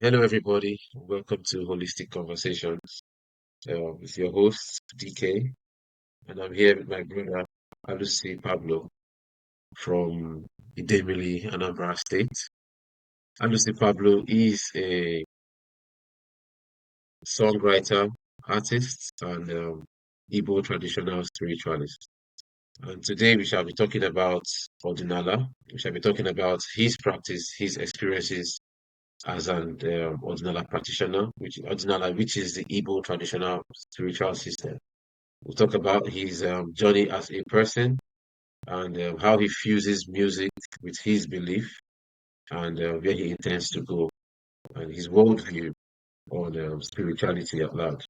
Hello, everybody. Welcome to Holistic Conversations with your host, DK. And I'm here with my brother, Alusi Pablo from Idemili, Anambra State. Alusi Pablo is a songwriter, artist, and Igbo traditional spiritualist. And today we shall be talking about Odinaala. We shall be talking about his practice, his experiences as an Odinaala practitioner, which is the Igbo traditional spiritual system. We'll talk about his journey as a person and how he fuses music with his belief and where he intends to go and his worldview on spirituality at large.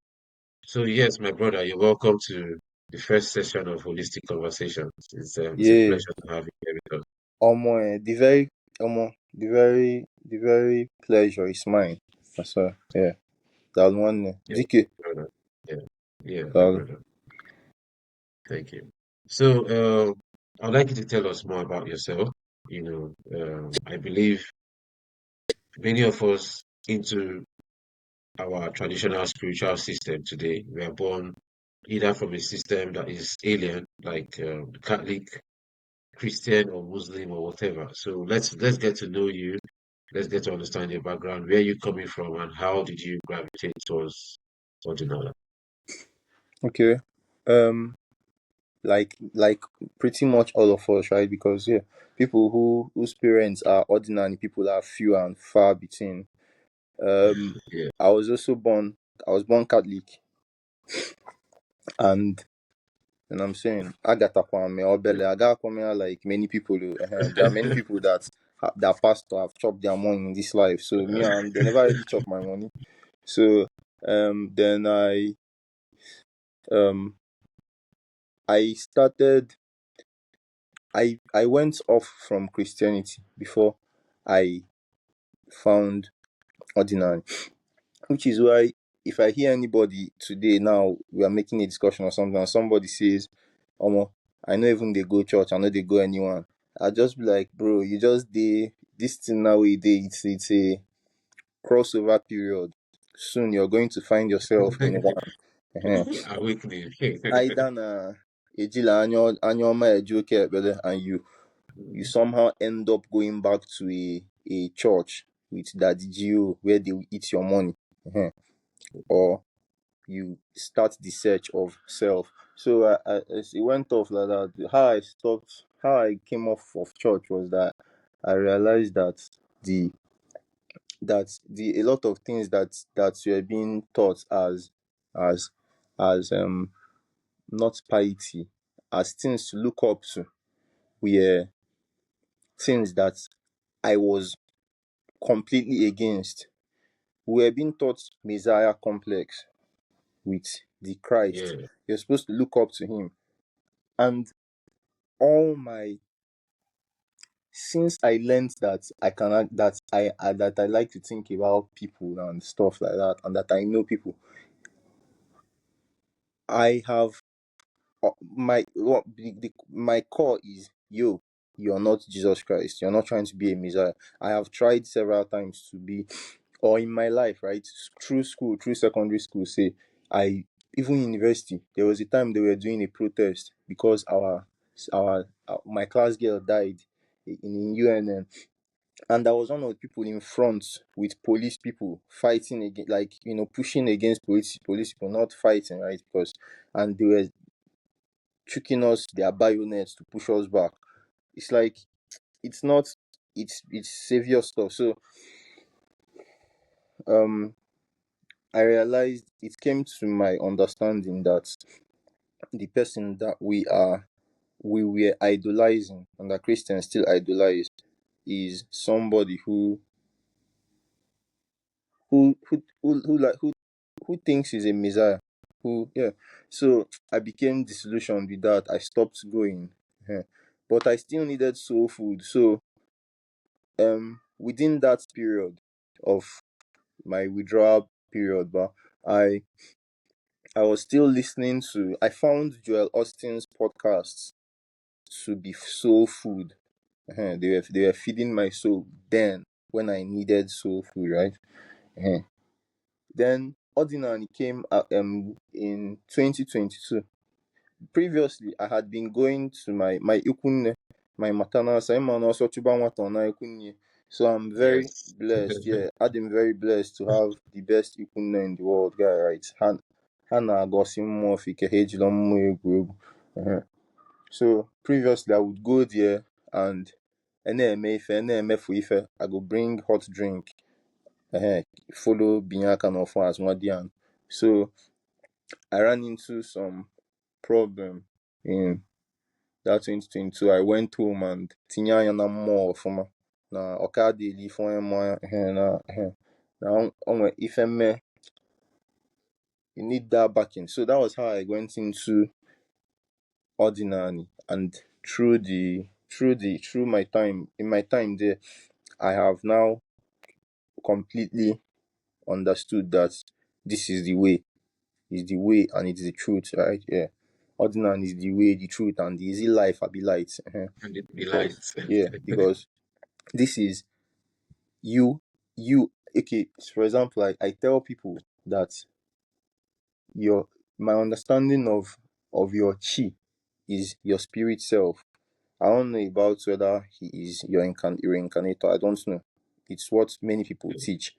So, yes, my brother, you're welcome to the first session of Holistic Conversations. It's a Yeah, pleasure to have you here with us. the very pleasure is mine. That's all. Yeah, that one. Yeah, DK, brother. Yeah, yeah, my that brother. Thank you. So, I'd like you to tell us more about yourself. I believe many of us into our traditional spiritual system today, we are born either from a system that is alien, like Catholic, Christian, or Muslim, or whatever. So let's get to know you. Let's get to understand your background, where you're coming from, and how did you gravitate towards Odinaala? okay. Um, like pretty much all of us, right? Because yeah, people whose parents are ordinary people are few and far between. Um, Yeah. I was also born. I was born Catholic, and I'm saying Agatha Kwame Obele Agatha Kwame like many people. There are many people that pastor have chopped their money in this life. So me and they never really chop my money. So then um I started I went off from Christianity before I found ordinary, which is why if I hear anybody today now we are making a discussion or something and somebody says, Omo, I know even they go church, I know they go anyone. I just be like, bro, you just did this thing now we did it's a crossover period. Soon you're going to find yourself in one. Awakening. Either na ejila anya ọma eje oke ekpere and you somehow end up going back to a church with Daddy Gio where they will eat your money. Or you start the search of self. So as it went off like that, how I came off of church was that I realized the that a lot of things that were being taught as as not piety, as things to look up to, were things that I was completely against. We were being taught Messiah complex with the Christ. Yeah. You're supposed to look up to him. And all my since I learned that that I like to think about people and stuff like that, and that I know people, I have my core is you're not Jesus Christ. You're not trying to be a Messiah. I have tried several times to be, or in my life, right? Through school, through secondary school, say I even university. There was a time they were doing a protest because our my class girl died in UNN, and I was one of the people in front with police people fighting against, like pushing against police people, not fighting, right? Because and they were tricking us their bayonets to push us back. It's like it's not it's savior stuff. So um I realized it came to my understanding that the person that we were idolizing and that Christians still idolize is somebody who thinks he's a messiah. Who Yeah. So I became disillusioned with that. I stopped going. But I still needed soul food. So within that period of my withdrawal period, but I I was still listening to. I found Joel Austin's podcasts to be soul food. They were feeding my soul then when I needed soul food, right? Uh-huh. Then Odinaala came in 2022. Previously, I had been going to my ikunne, my maternal side, man also chuba nwata na ikunne. So I'm very Yes. blessed. Yeah, I'm very blessed to have the best ikunne in the world, guy. Right? Hana gosi mmụọ fike ha ejila mmụọ egwu egwu. Uh-huh. So previously, I would go there and na-emefu ife. I go bring hot drink. Uh-huh. Follow binyaka no for as Mwadian. So I ran into some problem in that 2022. I went home and tinye anya na mmụọ ọfụma na ọka adịghị ife onye mmụọ na onwe ife mme, you need that backing. So that was how I went into Ordinary, and through my time there, I have now completely understood that this is the way, and it's the truth, right? Yeah. Ordinary is the way, the truth, and the easy life I be light. And it be light. Because this is you okay. For example, I tell people that my understanding of your chi is your spirit self. I don't know about whether he is your reincarnator. I don't know. It's what many people teach.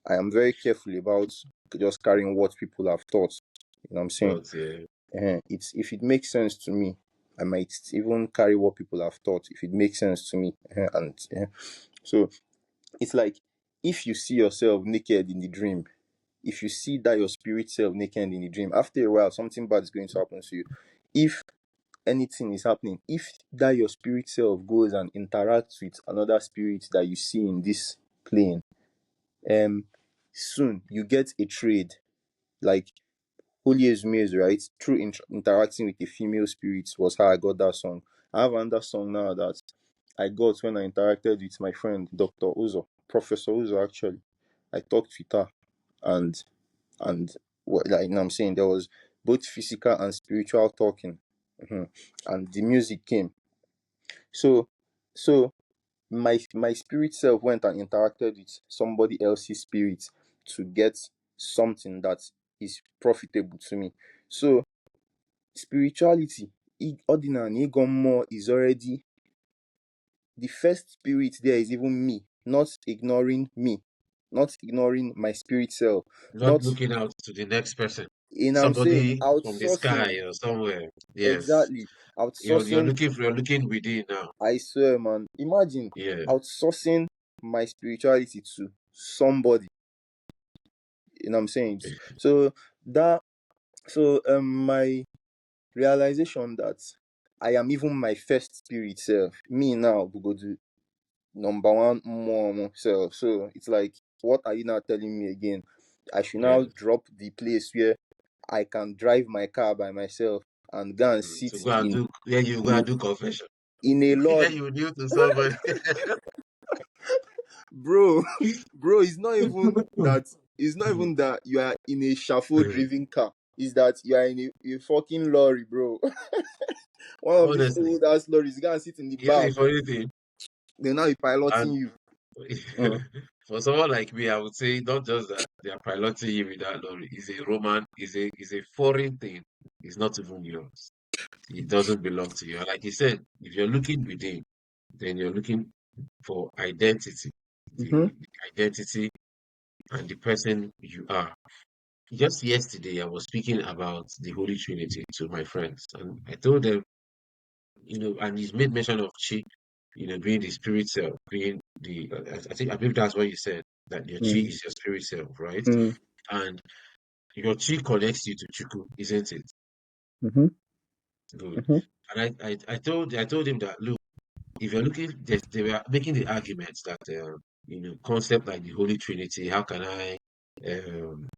I am very careful about just carrying what people have taught. You know what I'm saying? But yeah. It's if it makes sense to me, I might even carry what people have taught if it makes sense to me. And so it's like if you see yourself naked in the dream, if you see that your spirit self naked in the dream, after a while something bad is going to happen to you. If anything is happening, if that your spirit self goes and interacts with another spirit that you see in this plane, soon you get a trade. Like Holy Ezumez, right? Through interacting with a female spirit was how I got that song. I have another song now that I got when I interacted with my friend Dr. Uzo, Professor Uzo actually. I talked with her, and what, like, you know what I'm saying, there was both physical and spiritual talking. And the music came. So my spirit self went and interacted with somebody else's spirit to get something that is profitable to me. So spirituality, ordinary Igommo, is already the first spirit. There is even me, not ignoring me, not ignoring my spirit self, Not not looking out to the next person. in I'm saying Somebody from the outsourcing. sky or somewhere. Yes. Exactly. You're Outsourcing. looking within now. I swear, man. Imagine Yeah. outsourcing my spirituality to somebody. You know what I'm saying? So that my realization that I am even my first spirit self. Me now we go to number one more self. So it's like, what are you now telling me again? I should now Yeah. drop the place where I can drive my car by myself and go and sit So go and do, yeah, you go and in do confession. in a Yeah, lorry. you knew to somebody. Bro, bro, it's not even that you are in a chauffeur driven car. It's that you are in a fucking lorry, bro. One of these Honestly, old ass lorries, you go and sit in the you know the back. funny thing, They're now piloting and you. Uh, for someone like me, I would say not just that they are piloting you with that lorry. It's a Roman, is a foreign thing. It's not even yours. It doesn't belong to you. And like you said, if you're looking within, then you're looking for identity, mm-hmm, the identity and the person you are. Just yesterday, I was speaking about the Holy Trinity to my friends, and I told them, and he's made mention of Chi, being the spirit self, being I believe that's what you said, that your Chi is your spirit self, right? mm-hmm, And your Chi connects you to Chuku, isn't it? mm-hmm, Good. mm-hmm, And I told him that, look, if you're looking, they were making the arguments that, concept like the Holy Trinity, how can I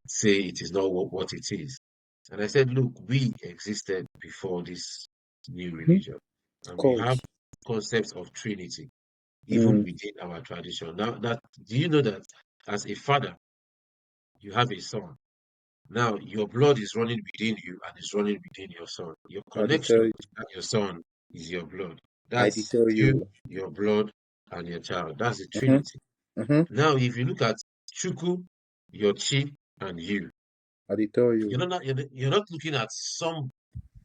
say it is not what it is? And I said, look, we existed before this new mm-hmm. religion, Of and we have course. concepts of Trinity, even Mm, within our tradition. Now, do you know that as a father, you have a son? Now, your blood is running within you and is running within your son. Your I did connection tell you. to your son is your blood. I did That's tell you, you. your blood, and your child. That's the Mm-hmm, Trinity. mm-hmm, Now, if you look at Chuku, your chi, and you. I dey tell You're you. not looking at some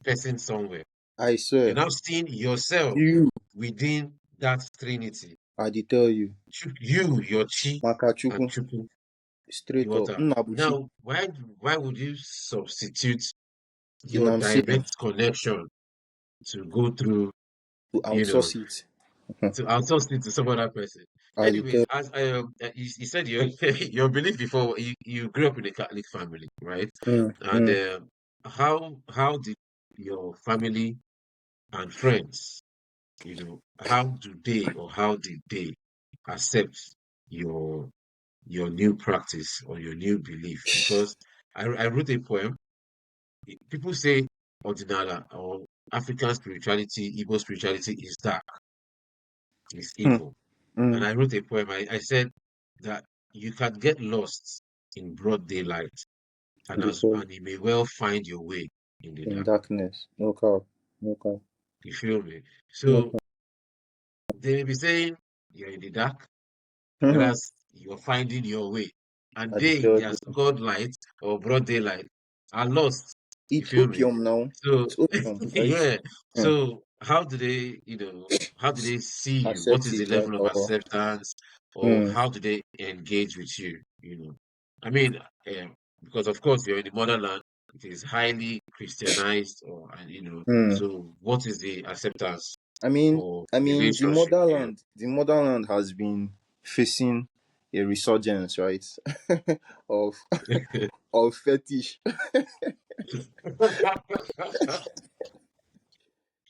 person somewhere. I You're swear. now seeing yourself You. within that trinity. I dey tell you. You, your chi, and Makachukwu. Chukwu, the Straight up. water. Nnabuchi. Now, why would you substitute You know your what I'm saying? direct connection to go through, To you know, outsource it. to outsource it to some other person? I dey Anyways, tell as you said your your belief before, you grew up in a Catholic family, right? you. And how did your family and friends, how do they or how did they accept your your new practice or your new belief? Because I wrote a poem. People say Odinaala or African spirituality, Igbo spirituality is dark, is Mm. evil. And Mm. I wrote a poem. I said that you can get lost in broad daylight Before and you may well find your way in the in dark. darkness. No cap. No cap. You feel me? No So cap. they may be saying you're in the dark, Mhm. whereas you're finding your way. And I dey they, in tell their you. so-called light or broad daylight, are lost. You It's feel me? opium now. So, It's opium, right? yeah. Mm. So, how do they see you? What Accept is the it, right? level of Or acceptance, or mm. how do they engage with you? I mean, because of course you're in the motherland, it is highly Christianized, Mm. so what is the acceptance I mean, or the relationship? Yeah. motherland has been facing a resurgence, right? of of fetish.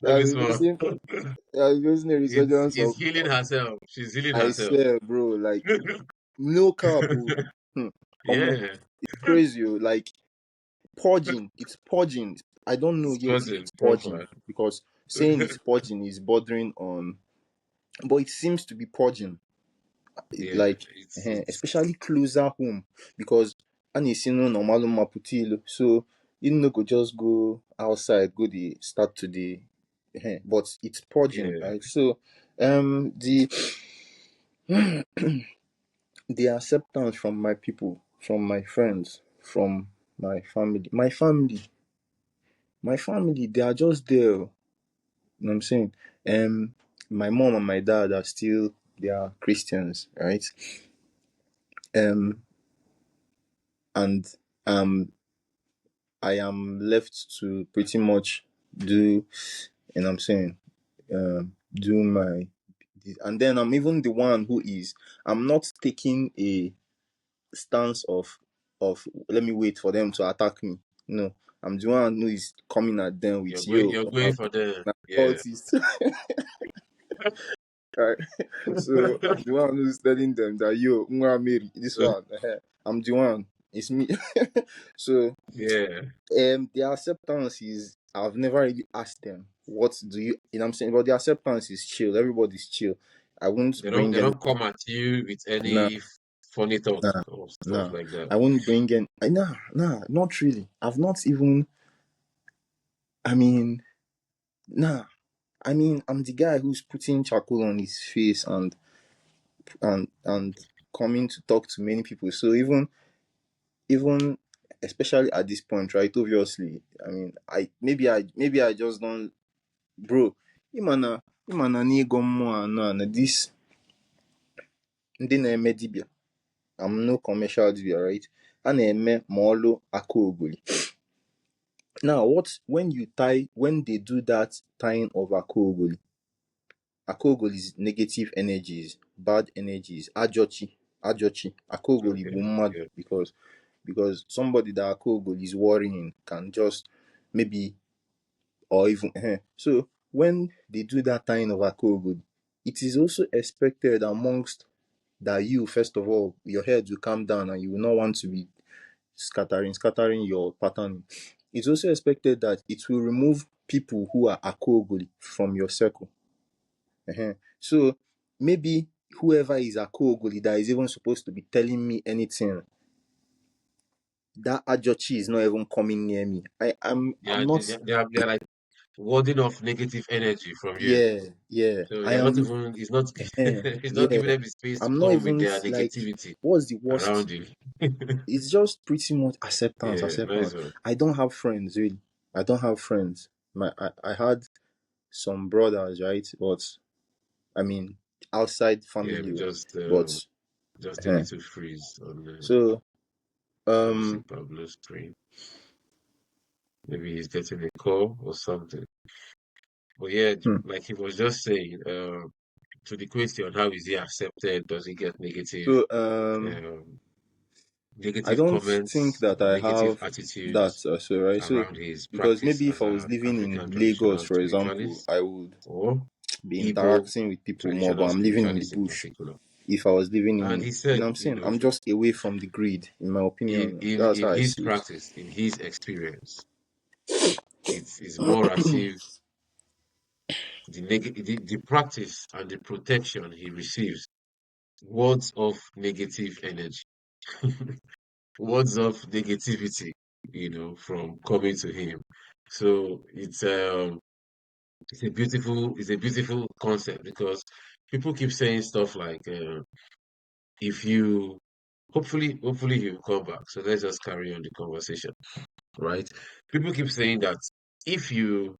Look, I've this been one. facing, I've been facing a It's, resurgence it's of. healing herself. She's healing I herself. swear, bro. Like no cap, oh. Omo, Yeah, it's crazy, oh. Like purging. It's purging. I don't know it's yet if buzzing it's purging proper. because saying it's purging is bordering on, but it seems to be purging. Yeah, Like it's especially closer home because anisino normalu maputilo. So you no go just go outside, go the start to the but it's purging, yeah. right? So the the acceptance from my people, from my friends, from my family, they are just there. You know what I'm saying? My mom and my dad are still, they are Christians, right? Um, and um, I am left to pretty much do, you know what I'm saying, do my, and then I'm even the one who is, I'm not taking a stance of let me wait for them to attack me. No, I'm the one who is coming at them with You're going for the yeah. cultist. Right? So I'm the one who's telling them that yo, Nwa Mary, this one, I'm the one. It's me. So Yeah. the acceptance is, I've never really asked them what do you know what I'm saying, but the acceptance is chill. Everybody's chill. I won't bring They any. don't come at you with Nah, any funny thoughts nah, or stuff nah. like that. I won't bring in. Nah, not really. I've not even. I mean, nah. I mean, I'm the guy who's putting charcoal on his face and coming to talk to many people. So even especially at this point, right? Obviously, I mean, I just don't, bro. Imana n'igo mmụọ anọ a na this ndị na-eme dibia. I'm no commercial dibia, right? A na-eme ma ọlụ aka ogoli. Now, when they do that tying of akogoli, akogoli is negative energies, bad energies, ajochi. Akogoli bụ Okay. mmadụ Yeah. because somebody that akogoli is worrying can just maybe, or even so when they do that tying of akogoli, it is also expected amongst that you first of all your head will calm down and you will not want to be scattering your pattern. It's also expected that it will remove people who are akogoli from your circle. So maybe whoever is akogoli that is even supposed to be telling me anything, that ajochi is not even coming near me. I'm Yeah, not. they're like warding off negative energy from you. Yeah, yeah. So I you're not am. even, it's not, it's not Yeah. giving them the space to I'm not come with even their like, negativity what's the worst? around you. It's just pretty much acceptance, Yeah, acceptance. nice one. I don't have friends really. I don't have friends. I had some brothers, right? But I mean, outside Yeah, we family. But just a uh, little freeze on so Alusi um Pablo's screen. Maybe he's getting a call or something. But yeah, hmm. like he was just saying, to the question, how is he accepted? Does he get so I negative don't think comments that or I negative have that attitudes so right. So around his because practice maybe if as I was an living in African Lagos, traditional for example, spiritualist I would or be Igbo interacting with people more. But traditional I'm living in the spiritualist in bush. particular? If I was living And in, he you know, said, what I'm you saying know, I'm just away from the grid. In my opinion, that's in how I his see it. practice, in his experience, it's more as if the practice and the protection he receives words of negative energy, words of negativity, from coming to him. So it's a beautiful concept because people keep saying stuff like if you hopefully he'll come back. So let's just carry on the conversation, right? People keep saying that if you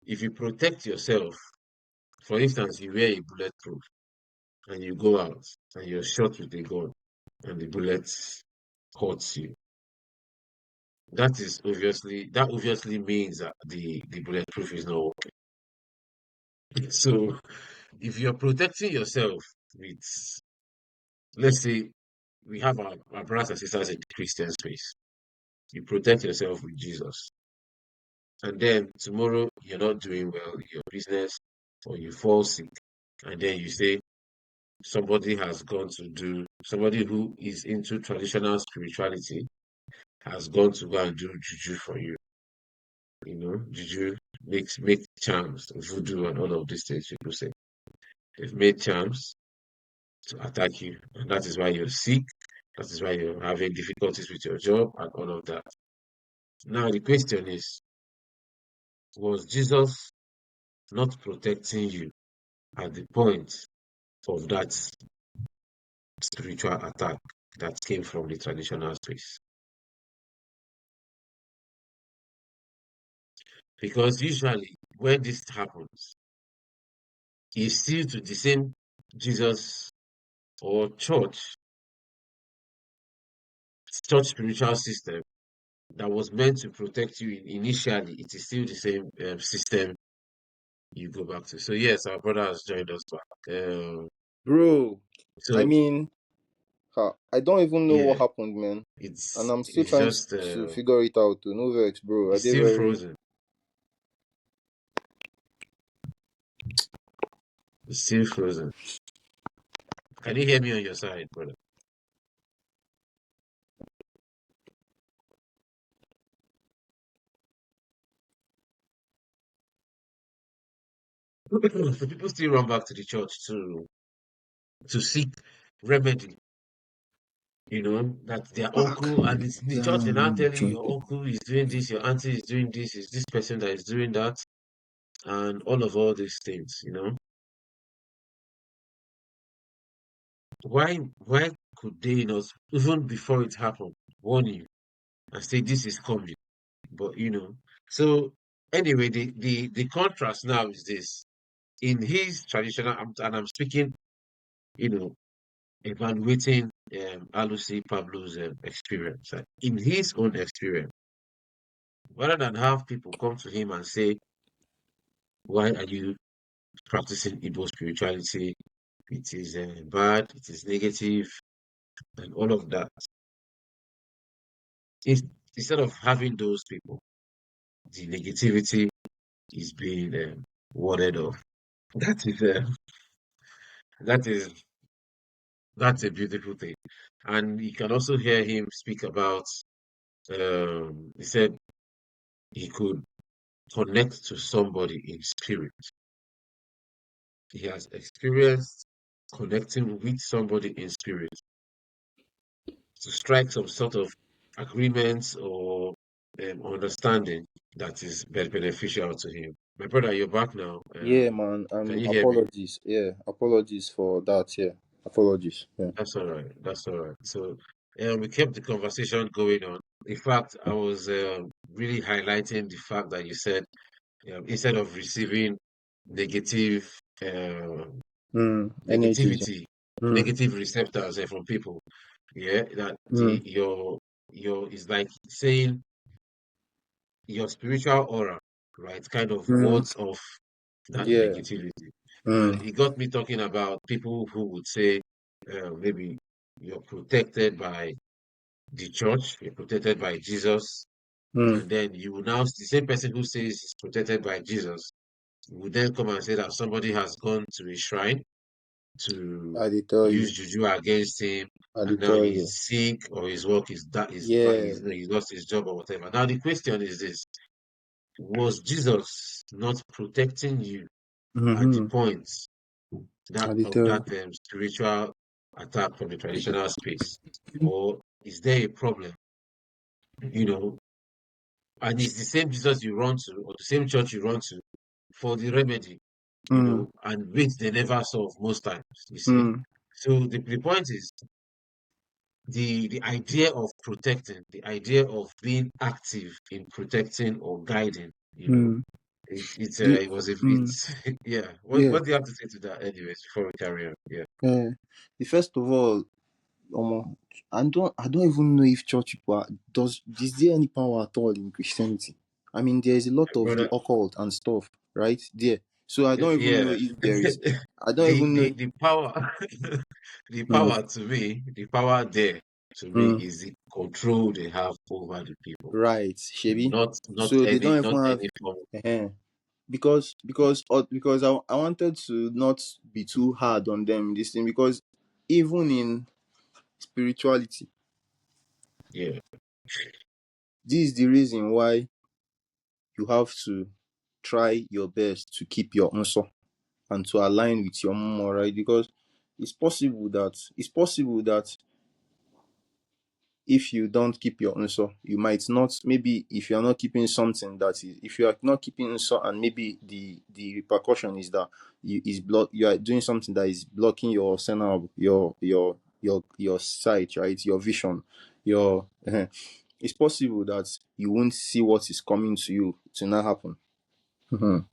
if you protect yourself, for instance, you wear a bulletproof and you go out and you're shot with a gun and the bullet hurts you. That obviously means that the bulletproof is not working. So if you're protecting yourself with, let's say, we have our brothers and sisters in the Christian space. You protect yourself with Jesus. And then tomorrow you're not doing well in your business or you fall sick. And then you say somebody who is into traditional spirituality has gone to go and do juju for you. Juju make charms, voodoo and all of these things people say. They've made charms to attack you. And that is why you're sick. That is why you're having difficulties with your job and all of that. Now the question is, was Jesus not protecting you at the point of that spiritual attack that came from the traditional space? Because usually when this happens, it's still to the same Jesus or church spiritual system that was meant to protect you initially. It is still the same system you go back to. So yes, our brother has joined us back. Bro, I So mean, I don't even know what yeah, happened, man, and it's I'm still it's trying just to figure it out. To no vex, bro. I it's did still very. frozen. It's still frozen. Can you hear me on your side, brother? So people still run back to the church to seek remedy. That their Back. uncle and it's in the church they now Let me tell you join. your uncle is doing this, your auntie is doing this, is this person that is doing that, and all these things. Why could they not, even before it happened, warn you and say this is coming? But so anyway, the contrast now is this. In his traditional, and I'm speaking, you know, evaluating Alusi Pablo's experience. In his own experience, rather than have people come to him and say, why are you practicing Igbo spirituality? It is bad, it is negative, and all of that. Ins- Instead of having those people, the negativity is being warded off. That is that is that's a beautiful thing. And you can also hear him speak about. He said he could connect to somebody in spirit. He has experienced connecting with somebody in spirit to strike some sort of agreements or understanding that is beneficial to him. My brother, you're back now. Yeah, man. Can you hear me? Apologies. Yeah, apologies for that. Yeah, apologies. Yeah. That's all right. That's all right. So, we kept the conversation going on. In fact, I was really highlighting the fact that you said instead of receiving negative Energies. negativity, Mm, negative receptors from people, yeah, that mm, your is like saying your spiritual aura, right, kind of mm. wards off that Yeah. negativity. And Mm, it got me talking about people who would say maybe you're protected by the church, you're protected by Jesus, mm. and then you will now, the same person who says he's protected by Jesus would then come and say that somebody has gone to a shrine to I did tell you. use juju against him, I and did now tell he's you. sick or his work is that is bad, Yeah. he's, he lost his job or whatever. Now the question is this: was Jesus not protecting you at the Mm-hmm. point I that did of tell you. that spiritual attack from the traditional space, or is there a problem? You know, and it's the same Jesus you run to, or the same church you run to for the remedy, Mm, and which they never solve most times, you see. mm, So the point is the idea of protecting, the idea of being active in protecting or guiding, mm. The, it was a mm, it's yeah. yeah. What do you have to say to that anyways before we carry on? Yeah. The first of all, I don't even know if church people does is there any power at all in Christianity? I mean, there is a lot of the Brother, occult and stuff, right? There. So I don't even know yeah. if there is. I don't The even know. the power the Mm, power to me, the power there to me mm, is the control they have over the people. right, Shebi. So they don't Not even have. any form. Because I wanted to not be too hard on them this thing because even in spirituality, Yeah. this is the reason why you have to try your best to keep your answer and to align with your mama, right? Because it's possible that if you don't keep your answer, you might not, maybe if you're not keeping something that is, if you are not keeping answer and maybe the repercussion is that you are doing something that is blocking your signal, your sight, right? Your vision, your it's possible that you won't see what is coming to you to not happen. Mhm.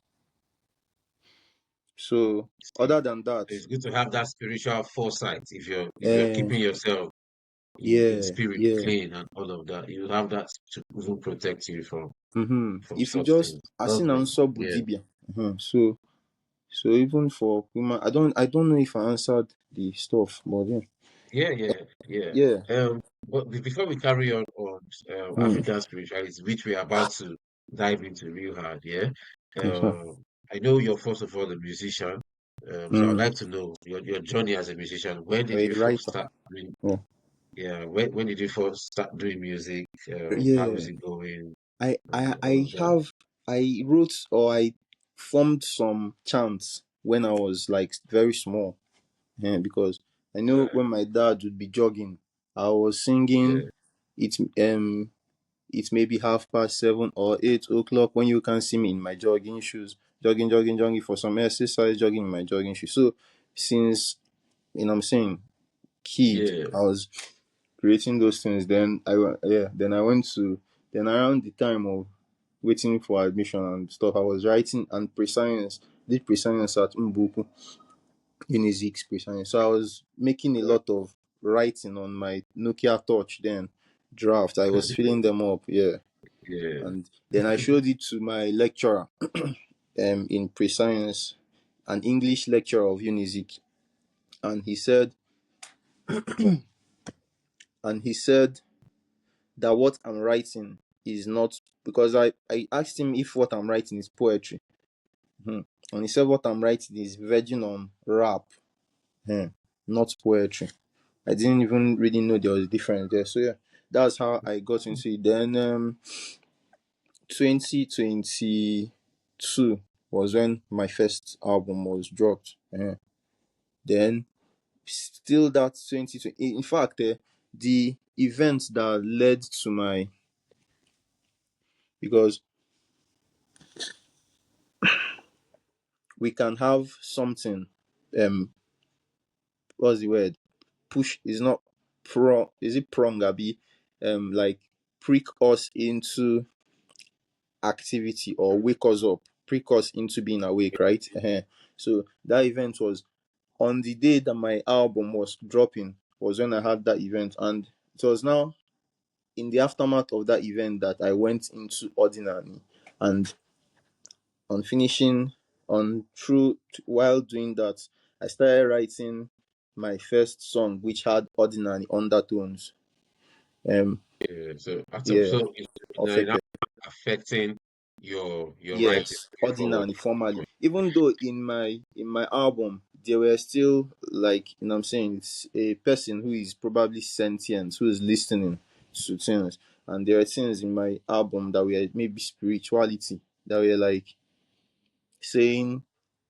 So So other than that, it's good to have that spiritual foresight if you're uh, keeping yourself in yeah, spirit yeah. clean and all of that. You have that to even protect you from If you such just things. asin Lovely. answer Yeah. budibia. So even for women, I don't know if I answered the stuff, but yeah. Yeah, yeah, yeah. Yeah. But before we carry on Hmm. African spirituality, which we are about to dive into real hard, yeah. Mhm. Uh, I know you're first of all a musician, so I'd Hmm. like to know your journey as a musician. When did A you first writer. start doing? Yeah. Yeah, when did you first start doing music? How Yeah. is it going, I and I all I of that? have I wrote or I formed some chants when I was like very small. Yeah, because I know Right. when my dad would be jogging, I was singing Yeah, it it's maybe 7:30 or 8 o'clock when you can see me in my jogging shoes, jogging for some exercise, jogging in my jogging shoes. So since I'm saying kid, yeah. I was creating those things. Then I went to then around the time of waiting for admission and stuff, I was writing and pre-science, did pre-science at Mbuku Unizik pre-science. So I was making a Right. lot of writing on my Nokia Touch then draft. I was filling them up, yeah. Yeah. And then I showed it to my lecturer in pre-science, an English lecturer of Unizik, and he said that what I'm writing is not, because I asked him if what I'm writing is poetry. Hmm. And he said what I'm writing is verging on rap, hmm, not poetry. I didn't even really know there was a difference there. So yeah, that's how I got into it. Then 2022 was when my first album was dropped. Then still that 2020. In fact, the event that led to my because we can have something, what's the word? Push is not pro is it prong abi, like prick us into activity or wake us up, prick us into being awake, right? So that event was on the day that my album was dropping, was when I had that event. And it was now in the aftermath of that event that I went into Ordinary. And on finishing, on through while doing that, I started writing my first song, which had Ordinary undertones. Yeah. So, Yeah, it's now affected. affecting your writing Yes, moving forward. Ordinary formally. Even though in my album there were still, like, I'm saying, it's a person who is probably sentient, who is listening to things. And there are things in my album that were maybe spirituality, that were like saying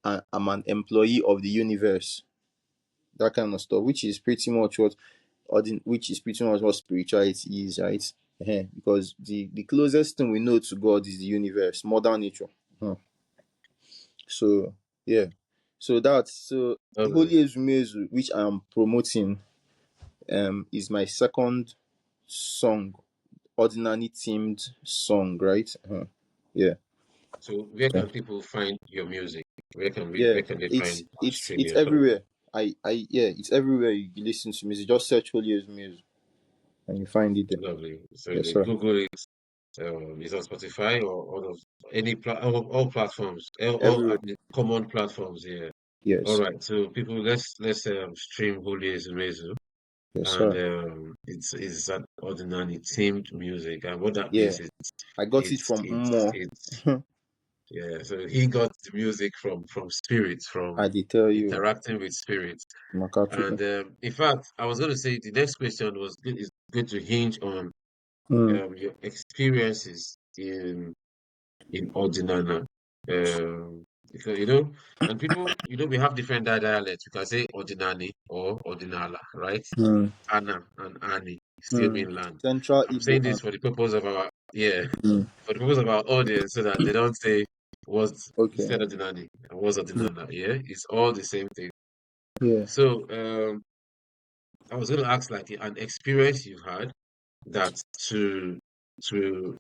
I'm an employee of the universe, that kind of stuff, which is pretty much what which is pretty much what spirituality is, right? Because the closest thing we know to God is the universe, mother nature. So yeah, so the Holy Lovely. Ezumezu, which I am promoting, is my second song, ordinary themed song, right? Yeah. So, where can people find your music? Yeah, Where can they it's find it's stream it's your song? everywhere. I yeah, it's everywhere you listen to music. Just search Holy Ezumezu and you find it there. Lovely. So, Yes, they sir. Google it. It's on Spotify or all platforms, Everywhere. common platforms. Yeah. All Yes. right. So, people, let's stream Holy Ezumezu. Yes, And sir. it's an ordinary themed music, and what that Yeah. means is I got it from Mo. it's yeah. So he got the music from spirits, I from did tell you, interacting with spirits. Makatu. And in fact, I was going to say the next question was good, is good to hinge on Mm, your experiences in Odinana. Because and people, we have different dialects. You can say Ordinani or Odinala, right? mm, Anna and Annie still mm. mean land. Central I'm Igbo saying this and for the purpose of our mm. for the purpose of our audience, so that they don't say was Okay. instead of Dinani and was Mm, Ordinana. Yeah, it's all the same thing. yeah. So I was going to ask like an experience you had that to to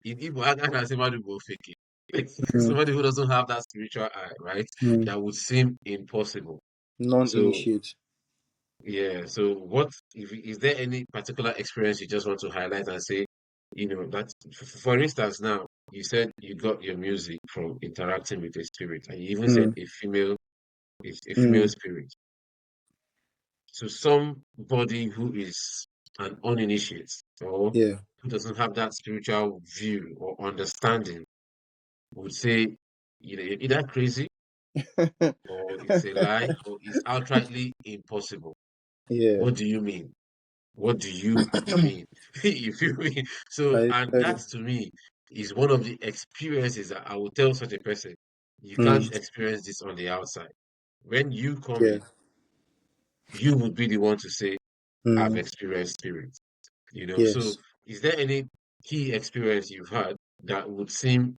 in Igbo, I can somebody who will fake it. Like Mm, somebody who doesn't have that spiritual eye, right? mm. That would seem impossible. So Non-initiate. yeah. So what if is there any particular experience you just want to highlight and say, that for instance now you said you got your music from interacting with a spirit, and you even said Mm, a female mm. spirit. So somebody who is an uninitiate or Yeah. who doesn't have that spiritual view or understanding would say, either crazy or it's a lie or it's outrightly impossible. Yeah. What do you mean? What do you mean? You feel me? So, I and tell that you. to me is one of the experiences that I will tell such a person, you Mm, can't experience this on the outside. When you come yeah. in, you would be the one to say, I've Mm, experienced spirit. So yes. is there any key experience you've had that would seem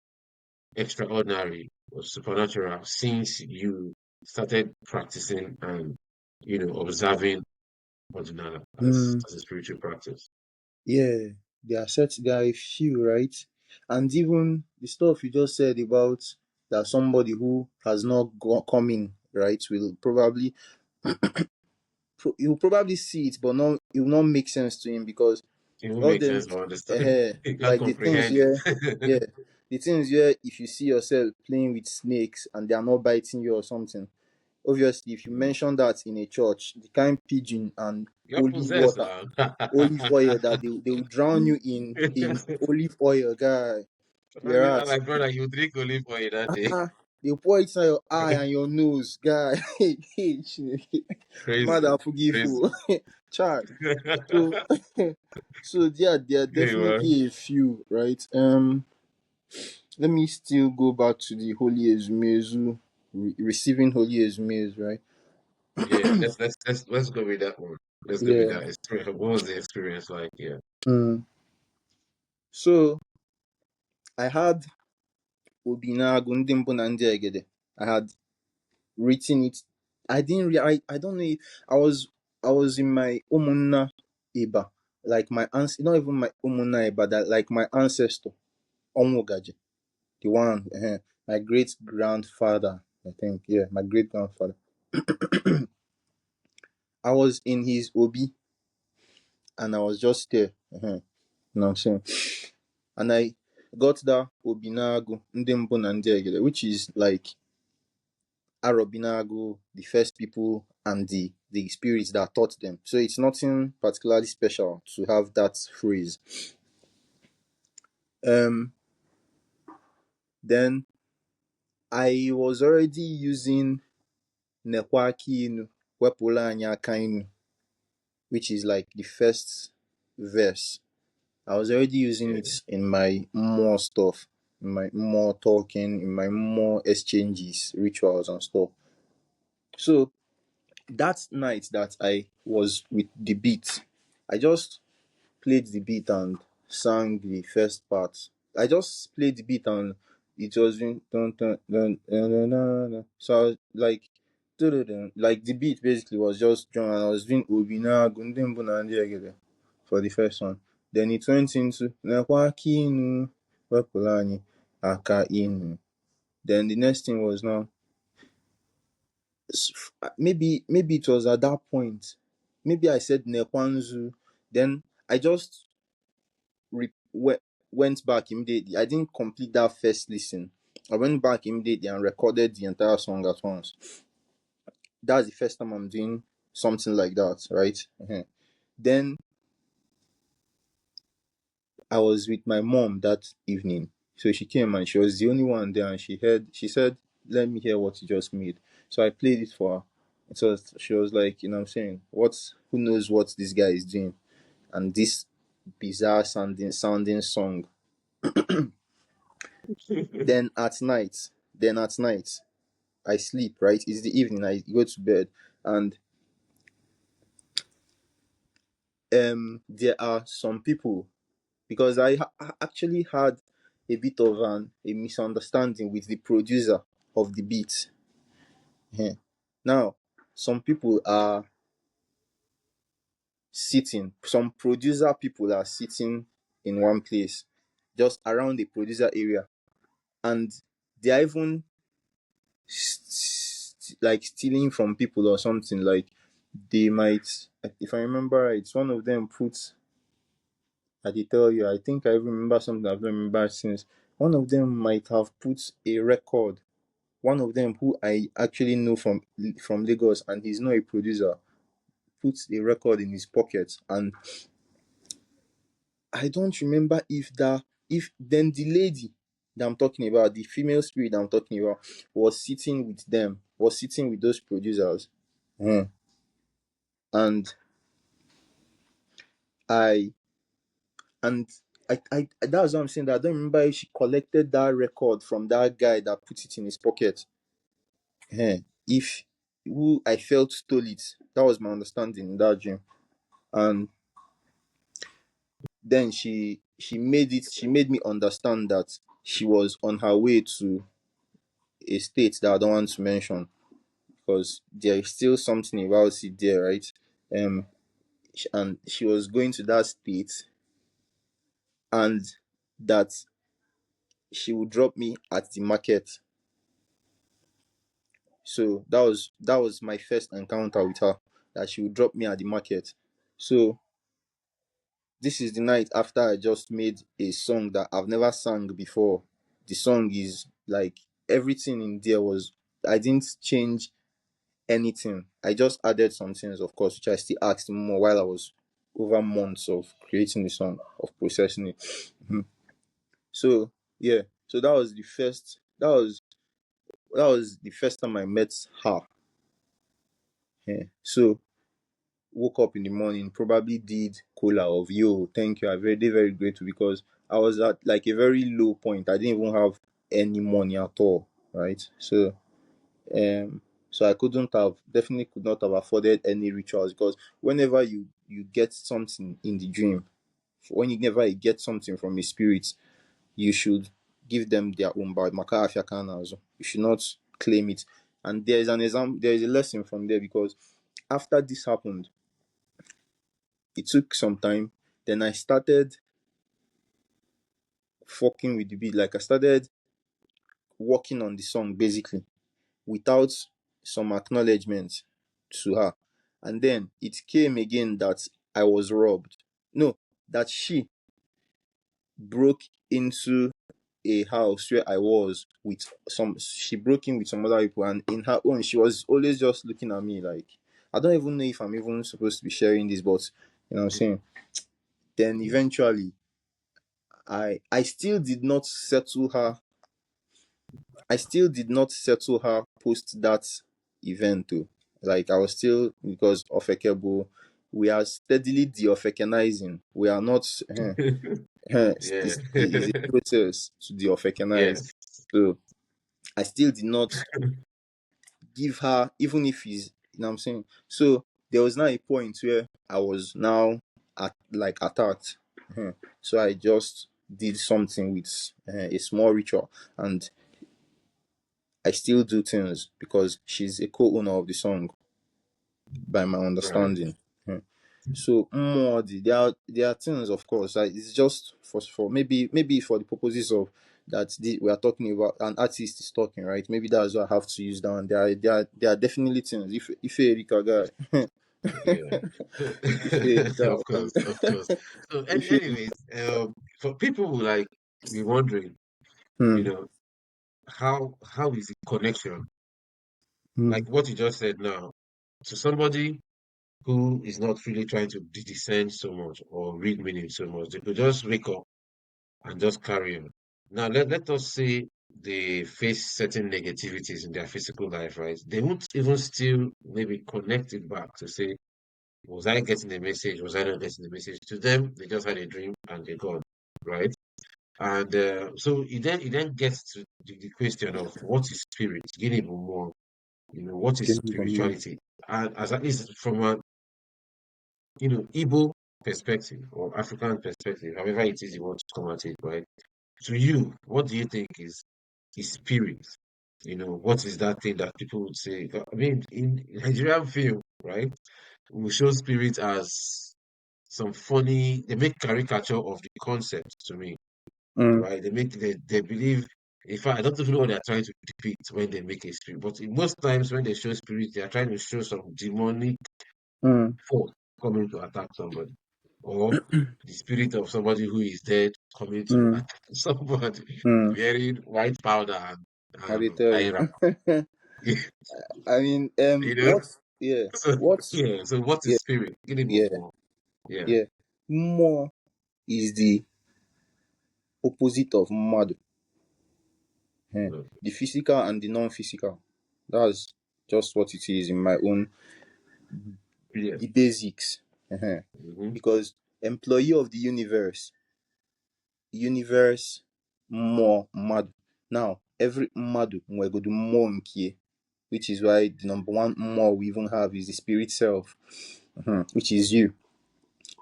extraordinary or supernatural since you started practicing and, observing Odinaala Mm, as a spiritual practice? yeah. There are a few, right? And even the stuff you just said about that somebody who has not come in, right, will probably he'll probably see it, but not it will not make sense to him because It will all make them sense or understand. You can't like the things comprehend it. here, yeah, the things here. If you see yourself playing with snakes and they are not biting you or something, obviously, if you Mm. mention that in a church, the kind pigeon and You're holy possessed water, now. olive oil that they will drown you in olive oil, guy. Whereas Like brother, you drink olive oil that day. they'll pour it on your eye and your nose, guy. Mad Crazy, and crazy. forgetful, child. So, so yeah, there are Okay, man. definitely a few, right? Let me still go back to the Holy Ezumezu, receiving Holy Ezumezu, right? Yeah, let's go with that one. Let's go with Yeah. that experience. What was the experience like? Yeah. Mm. So I had Obinagu ndị mbụ na ndị egede. I had written it. I didn't. I don't know. I was in my umunna Iba, like my not even my umunna Iba, that like my ancestor Onwogaji, the one, my great grandfather. I think, yeah, my great grandfather. I was in his obi, and I was just there. You know what I'm saying? And I got that Obinagu ndị mbụ na ndị egede, which is like Arobinagu, the first people, and the spirits that taught them. So it's nothing particularly special to have that phrase. Then I was already using Nekwaki Inu, Wepula Anyaka Inu, which is like the first verse. I was already using it in my more stuff, in my more talking, in my more exchanges, rituals and stuff. So that night that I was with the beat, I just played the beat and sang the first part. I just played the beat and it was in dun, dun, dun, dun, dun, dun, dun. So I was like dun, dun, dun. Like the beat basically was just drum, and I was doing Obina Gundembu Nandiagede for the first one. Then it went into Nakwakinu Wapulani Aka Inu. Then the next thing was now maybe it was at that point. Maybe I said Nekwanzu. Then I just went back immediately. I didn't complete that first listen. I went back immediately and recorded the entire song at once. That's the first time I'm doing something like that, right? Then I was with my mom that evening. So she came and she was the only one there, and she said, "Let me hear what you just made." So I played it for her. So she was like, you know what I'm saying, who knows what this guy is doing? And this bizarre sounding song. then at night, I sleep, right? It's the evening, I go to bed, and there are some people, because I actually had a bit of a misunderstanding with the producer of the beat. Now, some people are sitting, some producer people are sitting in one place, just around the producer area, and they are even like stealing from people or something. Like they might, if I remember right, one of them put, I did tell you, I think I remember something I've remembered since. One of them might have put a record. One of them, who I actually know from Lagos, and he's not a producer, puts a record in his pocket, and I don't remember if then the lady that I'm talking about, the female spirit that I'm talking about, was sitting with them, was sitting with those producers. And I and I that's what I'm saying, that I don't remember if she collected that record from that guy that put it in his pocket. If who I felt stole it. That was my understanding in that dream. And then she made me understand that she was on her way to a state that I don't want to mention, because there is still something about it there, right? And she was going to that state, and that she would drop me at the market. So that was my first encounter with her, that she would drop me at the market. So this is the night after I just made a song that I've never sang before. The song is like, everything in there was, I didn't change anything. I just added some things, of course, which I still asked more while I was over months of creating the song, of processing it. So yeah, so that was the first time I met her. Yeah. So woke up in the morning, probably did cola of, yo, thank you, I'm very, very grateful, because I was at like a very low point. I didn't even have any money at all, right? So so I definitely could not have afforded any rituals, because whenever you get something in the dream, whenever you get something from a spirit, you should give them their own, but maka afia kana also. You should not claim it. And there is an exam, there is a lesson from there, because after this happened, it took some time. Then I started fucking with the beat. Like I started working on the song basically without some acknowledgement to her. And then it came again that I was robbed. No, that she broke into a house where I was with some, she broke in with some other people, and in her own, she was always just looking at me like, I don't even know if I'm even supposed to be sharing this, but you know what I'm saying? Then eventually I still did not settle her. I still did not settle her post that event too. Like I was still, because of Ekebo, we are steadily de-Ofecanizing. We are not Yeah. it's a process to de-Ofecanize. Yes. So I still did not give her, even if he's, you know what I'm saying. So there was now a point where I was now like attacked. So I just did something with a small ritual, and I still do things because she's a co-owner of the song, by my Right. understanding. So more there are things, of course. It's just for maybe for the purposes of that we are talking about, an artist is talking, right? Maybe that's what I have to use down. There are definitely things. If Erika guy, Yeah. if Erika, Of course, of course. So, if anyways, for people who like be wondering, you hmm, know, how is the connection, hmm, like what you just said now, to somebody who is not really trying to discern so much or read meaning so much, they could just wake up and just carry on. Now, let us say they face certain negativities in their physical life, right? They won't even still maybe connect it back to say, was I getting the message? Was I not getting the message? To them, they just had a dream and they're gone, right? And so it then gets to the question of what is spirit? Getting even more, what is spirituality? And as at least from a Igbo perspective or African perspective, however it is you want to come at it, right? To you, what do you think is spirit? What is that thing that people would say? I mean, in Nigerian film, right? We show spirit as some funny, they make caricature of the concept to me, hmm, right? They believe, in fact, I don't even know what they're trying to depict when they make a spirit, but most times when they show spirit, they are trying to show some demonic hmm, force coming to attack somebody, or the spirit of somebody who is dead coming to hmm, attack somebody hmm. wearing white powder I and did tell tying you. wrap. I mean, You know? what? Yeah, So what? yeah, so what is Yeah, spirit? Give me yeah, more. Yeah. yeah. More is the opposite of mad. Mm. The physical and the non-physical. That's just what it is in my own, Yeah. the basics. Hmm. Because employee of the universe more mad. Now every mad we go do more nke, which is why the number one more we even have is the spirit self, which is you.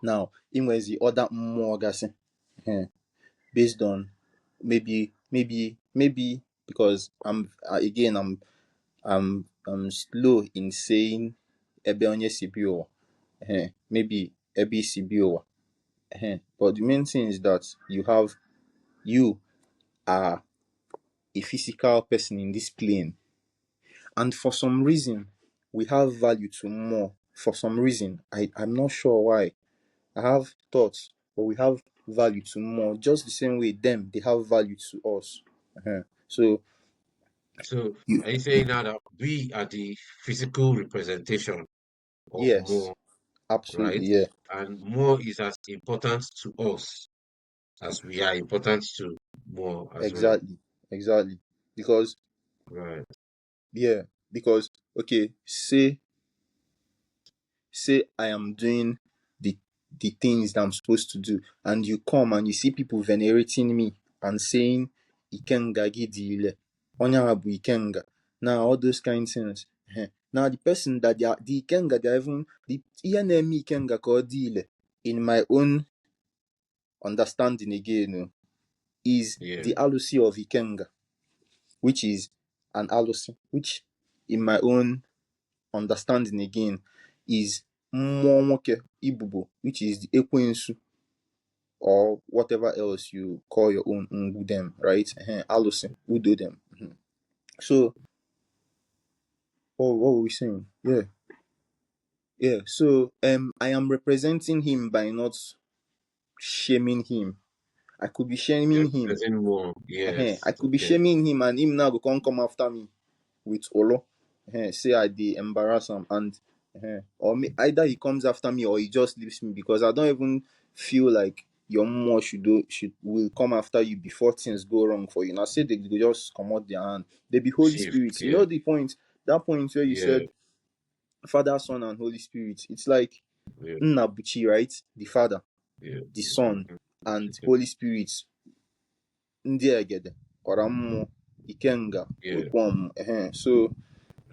Now, in where's the other more gassi, based on maybe because again I'm slow in saying ebe onye si bi ụwa. Maybe ebe isi bi ụwa. But the main thing is that you are a physical person in this plane, and for some reason we have value to more. For some reason, I'm not sure why. I have thoughts, but we have value to more. Just the same way them they have value to us. So So you, are you saying now that we are the physical representation of yes, more, absolutely, right? yeah, And more is as important to us as we are important to more as well. exactly, exactly. Because Right. yeah, because okay, say I am doing the things that I'm supposed to do, and you come and you see people venerating me and saying Ikenga Gidile, Onyabu Ikenga. Now all those kind of things. Now the person that they are the Ikenga, they are even the ENM Ikenga called Dile in my own understanding again. is Yeah. the Alusi of Ikenga, which is an Alusi, which in my own understanding again is mmụọ nwoke Ibubo, which is the Ekwensu or whatever else you call your own Ngudem, right? Alusi, Udo them. So, what were we saying? Yeah, yeah. So, I am representing him by not shaming him. I could be You're shaming him. present more. I Yes. could be Okay. shaming him, and him now go come after me with Olo. Say I dey embarrass him, and or either he comes after me or he just leaves me, because I don't even feel like your mom should will come after you before things go wrong for you. Now say they go just come out their hand. They be Holy Shift. Spirits. You Yeah. know the point. That point where you Yeah. said Father, Son, and Holy Spirit. It's like Yeah. Nnabuchi, right? The Father, Yeah. the Son, and Okay. Holy Spirit. Ndị Egede, Ọra Mmụọ, Ikenga, Yeah. Okwuọmụ.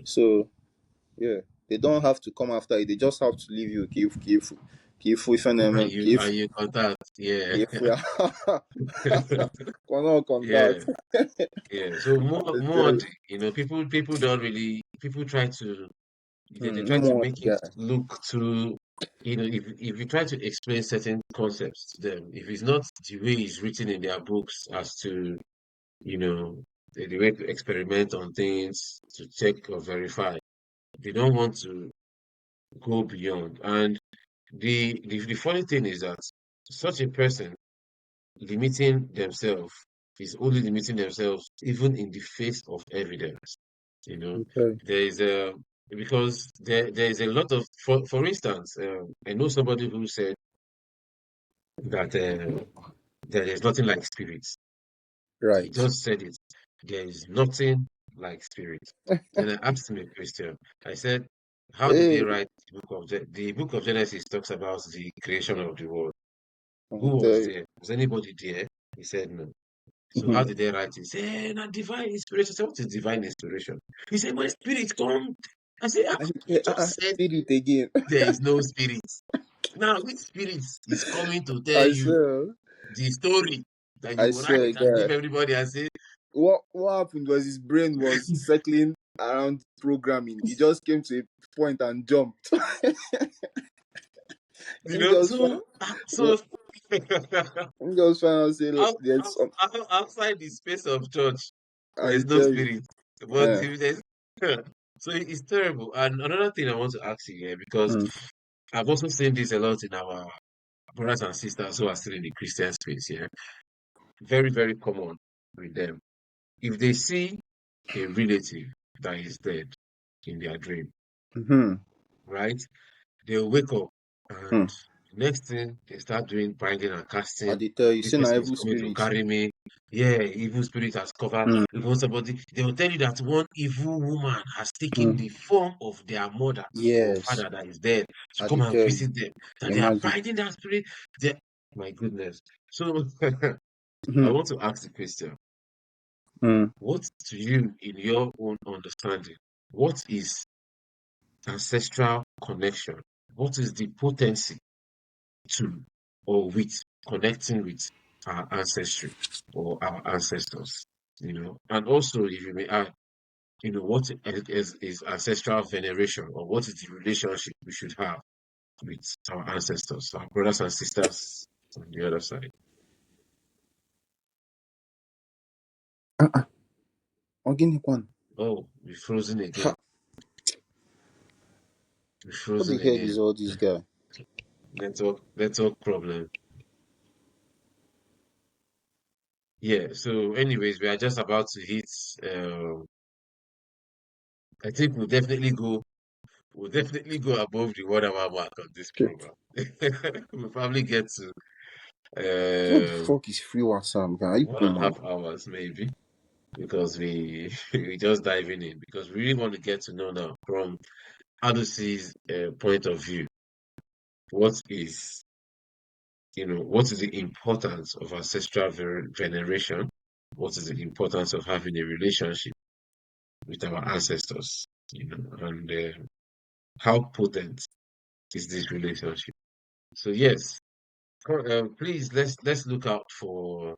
So yeah, they don't have to come after you. They just have to leave you. Ka ife na-eme, And you contact. ka Yeah. ifu ya. Kọnọ Yeah. contact. Yeah. So I more, tell you. people don't really, people try to, they try to Mmụọ make it guy. look too, if you try to explain certain concepts to them, if it's not the way it's written in their books as to, you know, the way to experiment on things, to check or verify, they don't want to go beyond. And the funny thing is that such a person limiting themselves is only limiting themselves even in the face of evidence. You know, I tell you. there is a because there is a lot of for instance, I know somebody who said that there is nothing like spirits. He Right. just said it. There is nothing like spirit. Then I asked him a question. I said, "How did they Hey, write the book of Genesis talks about the creation of the world. I Who tell was you. there? Was anybody there?" He said no. So how Mhm. did they write it? He said, "Not divine inspiration." I said, "What is divine inspiration?" He said, "My spirit come." I said, "Ah, you just said Spirit again. there is no spirit. Now which spirit is coming to tell I you swear. the story that I you will write swear, and give guy. everybody and say, What happened was his brain was circling around programming. He just came to a point and jumped. you He know, just so found, so he just found out say out, there's some. outside the space of church, there I is no tell you, spirit. But eh, if there's so it's terrible. And another thing I want to ask you here, because mm, I've also seen this a lot in our brothers and sisters who are still in the Christian space here. Very, very common with them. If they see a relative that is dead in their dream, mm-hmm, right? They'll wake up mm. and next thing they start doing binding and I casting. dey tell you, This say na person is evil coming to spirit. carry me. Yeah, evil spirit has covered. Mm, Even somebody, they will tell you that one evil woman has taken mm. the form of their mother or Yes, father that is dead to I come dey and tell you. visit them. That they are Imagine. binding that spirit. They, my goodness. So I Mm, want to ask the question: mm, what to you, in your own understanding, what is ancestral connection? What is the potency to or with connecting with our ancestry or our ancestors? And also, if you may add, what is ancestral veneration, or what is the relationship we should have with our ancestors, our brothers and sisters on the other side? Organic one. Oh, we're frozen Ha, again. We're what the frozen heck again. is all this guy? Network problem. Yeah. So, anyways, we are just about to hit. I think we'll definitely go above the 1 hour mark on this Shit. program. We'll probably get to What the um, fuck is free WhatsApp, guy? You one people and a mad. half hours maybe, because we we just diving in, because we really want to get to know now from Alusi's point of view, what is what is the importance of ancestral veneration, what is the importance of having a relationship with our ancestors, and how potent is this relationship. So yes, please let's look out for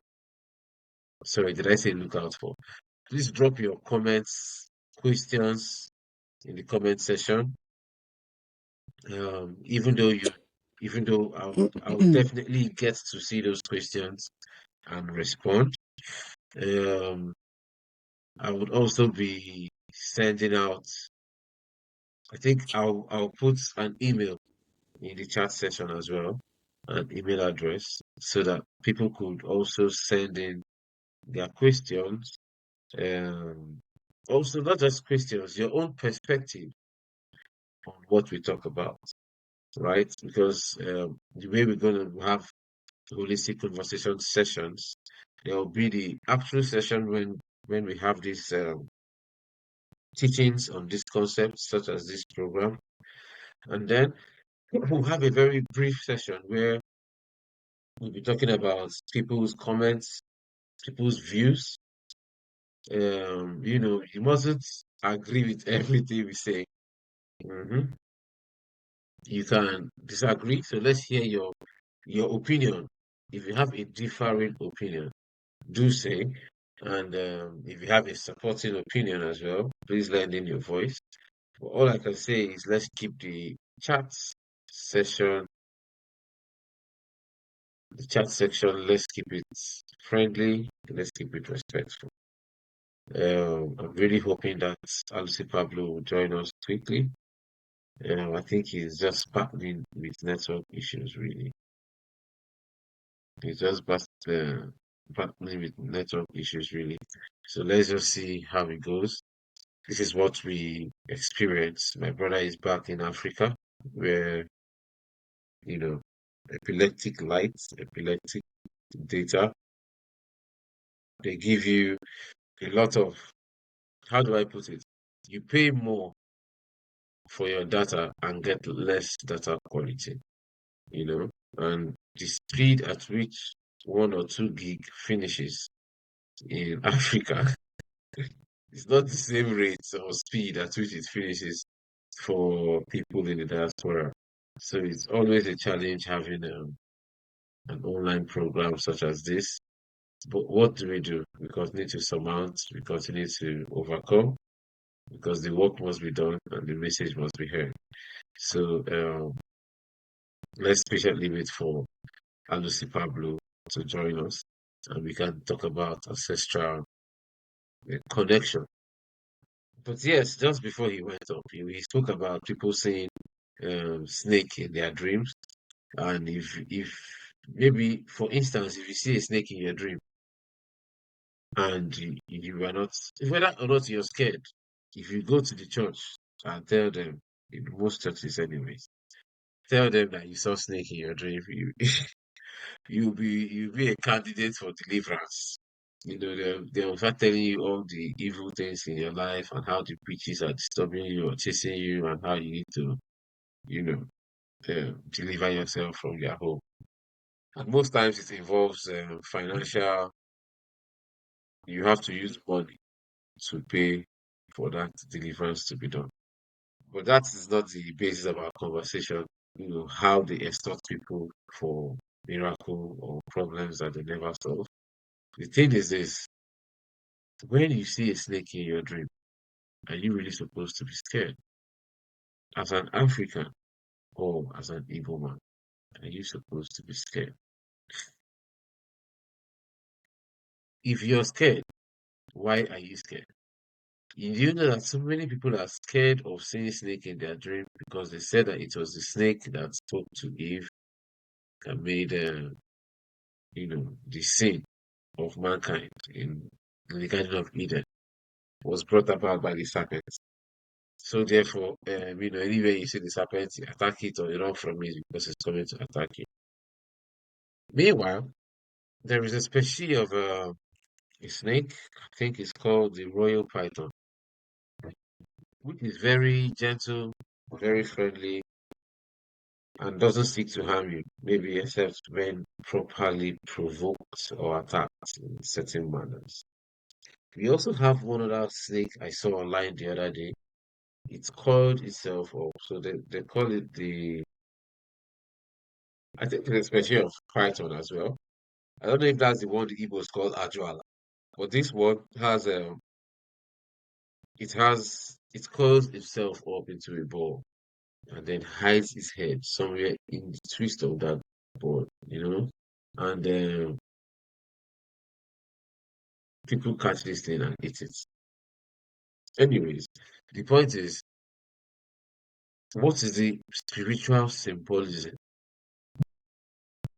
Sorry, did I say look out for? Please drop your comments, questions in the comment section. Even though I would definitely get to see those questions and respond. Um, I would also be sending out. I think I'll put an email in the chat section as well, an email address, so that people could also send in their questions. Um, Also, not just questions, your own perspective on what we talk about, right? Because the way we're going to have holistic conversation sessions, there will be the actual session when we have these teachings on these concepts, such as this program, and then we'll have a very brief session where we'll be talking about people's comments, people's views. You mustn't agree with everything we say. Mhm. You can disagree, so let's hear your opinion. If you have a differing opinion, do say. And if you have a supporting opinion as well, please lend in your voice. But all I can say is let's keep session, the chat section, let's keep it friendly, let's keep it respectful. I'm really hoping that Alusi Pablo will join us quickly. I think he's just battling with network issues, really. He's just battling with network issues, really. So let's just see how it goes. This is what we experience. My brother is back in Africa, where, you know, epileptic lights, epileptic data, they give you a lot of, how do I put it? You pay more for your data and get less data quality, you know, and the speed at which 1 or 2 gig finishes in Africa is not the same rate or speed at which it finishes for people in the diaspora. So it's always a challenge having an online program such as this. But what do? We continue to surmount, we continue to overcome, because the work must be done and the message must be heard. So let's patiently wait for Alusi Pablo to join us, and we can talk about ancestral connection. But yes, just before he went up, he spoke about people seeing snake in their dreams. And if maybe, for instance, if you see a snake in your dream and you are not, whether or not you're scared, if you go to the church and tell them, in most churches anyways, tell them that you saw snake in your dream, you'll be a candidate for deliverance. They'll start telling you all the evil things in your life and how the witches are disturbing you or chasing you and how you need to, you know, deliver yourself from their home. And most times it involves financial, you have to use money to pay for that deliverance to be done. But that is not the basis of our conversation, how they extort people for miracle or problems that they never solve. The thing is this: when you see a snake in your dream, are you really supposed to be scared? As an African or as an Igbo man, are you supposed to be scared? If you're scared, why are you scared? You know that so many people are scared of seeing snake in their dream because they said that it was the snake that spoke to Eve and made, the sin of mankind in the Garden of Eden was brought about by the serpent. So therefore, anywhere you see the serpent, you attack it or you run from it because it's coming to attack you. Meanwhile, there is a species of a snake, I think it's called the royal python, which is very gentle, very friendly, and doesn't seek to harm you, maybe except when properly provoked or attacked in certain manners. We also have one other snake I saw online the other day. It's called itself, or so they call it I think it's a species of python as well. I don't know if that's the one the Igbos call Ajuala. But this one has it curls itself up into a ball and then hides its head somewhere in the twist of that ball, and people catch this thing and eat it. Anyways, the point is, what is the spiritual symbolism?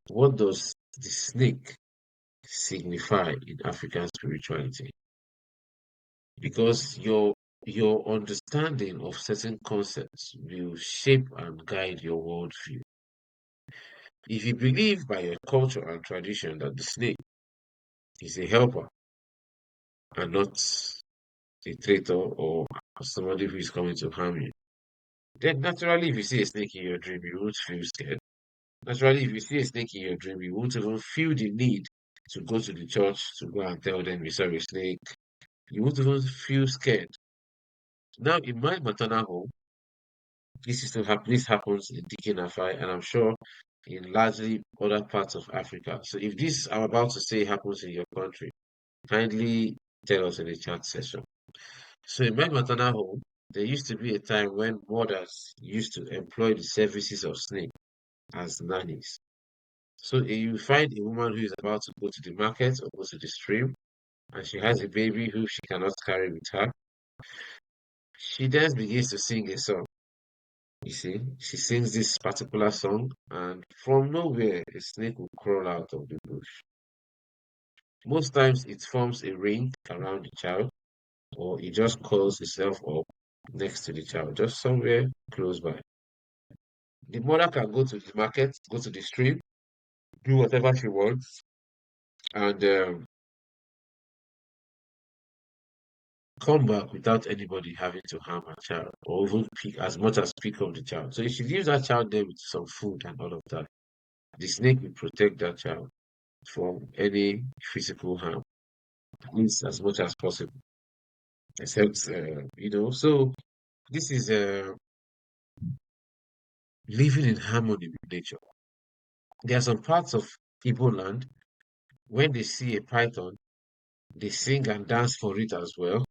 What does the snake signify in African spirituality? Because your understanding of certain concepts will shape and guide your worldview. If you believe by your culture and tradition that the snake is a helper and not a traitor or somebody who is coming to harm you, then naturally, if you see a snake in your dream, you won't feel scared. Naturally, if you see a snake in your dream, you won't even feel the need to go to the church to go and tell them you saw a snake. You won't even feel scared. Now, in my maternal home, this happens in Dikinafai, and I'm sure in largely other parts of Africa. So if this I'm about to say happens in your country, kindly tell us in the chat section. So in my maternal home, there used to be a time when mothers used to employ the services of snake as nannies. So you find a woman who is about to go to the market or go to the stream, and she has a baby who she cannot carry with her. She then begins to sing a song. You see, she sings this particular song, and from nowhere, a snake will crawl out of the bush. Most times, it forms a ring around the child, or it just curls itself up next to the child, just somewhere close by. The mother can go to the market, go to the stream, do whatever she wants, and come back without anybody having to harm her child or even pick as much as pick up the child. So if she leaves that child there with some food and all of that, the snake will protect that child from any physical harm, at least as much as possible. Except, so this is living in harmony with nature. There are some parts of Igbo land when they see a python, they sing and dance for it as well,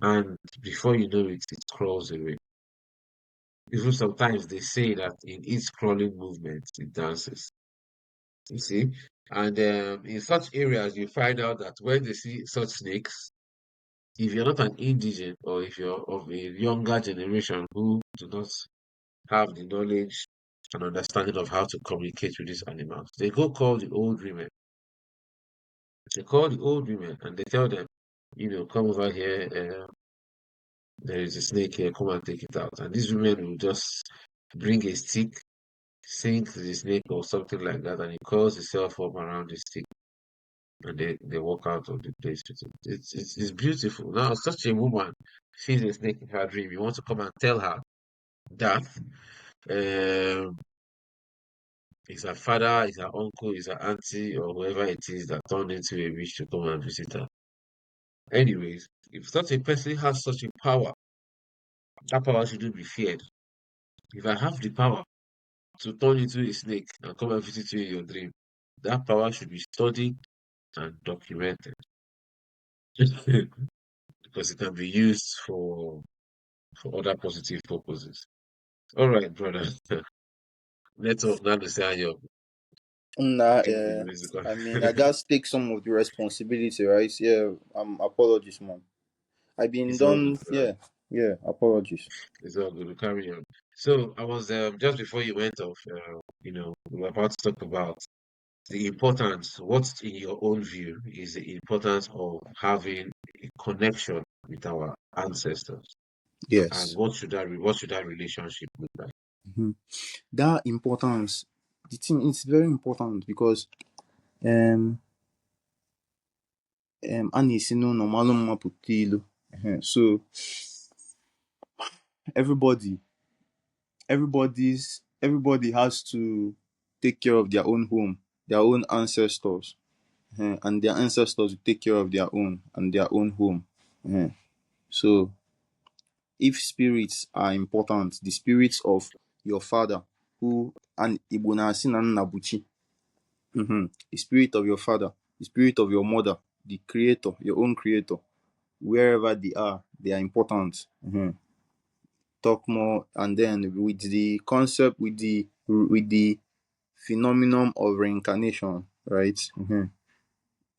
and before you know it, it crawls away. Even sometimes they say that in each crawling movement, it dances. You see? And in such areas, you find out that when they see such snakes, if you're not an indigent or if you're of a younger generation who do not have the knowledge and understanding of how to communicate with these animals, they go call the old women. They call the old women and they tell them, come over here. There is a snake here. Come and take it out. And these women will just bring a stick, sink the snake or something like that, and it curls itself up around the stick, and they walk out of the place with it. It's beautiful. Now, such a woman sees a snake in her dream. You want to come and tell her that um, it's her father, it's her uncle, it's her auntie, or whoever it is that turned into a witch to come and visit her. Anyways, if such a person has such a power, that power shouldn't be feared. If I have the power to turn into a snake and come and visit you in your dream, that power should be studied and documented because it can be used for other positive purposes. All right, brother. Let's hope not to say you Nah, take the musical. I mean, I just take some of the responsibility, right? Yeah, apologies, man. I've been It's all good, done. brother. Yeah, yeah, apologies. It's all good. We'll carry on. So I was just before you went off, we were about to talk about the importance. What's in your own view is the importance of having a connection with our ancestors, and Yes. what should that relationship look like? Mhm. That importance, the thing is very important because um a na-esi n'ụlọ malụ mma pụta ilu. So everybody has to take care of their own home, their own ancestors, and their ancestors will take care of their own and their own home. So if spirits are important, the spirits of your father, who and Igbo na-asị na nna bụ chi, the spirit of your father, the spirit of your mother, the creator, your own creator, wherever they are important. Talk more, and then with the concept, with the phenomenon of reincarnation, right?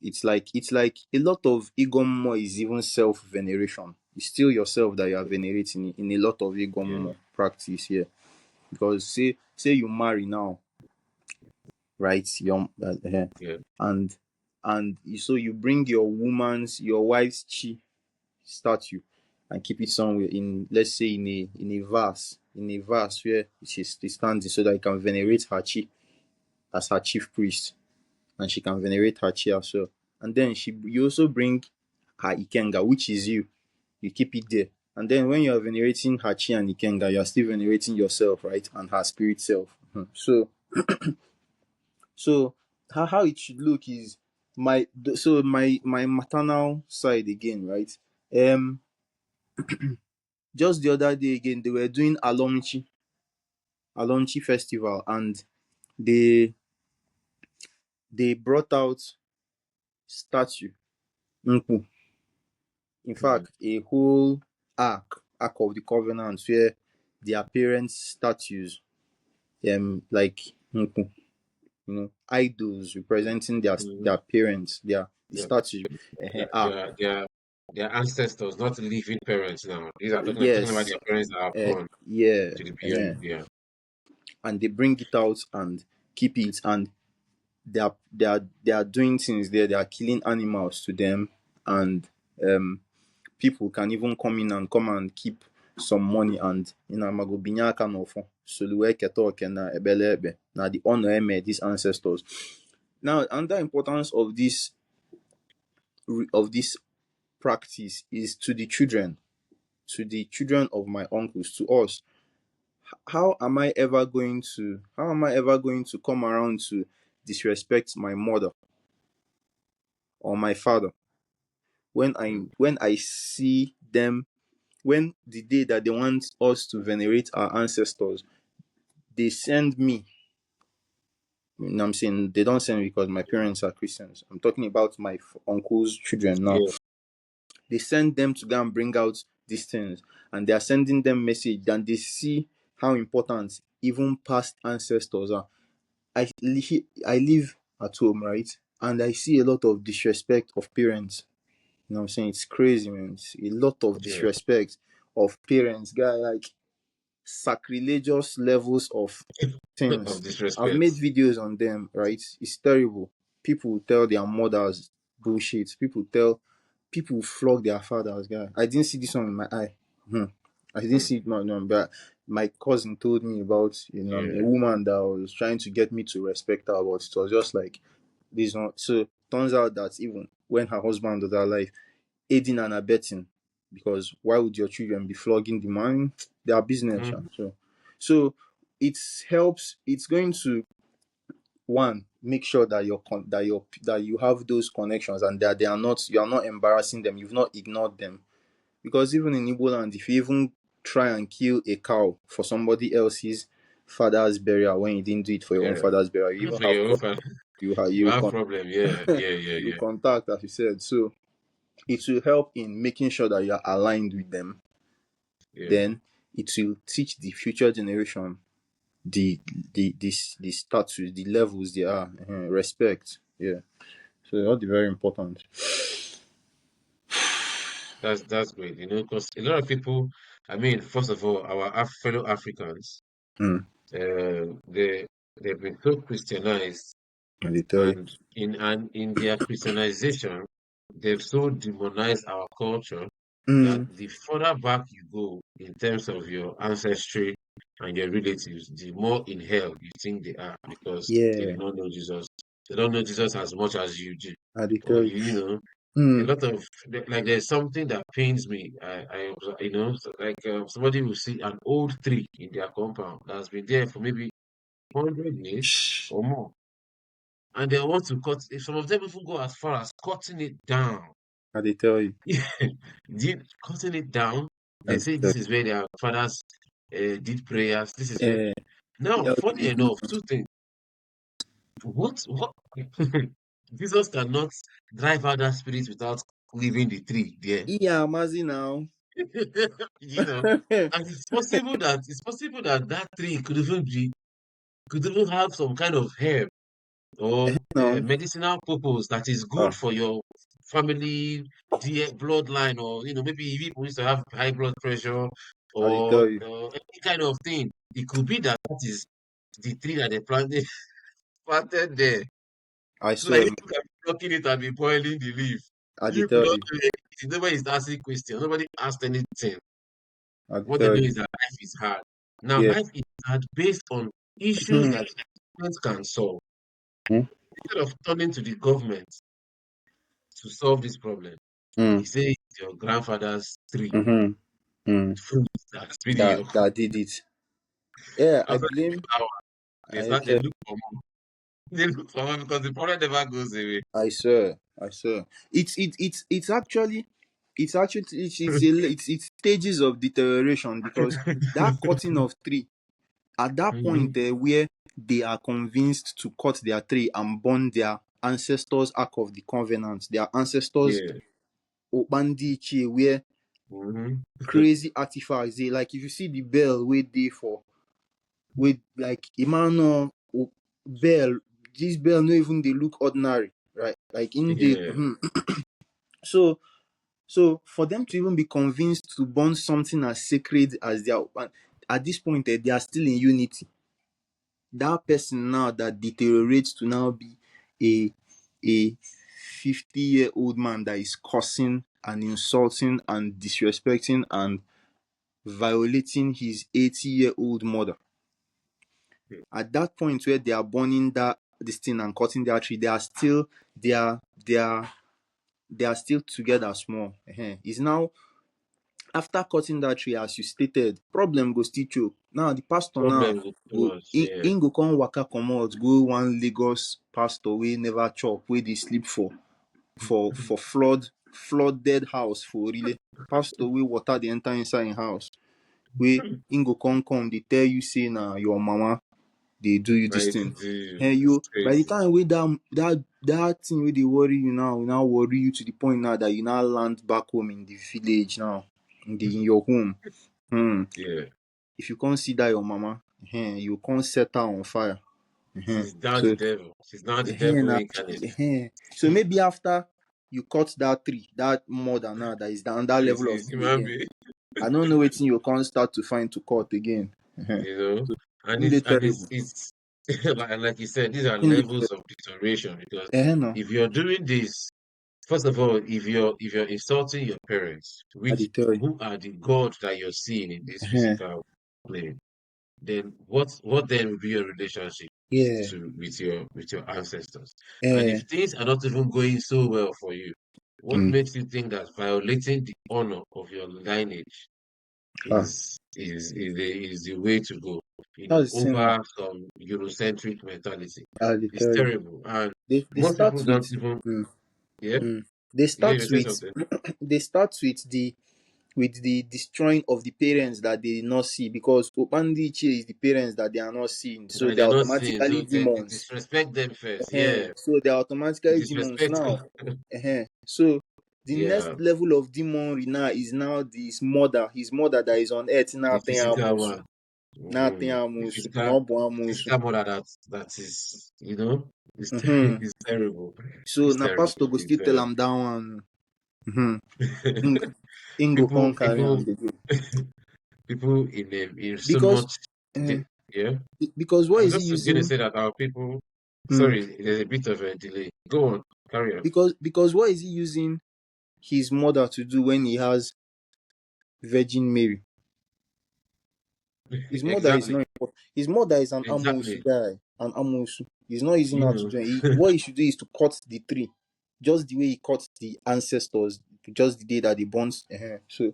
It's like a lot of igommo is even self-veneration. It's still yourself that you are venerating in a lot of yeah, igommo practice here. Because say you marry now, right? yeah, And so you bring your wife's chi statue and keep it somewhere in, let's say, in a vase where she stands, so that you can venerate her chi as her chief priest, and she can venerate her chi as well. And then you also bring her ikenga, which is you keep it there. And then when you are venerating her chi and ikenga, you are still venerating yourself, right? And her spirit self. So how it should look is my maternal side again, right? um just the other day again, they were doing alonchi festival, and they brought out statue nku, in mm, fact a whole ark of the covenant, where their parents statues, like nku, idols representing their mm, parents, their the yeah. statue, ark. Their ancestors, not living parents now. These are talking about Yes. their parents that have gone Yeah. to the beyond. uh Yeah, and they bring it out and keep it, and they are doing things there. They are killing animals to them, and people can even come and keep some money, and amago binye aka n'ọfọ solu wee keta oke na ebele ebe na the honor eme these ancestors. Now, another importance of this practice is to the children of my uncles, to us. How am I ever going to come around to disrespect my mother or my father, when i mm, when i see them, when the day that they want us to venerate our ancestors, they send me. I'm saying they don't send me because my parents are Christians. I'm talking about my uncle's children now. yeah, They send them to go and bring out these things, and they are sending them message, and they see how important even past ancestors are. I live at home, right? And I see a lot of disrespect of parents. You know what I'm saying? It's crazy, man. It's a lot of yeah. disrespect of parents, guy, like sacrilegious levels of Of things. I've disrespect. made videos on them, right? It's terrible. People tell their mothers bullshit. People flog their fathers, guy. I didn't see this one in my eye. Hmm. I didn't Mm, see it, no, but my cousin told me about, a yeah. woman that was trying to get me to respect her, but it was just like this one. So turns out that even when her husband was alive, aiding and abetting, because why would your children be flogging the man? Their business. Mm, So it helps. It's going to, one, make sure that you have those connections, and that you are not embarrassing them. You've not ignored them. Because even in Igbo land, if you even try and kill a cow for somebody else's father's burial when you didn't do it for your own yeah. father's burial, you even For have your own problem. family, you You have problem. Yeah, yeah, yeah, you yeah, contact, as you said. So it will help in making sure that you are aligned with them. yeah. Then it will teach the future generation the status, the levels they are, respect. Yeah. So all the very important. That's great. Because a lot of people. I mean, first of all, our fellow Africans, Mm. they they've been so Christianized, I dey tell you. and in their Christianization, they've so demonized our culture that Mm. the further back you go in terms of your ancestry and your relatives, the more in hell you think they are because they Yeah. did not know Jesus. They don't know Jesus as much as you do. I dey Or tell you. a Mm. lot of like there's something that pains me. Like somebody will see an old tree in their compound that's been there for maybe 100 years Shh. or more, and they want to cut. If some of them even go as far as cutting it down, I dey tell you. cutting it down. I They dey say tell this is where their fathers did prayers. This is you. where. Now, Yeah, funny enough, two things. What? Jesus cannot drive out that spirit without leaving the tree there. Yeah, Mazi now. You know, and it's possible that that tree could even have some kind of herb or No. medicinal purpose that is good Ah, for your family bloodline, or maybe people used to have high blood pressure I dey or tell you. any kind of thing. It could be that that is the tree that they planted there. I So that swear, you can be plucking it and be boiling the leaf. I dey You could tell not you. do anything. Nobody is asking questions. Nobody asked anything. I dey What they tell know you. is that life is hard. Now, Yeah. life is hard based on issues that government can solve. Mm, Instead of turning to the government to solve this problem, mm, he says it's your grandfather's tree, mm, mm. fruit that's feeding That you. that did it. Yeah, I After the blame. first hour, they I start, they tell. look for more. They look for more because the problem never goes away. I swear. I swear. It's stages of deterioration because that cutting of tree at that point Mhm. where they are convinced to cut their tree and burn their ancestors' ark of the covenant, their ancestors' Yeah. Obandiche, where Mhm. crazy artifacts they like. If you see the bell where they for with like Imano bell, this bell no even they look ordinary, right? Like in the Yeah. so for them to even be convinced to burn something as sacred as their at this point they are still in unity. That person now that deteriorates to now be a 50-year-old man that is cursing and insulting and disrespecting and violating his 80-year-old mother. At that point where they are burning that this thing and cutting their tree, they are still they are they are they are still together small. It's now after cutting that tree, as you stated, problem go still choke. Now the pastor now Problem with too go much. in, Yeah. in go come waka comot go one Lagos pastor wey never chop wey dey sleep for flooded house for Orile. Pastor wey water dey enter inside him house wey im go come dey tell you say na your mama dey do you this Right to thing. do. And It's you by the crazy. time wey that thing wey dey worry you now worry you to the point now that you now land back home in the village now in your home. Yeah. If you can't see that your mama, you can't set her on fire. She's now the So devil. She's now the devil now incarnate. so maybe after you cut that tree, that mother now that is down that level of It's tree human again. being, I don't know what you can't start to find to cut again. you know. So And in the it's and terrible. it's like you said, these are In the levels of deterioration because no, if you're doing this, first of all, if you're insulting your parents, I which dey tell you. who are the gods that you're seeing in this physical plane, then what then will be your relationship Yeah. with your ancestors? And Eh, if things are not even going so well for you, what mm, makes you think that violating the honor of your lineage ah, is the way to go, that's the thing now. over some Eurocentric mentality? I dey It's tell you. terrible. And They most start people don't with even, mm, yeah, they yeah, start you say with something. they start with the destroying of the parents that they did not see because Opandiche is the parents that they are not seeing. So That they're they're not seeing, automatically so they demons. disrespect them first. Yeah, So they're they automatically demons disrespect. now. So the next Yeah, level of demonry now is now his mother that is on earth the now physical amusu. one. Na Mhm. The amusu. physical, No bo the amusu. physical mother that is, is Mm-hmm. is terrible. So It's na pastor terrible. go It's still tell am that one. Mm-hmm. Ingo people, come carry am people, dey go. people in so Because much. uh, Yeah, because I what was is he just going to using? say that our people. Mm, Sorry, there's a bit of a delay. Go on, carry on. because what is he using his mother to do when he has Virgin Mary? His mother is Exactly, not important. His mother is an Amosu exactly. guy. An Amosu. He's not using You her to know, do it. What he should do is to cut the tree. Just the way he cut the ancestors. Just the day that they born. So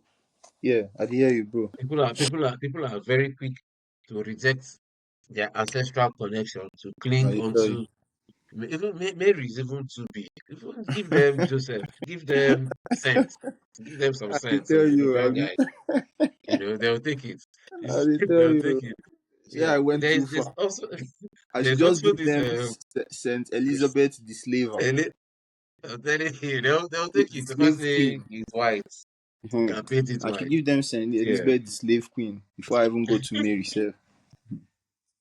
yeah, I dey hear you, bro. people are very quick to reject their ancestral connection, to cling I dey tell you. onto. Even Mary is even too big. Even give them Joseph, give them sense, give them some I dey sense, some tell you, European Abi. guys. They'll take it. I dey tell They'll you. take it. Yeah, I went too there's far. also I should there's just also give this them Saint Elizabeth the slaver, ele- I'm telling you, they'll take the it. The first slave say queen. it's white. You Mhm. can paint it I should white. give them Saint Yeah. Elizabeth the slave queen before I even go to Mary. Sir,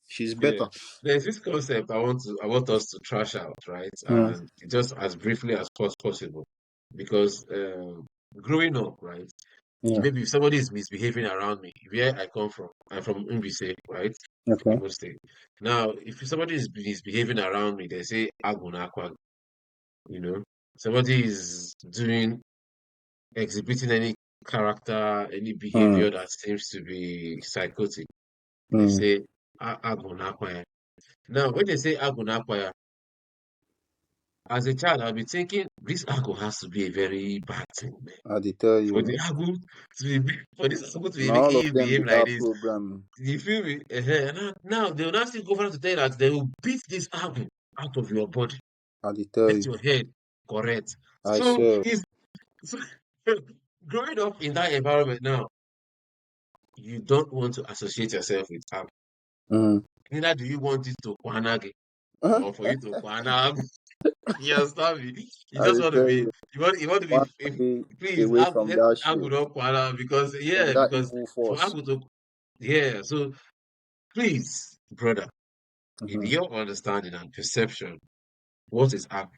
she's Yeah. better. There's this concept I want us to trash out, right? Mm. And just as briefly as possible. Because growing up, right? Yeah. Maybe if somebody is misbehaving around me, where I come from, I'm from Mbise, right? Okay. Igbo State. Now, if somebody is misbehaving around me, they say Agunakwa, you know. Somebody is exhibiting any character, any Mm. behavior that seems to be psychotic. They Mm. say Agunakwa. Now, when they say Agunakwa, as a child, I'll be thinking this Agu has to be a very bad thing, man. I dey tell For you. the Agu for this Agu to be Now making all of you them behave be like that this. program. You feel me? Now they will not still go further to tell you that they will beat this apple out of your body, I dey tell let you. your head correct. I So swear. it's so, growing up in that environment now, you don't want to associate yourself with apple. Mm. Neither do you want it to kwanage or for you to kwana. You understand me? You I just dey want to tell be you. you want to be One day please away from let that Agu shit, not kwana because from yeah, that because evil for force. Agu to yeah, so please, brother, in Mm-hmm. your understanding and perception, what is Agu?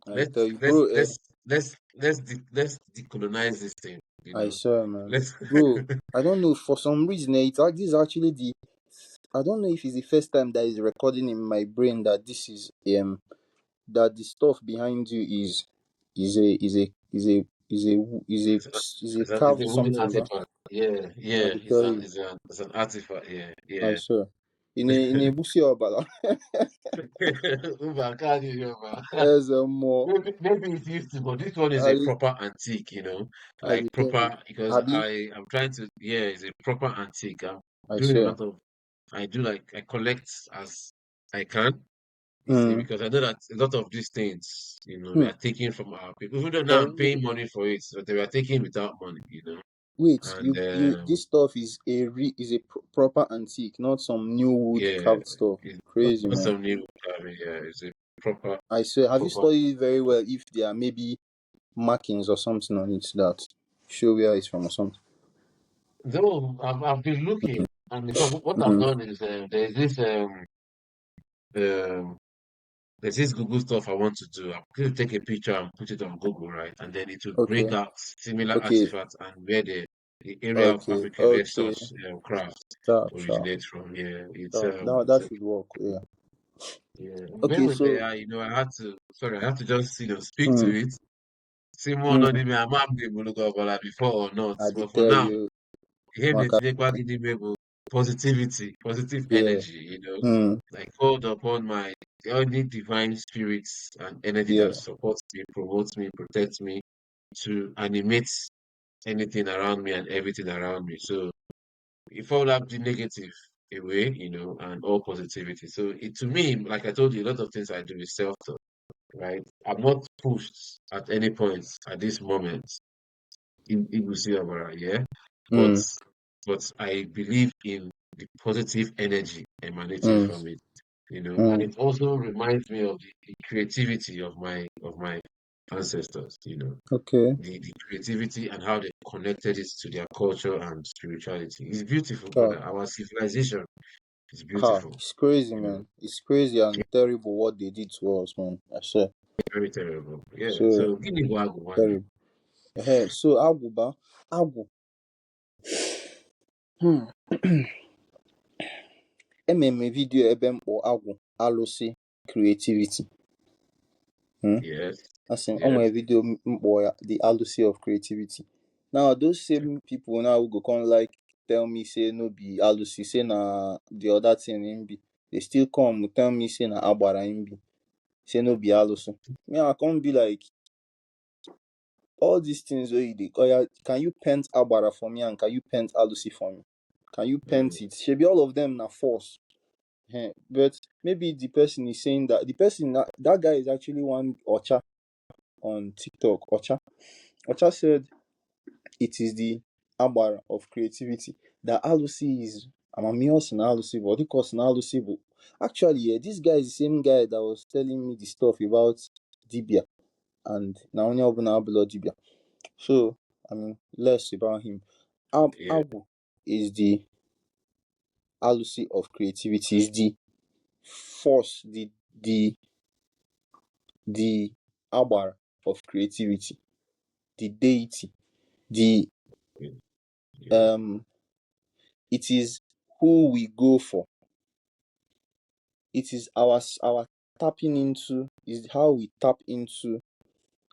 I dey tell Let's you, let's bro. let's let's decolonize this thing, you I know. swear, man. Let's Bro, I don't know. For some reason, this is actually the. I don't know if it's the first time that is recording in my brain that this is that the stuff behind you is a is a is a is a is a is a it's carved a moving something, bro. artifact. Yeah, I yeah, dey tell you. it's an artifact. Yeah, I yeah. swear. In a busi obala. Uber, can't you hear, man? There's a more. Maybe it used to, but this one is I a dey proper antique, I dey like tell you. proper because Abi, I'm trying to, yeah, it's a proper antique. I'm I doing a swear. lot of, I do like, I collect as I can, you see, Mm. because I know that a lot of these things, we Hmm. are taking from our people, even though now For I'm real. paying money for it, but they were taking without money. Wait, And this stuff is a proper antique, not some new wood yeah, carved stuff. it's Crazy, not man. some new, I mean, yeah, it's a proper, I swear. Have you proper. studied very well if there are maybe markings or something on it that show where it's from or something? Though I've been looking, and because what I've Mm. done is um, there's this Google stuff I want to do. I'm going to take a picture and put it on Google, right? And then it will bring Okay, out similar okay, artifacts and where the area of okay, Africa where okay. such craft Sharp, sharp, originates from. Yeah, sharp. it's That should work. Yeah. yeah. When Okay, we're so there, I had to just speak mm, to it. See more not mm, even I'm able to go about before or not, I did but for tell now. you, Ihe Waka. na-etinyekwa gị n'ime bụ positive Yeah. energy, Mm, like called upon my only divine spirits and energy that yeah. supports me, promotes me, protects me to animate anything around me and everything around me. So if all have the negative away, and all positivity. So to me, like I told you, a lot of things I do is self-talk, right? I'm not pushed at any point at this moment in Ibusi Abara, yeah. But Mm, I believe in the positive energy emanating mm, from it, and mm. it also reminds me of the creativity of my ancestors, Okay. the creativity and how they connected it to their culture and spirituality. It's beautiful, Ah, brother. Our civilization is beautiful, it's crazy, you know, man. It's crazy and terrible what they did to us, man. I swear. very terrible. Yeah. So So give me one day. terrible. So Aguba, Agu. Hmm. Ememe video ebe mkpọ Agwu Alusi creativity. Hmm. Yes. As in, on my Yes. video mkpọ ya the Alusi of creativity. Now those same people now who go come like tell me say no be Alusi, say na the other thing him be. They still come tell me say na Agbara him be. Say no be Alusi. Me I come be like all these things where you dey. Oh yeah, can you paint Agbara for me and can you paint Alusi for me? Can you Mm. paint it? Should be all of them na force. But maybe the person is saying that the person that guy is actually one Ocha on TikTok. Ocha said it is the Agbara of creativity. That Alusi is Amamios and Alusi, but because and Alusi, actually, yeah, this guy is the same guy that was telling me the stuff about Dibia and Naonya Obunabula Dibia. So, I mean, less about him. Yeah, Abu is the Alusi of creativity, is the force, the Abar of creativity, the deity, the yeah, yeah. um it is who we go for. It is our tapping into, is how we tap into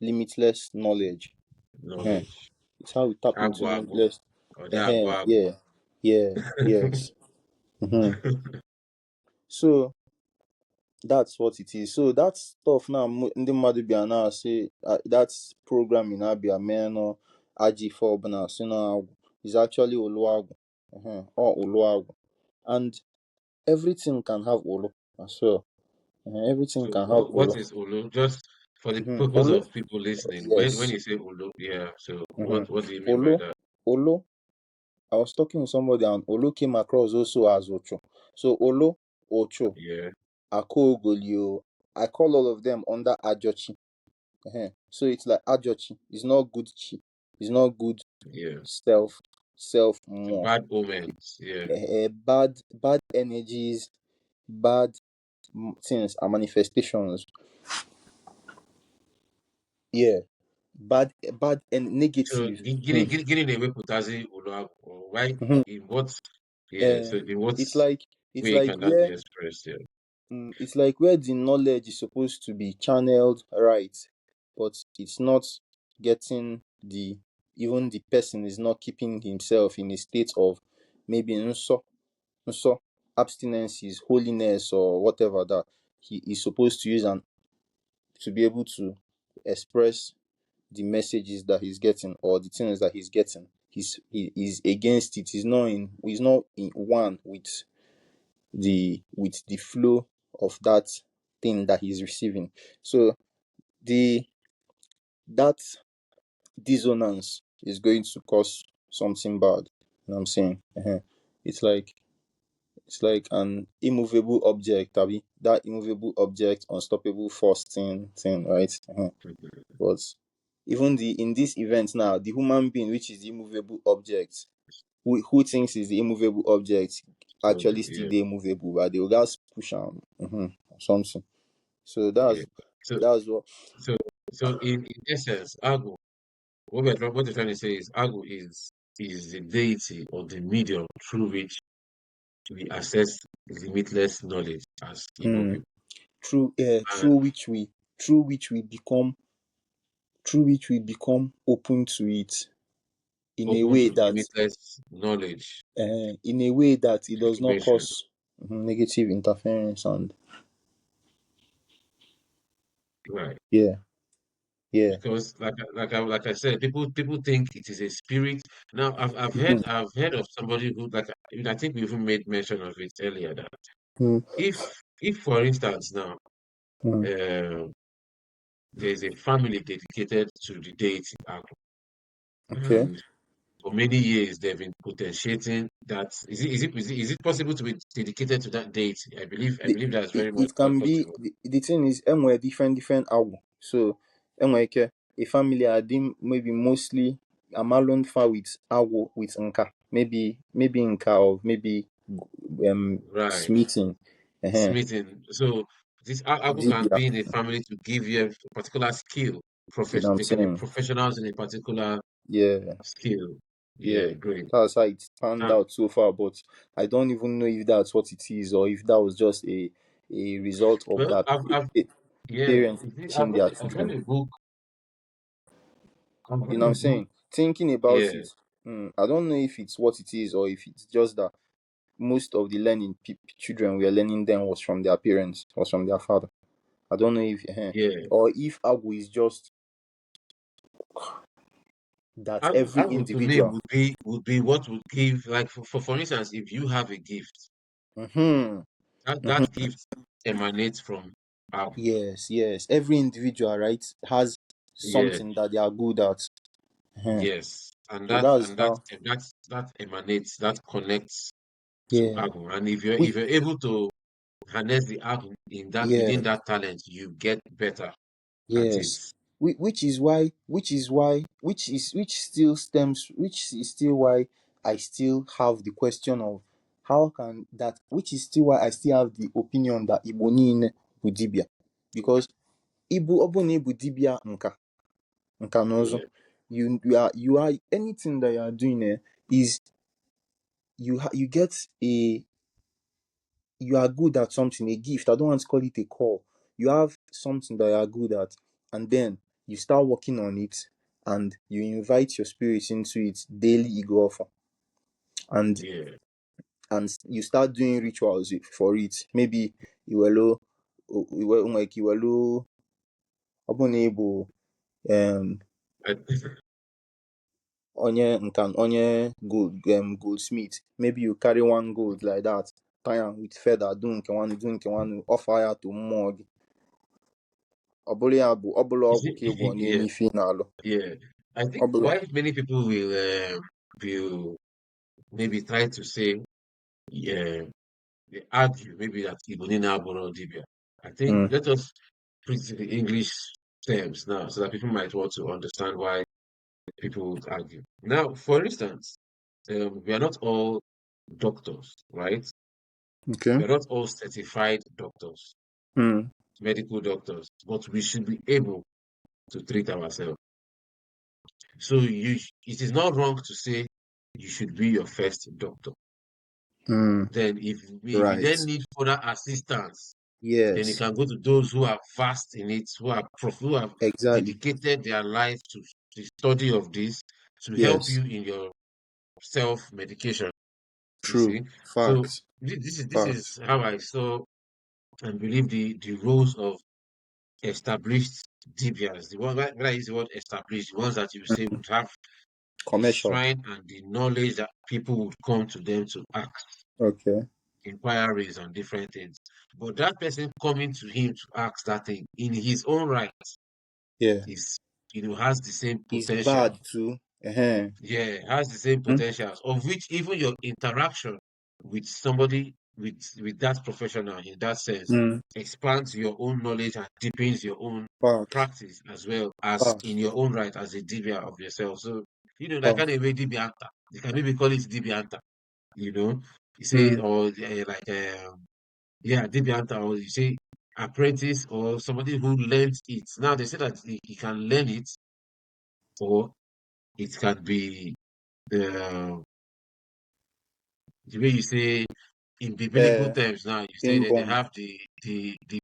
limitless knowledge. uh Knowledge. It's how we tap into Agbo agbo. limitless. Or the agbo agbo. Yeah, yeah, yes. uh So that's what it is. So that stuff now, ndị mmadụ bịa na say that programming abịa mee no IG4 bụ na si na agwụ is actually Oluagwu. Or Oluagwu. And everything can have Olu as well. Everything So can have what Olu. is Ulu? Just for the purpose Olu, of people listening, when yes. you say Ulu, yeah, so Mm-hmm. what do you mean by Olu, that? Olu. I was talking to somebody and Olu came across also as Ocho. So Olu, Ocho, Yeah, Akogolio, I call all of them under Ajochi. So it's like Ajochi. It's not good chi. It's not good yeah. self So more. bad omens, yeah. Bad energies, bad things are manifestations. Yeah. Bad and So negative. getting away putazi Ulu, or why Mhm. in what, yeah, Uh, so in what it's like it's way like can that be where expressed? Yeah. it's like where the knowledge is supposed to be channeled right, but it's not getting the, even the person is not keeping himself in a state of maybe nso abstinences, holiness, or whatever that he is supposed to use and to be able to express the messages that he's getting or the things that he's getting. He is against it. He's not in one with the flow of that thing that he's receiving. So the that dissonance is going to cause something bad. You know what I'm saying? It's like it's like an immovable object, Abby. That immovable object, unstoppable force thing, right? Mhm. But even the in this event now, the human being, which is the immovable object, who thinks is the immovable object, So actually still yeah, the immovable, but they will just push on something. So yeah. So that's what. so so in essence, Agu, what we're trying to say is Agu is the deity or the medium through which we access limitless knowledge as Igbo Hmm. people. through And through which we become through which we become open to it in a open way to that limitless knowledge, it does not information. cause negative interference. And Right. yeah, yeah. Because like I said, people think it is a spirit. Now I've heard of somebody who I think we even made mention of it earlier that Mm, if for instance now mm, uh, there's a family dedicated to the deity Aku, okay. and for many years they've been potentiating that is it possible to be dedicated to that deity? I believe that's very much It can be possible. the thing is different agwo. So enwere a family adim maybe mostly amalon far with agwo with nka. Maybe nka or maybe Right. smithing. Uh-huh. Smithing. So this Aku can Dibia. be in a family to give you a particular skill. You know what I'm They can be saying? professionals in a particular Yeah, skill. Yeah, yeah. great. That's how it turned Um, out so far, but I don't even know if that's what it is or if that was just a result of well, that I've yeah, parents you see, teaching their I've read children. a book. I've You read know what a I'm book. saying? Thinking about Yeah, it, I don't know if it's what it is or if it's just that most of the learning children were learning then was from their parents, was from their father. I don't know if, yeah. or if Agu is just that every Agu to me individual. would be what would give like for instance, if you have a gift, Mm-hmm, that mm-hmm. gift emanates from Agu. Yes, yes. Every individual, right, has Yeah, something that they are good at. yes. And So that that's and that how. that that emanates, that connects to Yeah. Agum. And We, if you're able to harness the Agum in that yeah. within that talent, you get better at it. Yes. Which is still why I still have the question of how can that, which is still why I still have the opinion that Igbo niile bụ dibia. Because Igbo ọbụna Igbo dibia nka na ụzụ, Yeah, you are anything that you are doing is you get a, you are good at something, a gift. I don't want to call it a call. You have something that you are good at, and then you start working on it, and you invite your spirits into it daily. You go off, and yeah. you start doing rituals for it. Maybe iwelo, like iwelo, abonebo, um, I, onye goldsmith. Maybe you carry one gold like that, tie am with feather, do nke one, offer ya to mmụọ gị. Ọ bụrụ ya bụ, ọ bụla you ọgwụ see, ka ị gwọ n'ime yeah, ife ị na-alụ. yeah. I Ọ think bụla. why many people will maybe try to say, yeah, they argue maybe that Ibonina Aboro Dibia. I think Mm, let us put it in the English terms now so that people might want to understand why people would argue. Now, for instance, we are not all doctors, right? okay. We are not all certified doctors, Mm, medical doctors, but we should be able to treat ourselves. So it is not wrong to say you should be your first doctor. mm, Then if you then right. need further assistance, then you Yes. can go to those who are vast in it, who have Exactly. dedicated their life to the study of this to help Yes. you in your self-medication. You True. see, so Facts. this Facts. is how I saw and believe the roles of established DBRs. The one when I use the word established, the ones that you say would have the Commercial. strength and the knowledge that people would come to them to ask Okay. inquiries on different things. But that person coming to him to ask that thing in his own right Yeah. is, has the same It's potential. bad too. Uh-huh. Yeah, has the same Mm, potentials, of which even your interaction with somebody with that professional in that sense mm, expands your own knowledge and deepens your own facts. practice as well as in Facts. your own right as a DBA of yourself. So, that Facts. kind of way DBAnta. They can maybe call it DBAnta, you know. You say, Mm, or yeah, DBAnta, or you say apprentice or somebody who learns it. Now they say that he can learn it, or it can be the way you say in biblical uh, terms. Now you say that they inborn. have the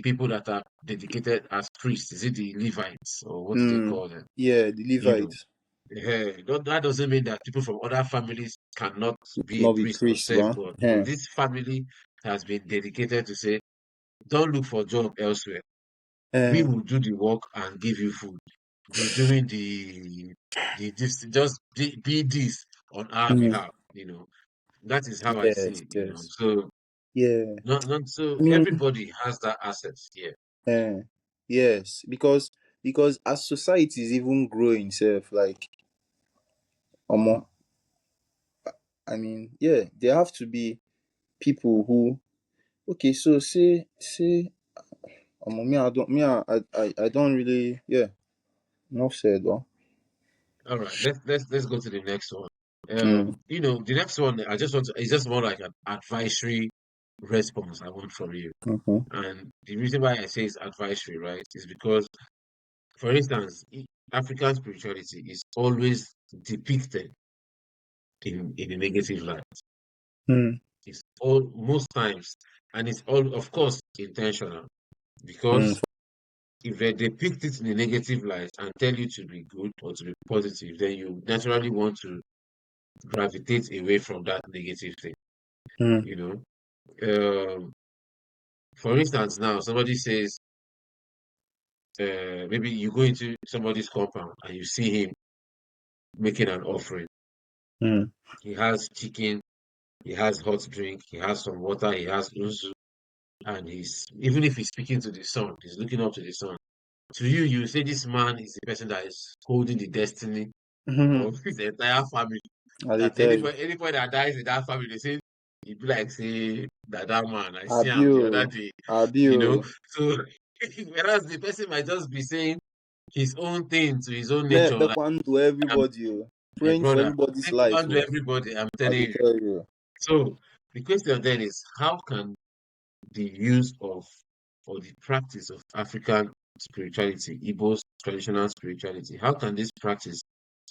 people that are dedicated as priests. Is it the Levites or what do they Mm, call them? yeah, the You know, Levites. that doesn't mean that people from other families cannot be a Not be priest or priest, serve but God. No, uh, this family has been dedicated to say, don't look for job elsewhere. We uh, will do the work and give you food. Be doing just be this on our mm, behalf. That is how I see yes, it. yes. So Yeah. not I so mean, everybody has that access. Yeah. uh, yes, because as society is even growing self, like omo, I mean, yeah, there have to be people who, okay, so say omo, me I don't, me I don't really, yeah, enough said, well. All right. Let's go to the next one. Mm, The next one I just want to it's just more like an advisory response I want from you. mm-hmm, And the reason why I say it's advisory, right, is because, for instance, African spirituality is always depicted in a negative light. mm, It's all most times, and it's all, of course, intentional. mm, Because if they depict it in a negative light and tell you to be good or to be positive, then you naturally want to gravitate away from that negative thing. mm, You know, for instance, now somebody says, maybe you go into somebody's compound and you see him making an offering. mm, He has chicken, he has hot drink, he has some water, he has uzu, and he's even if he's speaking to the sun, he's looking up to the sun. To you, you say this man is the person that is holding the destiny mm. of his entire family. I dey That tell you. anybody that dies in that family, they say It be like say that man, I see him the other Abio, day, you know. Abio. So whereas the person might just be saying his own thing to his own Me, nature, like, Bekwan to everybody. Oh. my Praying for brother, everybody's take life. on to Oh. everybody, I'm I telling dey you. tell you. So the question then is how can the use of or the practice of African spirituality, Igbo's traditional spirituality, how can this practice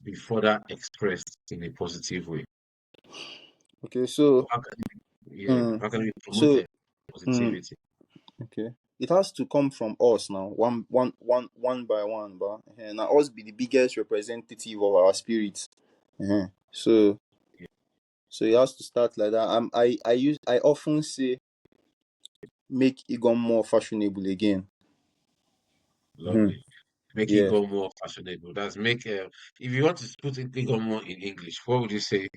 be further expressed in a positive way? Okay, so, How can yeah, mm, how can we so, promote mm, positivity? okay. It has to come from us now, one by one, but now us be the biggest representative of our spirit. So, Yeah, so it has to start like that. I often say make Igom more fashionable again. Mhm. lovely. Make it Yeah. go more fashionable. That's make if you want to put it go more in English, what would you say?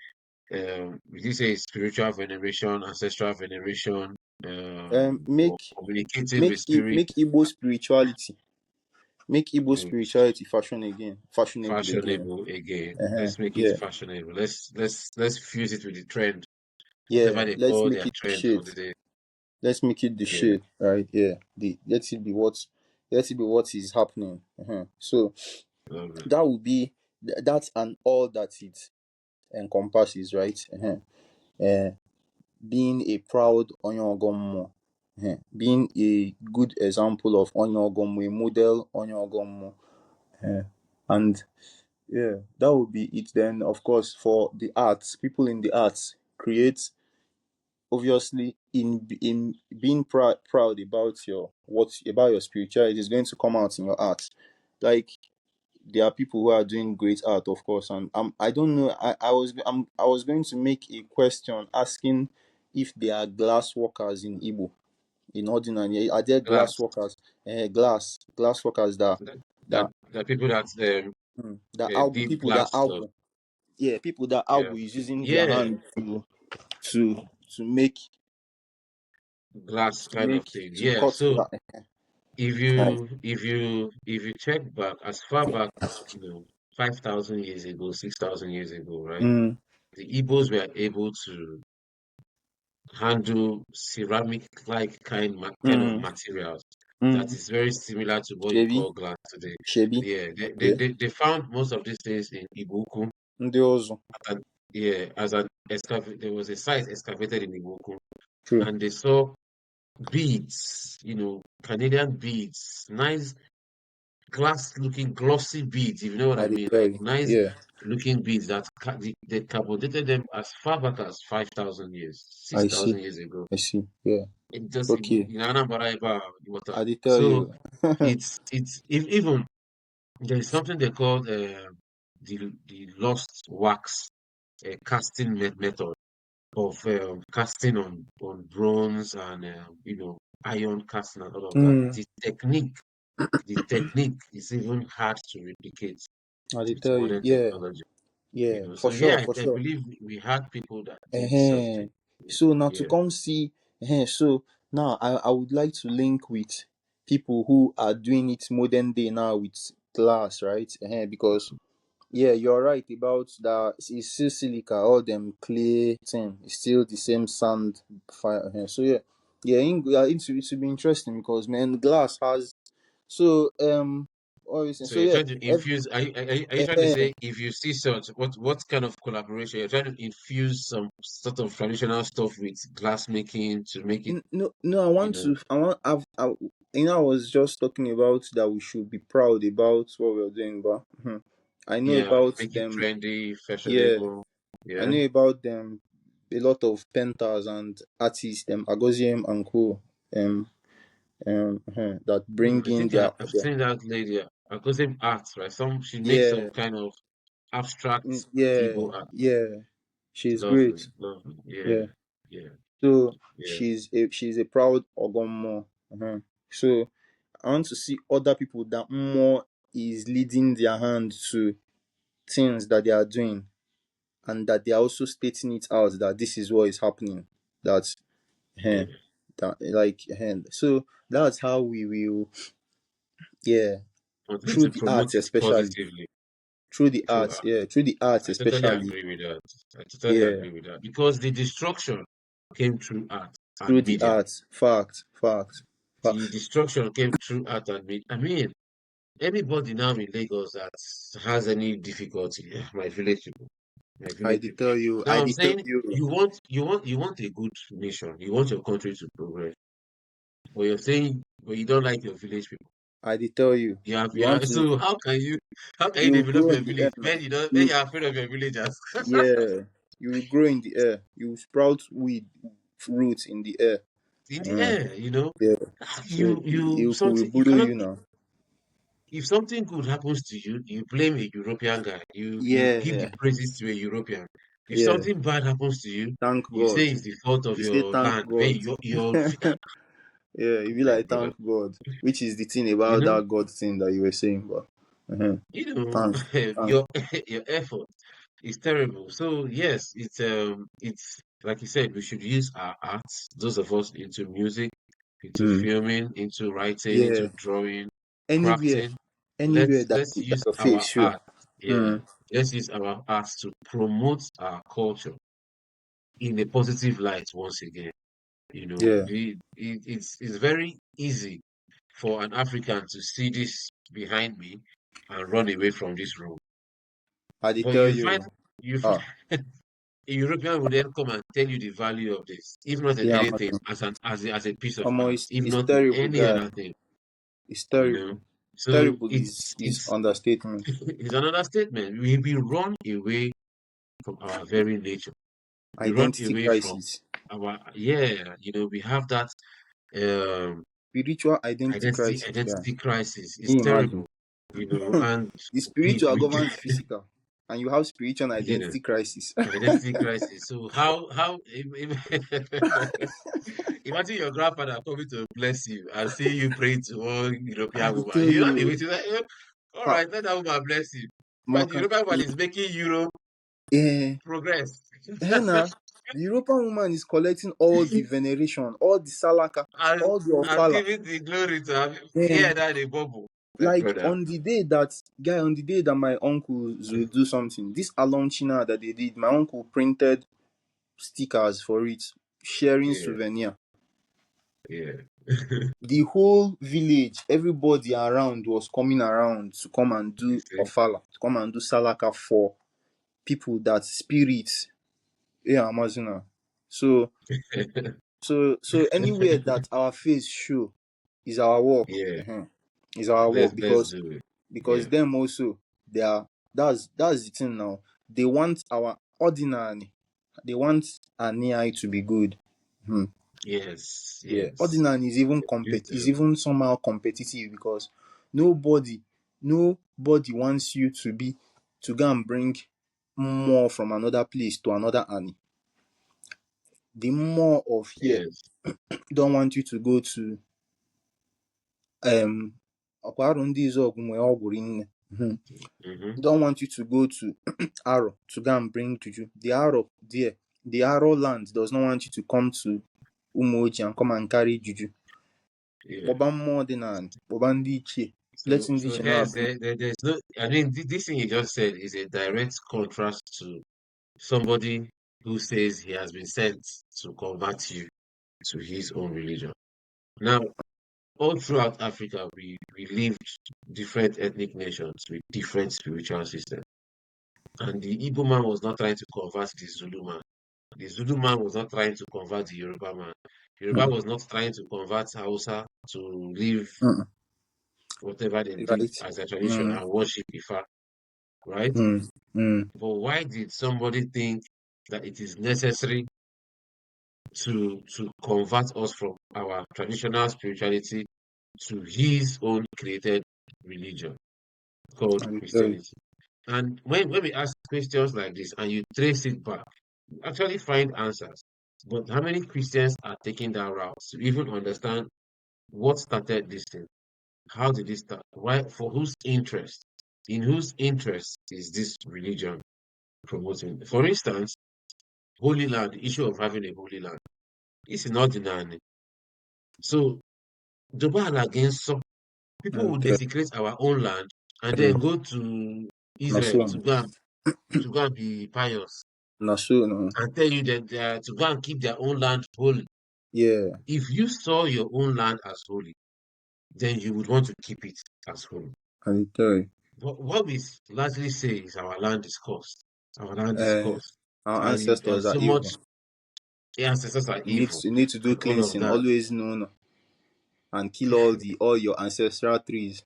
Would you say spiritual veneration, ancestral veneration, or Make communicating make with spirit? make Igbo spirituality, make Igbo Good. spirituality fashionable again. Fashionable again. Let's make it Yeah, fashionable. Let's fuse it with the trend, yeah. whatever they call their trend for the day. Let's make it the Yeah, shade, right? Yeah. Let it be what is happening. So lovely. that would be that's and all that it encompasses, right? Uh, being a proud Onyogomo, being a good example of Onyogomo, a model Onyogomo, and yeah, that would be it. Then, of course, for the arts, people in the arts create, obviously, in being proud about your spirituality is going to come out in your art. Like there are people who are doing great art, of course, and I don't know. I was going to make a question asking if there are glass workers in Igbo, in Odinaala. Are there glass Glass. workers? Glass workers That that that people that that Albu did people that glass stuff. Albu yeah, people that Yeah, Albu is using their yeah, hand to to make glass kind of thing. to Yeah. cut So glass. if Right. you check back as far back, 5,000 years ago, 6,000 years ago, right? Mm, The Igbos were able to handle ceramic like kind of mm, materials that mm. is very similar to what you Shebi, call glass today. Shebi. Yeah, Okay. they found most of these things in Ibuku. Ndị ọzọ. And yeah, as an there was a site excavated in Ibuku, True. and they saw beads, Canadian beads, nice glass looking glossy beads, if you know what I I dey mean, tell like you. nice Yeah, looking beads that they carbonated them as far back as 5,000 years, I 6,000 see. years ago. I see. Yeah. It just Okay. in Anambra Eba water. I dey tell So you. it's if even there is something they call the lost wax casting method of casting on bronze and iron casting and all of that. Mm, The technique is even hard to replicate I dey with tell you. modern Yeah. technology. Yeah. So For sure. yeah, For I sure. believe we had people that did such uh things. So now to Yeah, come see, so now I would like to link with people who are doing it modern day now with glass, right? Because yeah, you're right about that. It's still silica, all them clay thing. It's still the same sand fire. So yeah, yeah, it should be interesting because man, glass has so what are you saying? so So you're yeah, trying to infuse. Are you trying to uh, say if you see such what kind of collaboration you're trying to infuse some sort of traditional stuff with glass making to make it, no, you know, I was just talking about that we should be proud about what we're doing, but I know yeah, about make it them. trendy, Yeah, fashionable. I Yeah, know about them. A lot of painters and artists, them Agoziem and co. Um, that bring I in think I've their seen that lady. I got some art, right? She makes some yeah, kind of abstract yeah, Igbo art. yeah. She's Lovely, great. lovely. Yeah, Yeah. yeah, So yeah, she's a proud Ogomo. So I want to see other people that more is leading their hand to things that they are doing and that they are also stating it out that this is what is happening. That yeah. that like so that's how we will yeah Continue through to the promote arts it especially positively through the through arts art. yeah through the arts I totally especially agree with that. I totally yeah agree with that because the destruction came through art through and the media. arts. Fact, fact, fact. The destruction came through art and media. I mean, anybody now in Lagos that has any difficulty, my village people, my I village did people. tell you, Now I I'm did tell saying you, you want a good nation. You want your country to progress. But you're saying, but you don't like your village people. I did tell you. You You want have, to, so how can you you develop grow your in the air village now. when you don't when You, you're afraid of your villagers? yeah, you will grow in the air. You will sprout weed roots in the air. In the Mm, air, you know? yeah. So You it will something you blow cannot, you now. if something good happens to you, you blame a European guy. You give the Yeah, praises to a European. If yeah. something bad happens to you, Thank you say God. it's the fault of You say your thank land. When God. you're Yeah, you be my like God. thank God, which is the thing You about know, that God thing that you were saying. But you know, thank, thank. your your effort is terrible. So yes, it's like you said, we should use our arts, those of us into music, into Mm. filming, into writing, Yeah, into drawing, anywhere, crafting. anywhere Let's that, let's that use your face our show. art. Yeah. Mm. Let's use our arts to promote our culture in a positive light once again. You know, Yeah, it's very easy for an African to see this behind me and run away from this room. I did But tell you find you. you find Ah, a European will then come and tell you the value of this, if not in yeah, anything, as a piece of art, if it's not in terrible, any guy. other thing, It's you know. terrible. So Terrible is it's understatement. it's another statement. We run away from our very nature. We run Identity away from crisis. our, yeah, we have that um Spiritual identity identity crisis, guy. identity crisis. It's Can you imagine? terrible, and The we spiritual we governs the physical, and you have spiritual you know identity crisis. identity crisis. So how imagine your grandfather coming to bless you and see you praying to one I European did woman. tell You not be you, waiting like, all ah, right, let that woman bless you. But the Maka, European woman is making Europe eh, progress. Henna, the European woman is collecting all the veneration, all the salaka, and all the and ofala. giving the glory to her. Eh, Here that a bubble, my like brother. on the day that my uncles will do something, this alonchina that they did, my uncle printed stickers for it, sharing Yeah, souvenir. yeah. The whole village, everybody around was coming around to come and You do see? ofala, to come and do salaka for people that spirits. Yeah, Amazona. So so anywhere that our face show is our work. Yeah, Is our work let's do it. because Yeah, them also they are that's the thing now. They want our ordinary, they want our near to be good. Hmm. yes, Yeah, yes. ordinary is even Please is do. even somehow competitive because nobody nobody wants you to be to go and bring more from another place to another Annie. The more of here Yes. don't want you to go to um ọkwa arụ ndị Izọgụ nwee ọgwụ rinne. Mm-hmm. Don't want you to go to Aro to go and bring Juju. The Aro there, the Aro land does not want you to come to Umoji and come and carry Juju. Yeah. Kpọba mmụọ dị n'ala, kpọba ndị ichie, let ndị So ichie here's na-abịa. there's no. I mean, this thing you just said is a direct contrast to somebody who says he has been sent to convert you to his own religion. Now, all throughout Africa, we lived different ethnic nations with different spiritual systems. And the Igbo man was not trying to convert the Zulu man. The Zulu man was not trying to convert the Yoruba man. Yoruba Mm, was not trying to convert Hausa to live mm, whatever they did right? as a tradition Mm, and worship Ifa, right? mm, mm, But why did somebody think that it is necessary to convert us from our traditional spirituality to his own created religion called I will tell you. Christianity? And when we ask questions like this and you trace it back, you actually find answers. But how many Christians are taking that route to even understand what started this thing? How did it start? Why? For whose interest? In whose interest is this religion promoting? For instance, Holy Land, the issue of having a Holy Land. This is not denying. So, Dobal against some I people will will tell desecrate our own land and you. then go to My Israel son. to go and be pious. No, so no. and tell you that they are to go and keep their own land holy. Yeah, If you saw your own land as holy, then you would want to keep it as holy. I will tell you. What we largely say is our land is cursed. Our land is Uh, cursed. our And ancestors are so evil. much the ancestors are evil You need to do and all of cleansing. that. Always know no, and kill all your ancestral trees.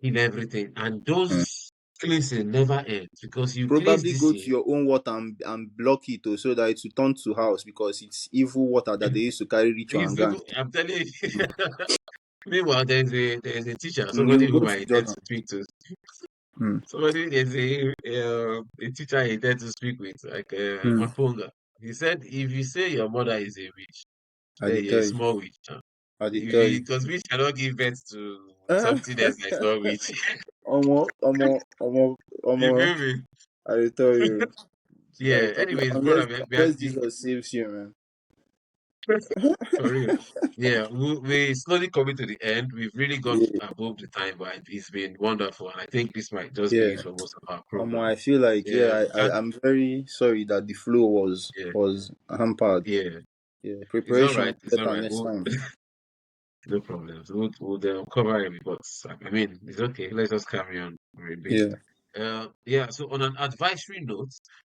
In everything. And Mm. those cleansing never ends because you cleanse Probably this go year. to your own water and block it so that it will turn to house because it's evil water that they used to carry ritual and It's gang. even, I'm telling you. Meanwhile, there's a teacher, somebody You go whom I to intend Jordan. to speak to. Mm. Somebody there's a teacher I intend to speak with, like Mm. Mapunga. He said, if you say your mother is a witch, I then did you're a tell you. small witch. I did If tell you you. because witch cannot give birth to something else that's not witch. You Omo. feel me? I did tell you. Yeah. Anyways, brother, Unless Jesus saves you, man. for real. Yeah, we slowly coming to the end. We've really gone Yeah. above the time, but it's been wonderful. And I think this might just be Yeah. it for most of our program. I feel like Yeah, I'm very sorry that the flow yeah, was hampered. yeah. Yeah. It's all Preparation right. is It's all better right. next time. No problems. We'll cover it, but I mean, it's okay. Let's just carry on for a bit. Yeah. Yeah. So on an advisory note,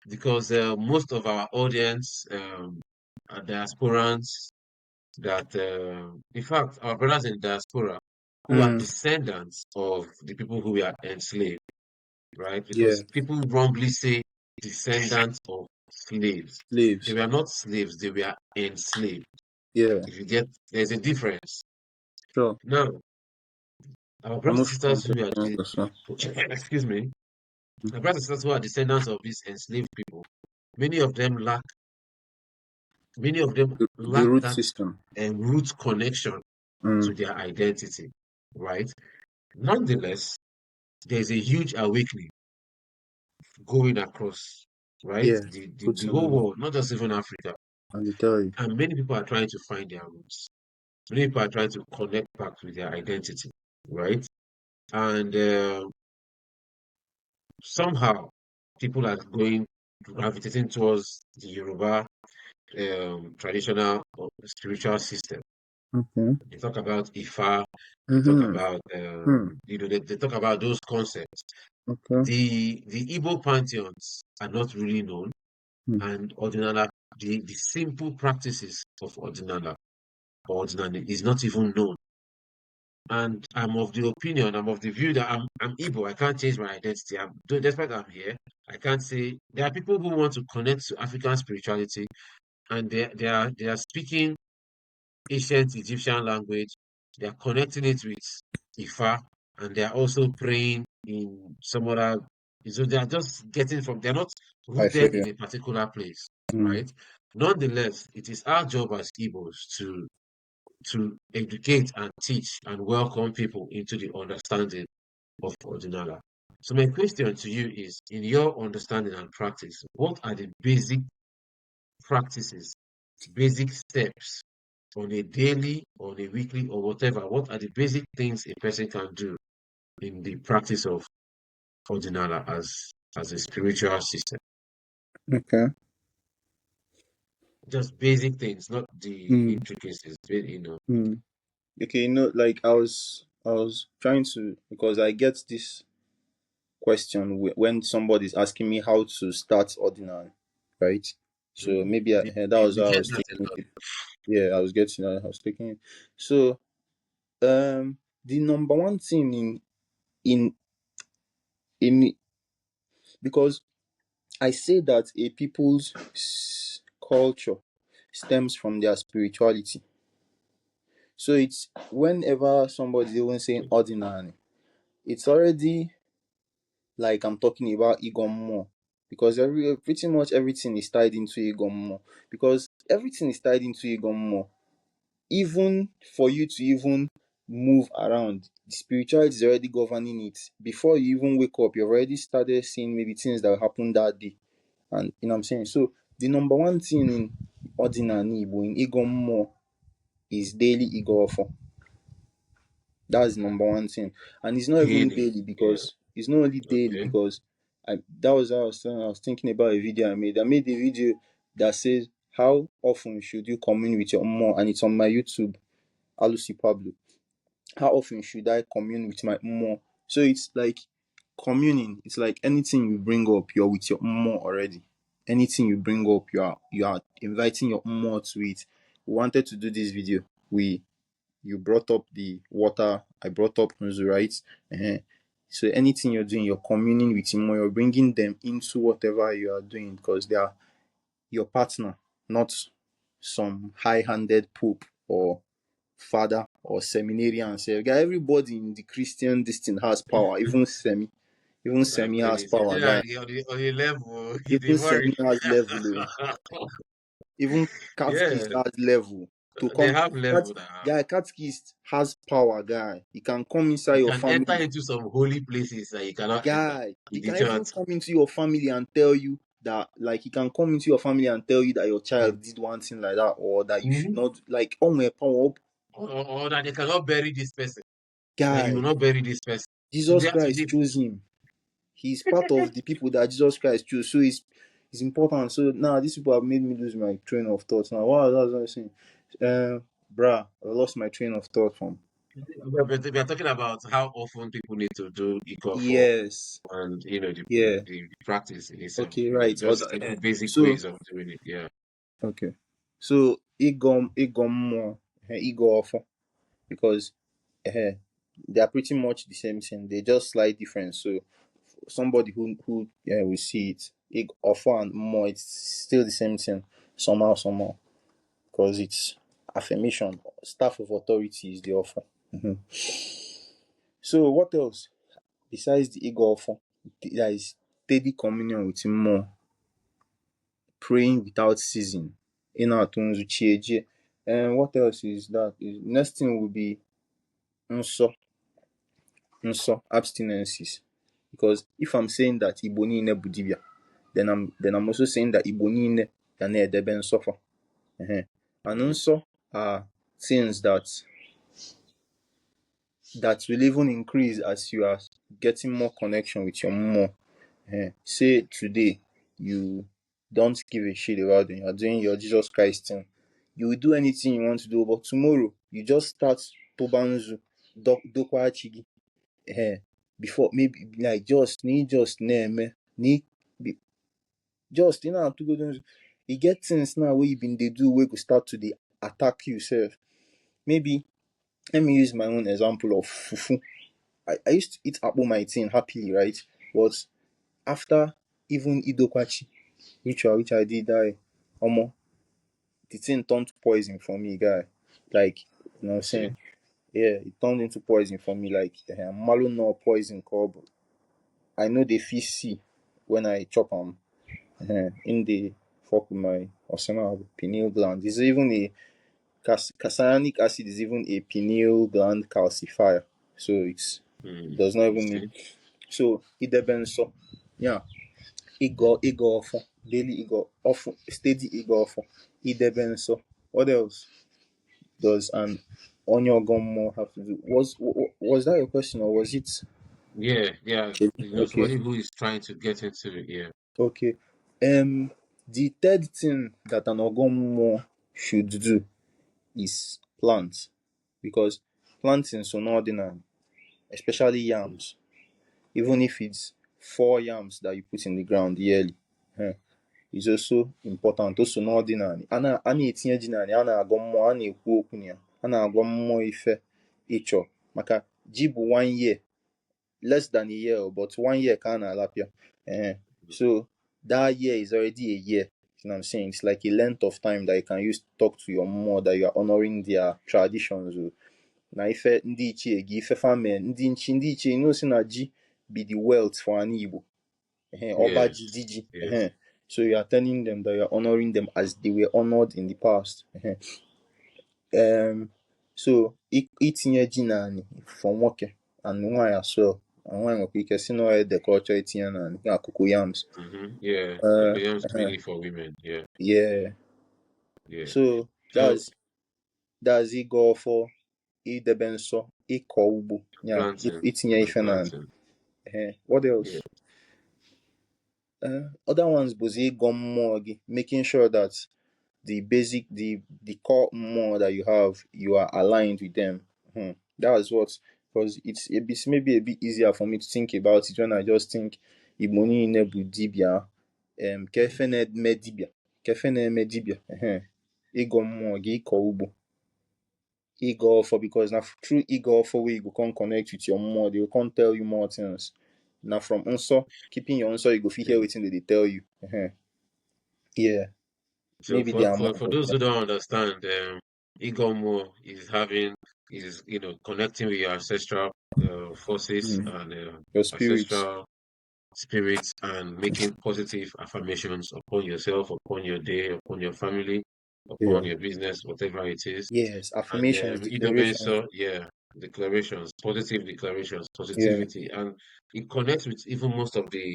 because most of our audience are diasporans that, in fact, our brothers in diaspora who are Mm. descendants of the people who were enslaved, right? Yeah. Because people wrongly say descendants of slaves. They Slaves. were not slaves, they were enslaved. Yeah. If you get, there's a difference. Sure. Now, our I'm brothers and not sure I'm sisters who are, getting also. excuse me, our brothers and sisters who are descendants of these enslaved people, many of them lack, many of them The lack root that system. root connection Mm. to their identity, right? Nonetheless, there's a huge awakening going across, right? Yeah. Good The to whole know. world, not just even Africa. I did tell you. And many people are trying to find their roots. Many people are trying to connect back with their identity, right? And somehow people are going gravitating towards the Yoruba traditional or spiritual system. Okay. They talk about Ifa, they talk Mm-hmm. about Hmm. they talk about those concepts. Okay. The Igbo pantheons are not really known, Hmm. and Odinaala, the simple practices of Odinaala or Ordinary is not even known. And I'm of the view that I'm Igbo. I can't change my identity. Despite I'm here, I can't say there are people who want to connect to African spirituality, and they are speaking ancient Egyptian language. They are connecting it with Ifa, and they are also praying in some other. So they are just getting from. They are not I feel rooted you. in a particular place, Mm. right? Nonetheless, it is our job as Igbos to educate and teach and welcome people into the understanding of Odinaala. So my question to you is, in your understanding and practice, what are the basic practices, basic steps on a daily, on a weekly, or whatever? What are the basic things a person can do in the practice of Odinaala as a spiritual system? Okay. Just basic things, not the Mm. intricacies, Mm. Okay, like I was trying to because I get this question when somebody's asking me how to start ordinary, right? So Mhm. maybe that was We what I get was that a taking lot. it. Yeah, I was getting I was taking it. So the number one thing in in because I say that a people's culture stems from their spirituality. So it's whenever somebody's even saying ordinary, it's already like I'm talking about Igommo. Because pretty much everything is tied into Igommo. Because everything is tied into Igommo. Even for you to even move around, the spirituality is already governing it. Before you even wake up, you've already started seeing maybe things that happened that day. And you know what I'm saying? So the number one thing in ordinary Igbo, in Igommo, is daily Igofo. That's the number one thing. And it's not even Daily. daily Yeah. because it's not only daily Okay. because That was how I was saying. I was thinking about a video I made. I made a video that says how often should you commune with your mom, and it's on my YouTube, Alusi Pablo. How often should I commune with my mom? So it's like communing. It's like anything you bring up, you're with your mom already. Anything you bring up, you are inviting your mom to it. We wanted to do this video. You brought up the water, I brought up Nzu, right? uh So anything you're doing, you're communing with him, or you're bringing them into whatever you are doing, because they are your partner, not some high-handed pope or father or seminarian. Say, guy, everybody in the Christian this thing has power. Even My semi has goodness. You power, say guy. that on the level, you dey Even worry. semi has level. Oh. Even Yeah, catechist has level. To they come, have cat level now. guy, catechist has power, guy. He can come inside You your can enter family, into some holy places that you cannot enter guy. He with the can even church. come into your family and tell you that, like, he can come into your family and tell you that your child did one thing like that, or that you should Mhm. not, like, oh my power up, Or that they cannot bury this person, that you will guy. not bury this person. Jesus Today, Christ today, chose him. He's part of the people that Jesus Christ chose. So it's important. So now these people have made me lose my train of thought. Now, wow, that's what I'm saying. Bruh, I lost my train of thought from. we are talking about how often people need to do equal for, Yes. and Yeah. the practice in itself, Okay, right. just basic So ways of doing it. Yeah. okay. So igom more ego offer, because uh, they are pretty much the same thing. They just slight difference. So somebody who will see it, offer and more, it's still the same thing somehow, because it's affirmation. Staff of authority is the offer. Mhm. So what else besides the ego offer? There is steady communion with him more, praying without ceasing. Inatunzu chieje. And what else is that? Next thing will be nso, abstinences. Because if I'm saying that Igbo niile bụ dibia, then I'm also saying that Igbo niile ga na-edebe nsọfa. And Mm. nso are things that will even increase as you are getting more connection with your mom. Say today you don't give a shit about them, you're doing your Jesus Christ thing. You will do anything you want to do, but tomorrow you just start tobanzu, dokwachigi. Before maybe like just name ni just to go down. You get things now where you been they do where you start to the attack yourself. Maybe let me use my own example of fufu. I used to eat apple my thing happily, right? But after even idokwachi ritual which I did, I omo the thing turned to poison for me, guy. Like, you know what I'm You saying? see? Yeah, it turned into poison for me. Like, malo no poison called. I know they feel see when I chop them. In the fuck with my osema pineal gland. There's even a cationic acid is even a pineal gland calcifier. So it does not You even need. see? So it depends. So yeah, ego offer, daily ego offer, steady ego offer. It depends. So what else does an onion gum have to do? Was that your question, or was it? Yeah, yeah. Okay. Okay. Somebody who is trying to get into it. Yeah. Okay. The third thing that an ogomo should do is plant, because planting so not ordinary, especially yams. Even if it's 4 yams that you put in the ground yearly, eh, is also important. Also not ordinary. Ana etinye ji na ani, ana agọ mmụọ, ana ekwu okwu na ya, ana agọ mmụọ ife ịchọ. Maka ji bụ 1 year, less than a year, but 1 year ka a na-alapịa. So that year is already a year. You know what I'm saying? It's like a length of time that you can use to talk to your mom, that you are honoring their traditions. Oh. Na ife ndị ichie gị, ife family, ndị ichie, you know, say na ji be the wealth for an Igbo. Ọba Yes. ji, diji. Yes. So you are telling them that you are honoring them as they were honored in the past. So itinye ji naanị for nwoke and nwaanyị as well. And nwaanyị nwekwa ike si na the culture itinye naanị akụkụ yams. Yeah. Uh, Cocoyam is mainly for women. Yeah. yeah. Yeah. So So that's ịga for idebe nsọ, ịkọ ugbo, yeah, planting itinye and ife naanị. planting. What Yeah. else? Other ones bozy gum more, making sure that the core more that you have, you are aligned with them. That is what, because it's a bit, maybe a bit easier for me to think about it when I just think Iboni Nebu Dibia, Kefene Medibia, Kefene Medibia, Ego more, Iko Ubo. Ego for, because now through ego for we go can connect with your more, they can tell you more things. Now from also keeping your answer, you go feel hear Yeah. everything that they tell you. Yeah, So maybe they are more for of those them. who don't understand, Igor is connecting with your ancestral forces Mm. and Your spirits. ancestral spirits and making positive affirmations upon yourself, upon your day, upon your family, Yeah. upon your business, whatever it is. Yes, And affirmations, declarations. Idomenso, yeah, declarations, Yeah. positivity, and it connects with even most of the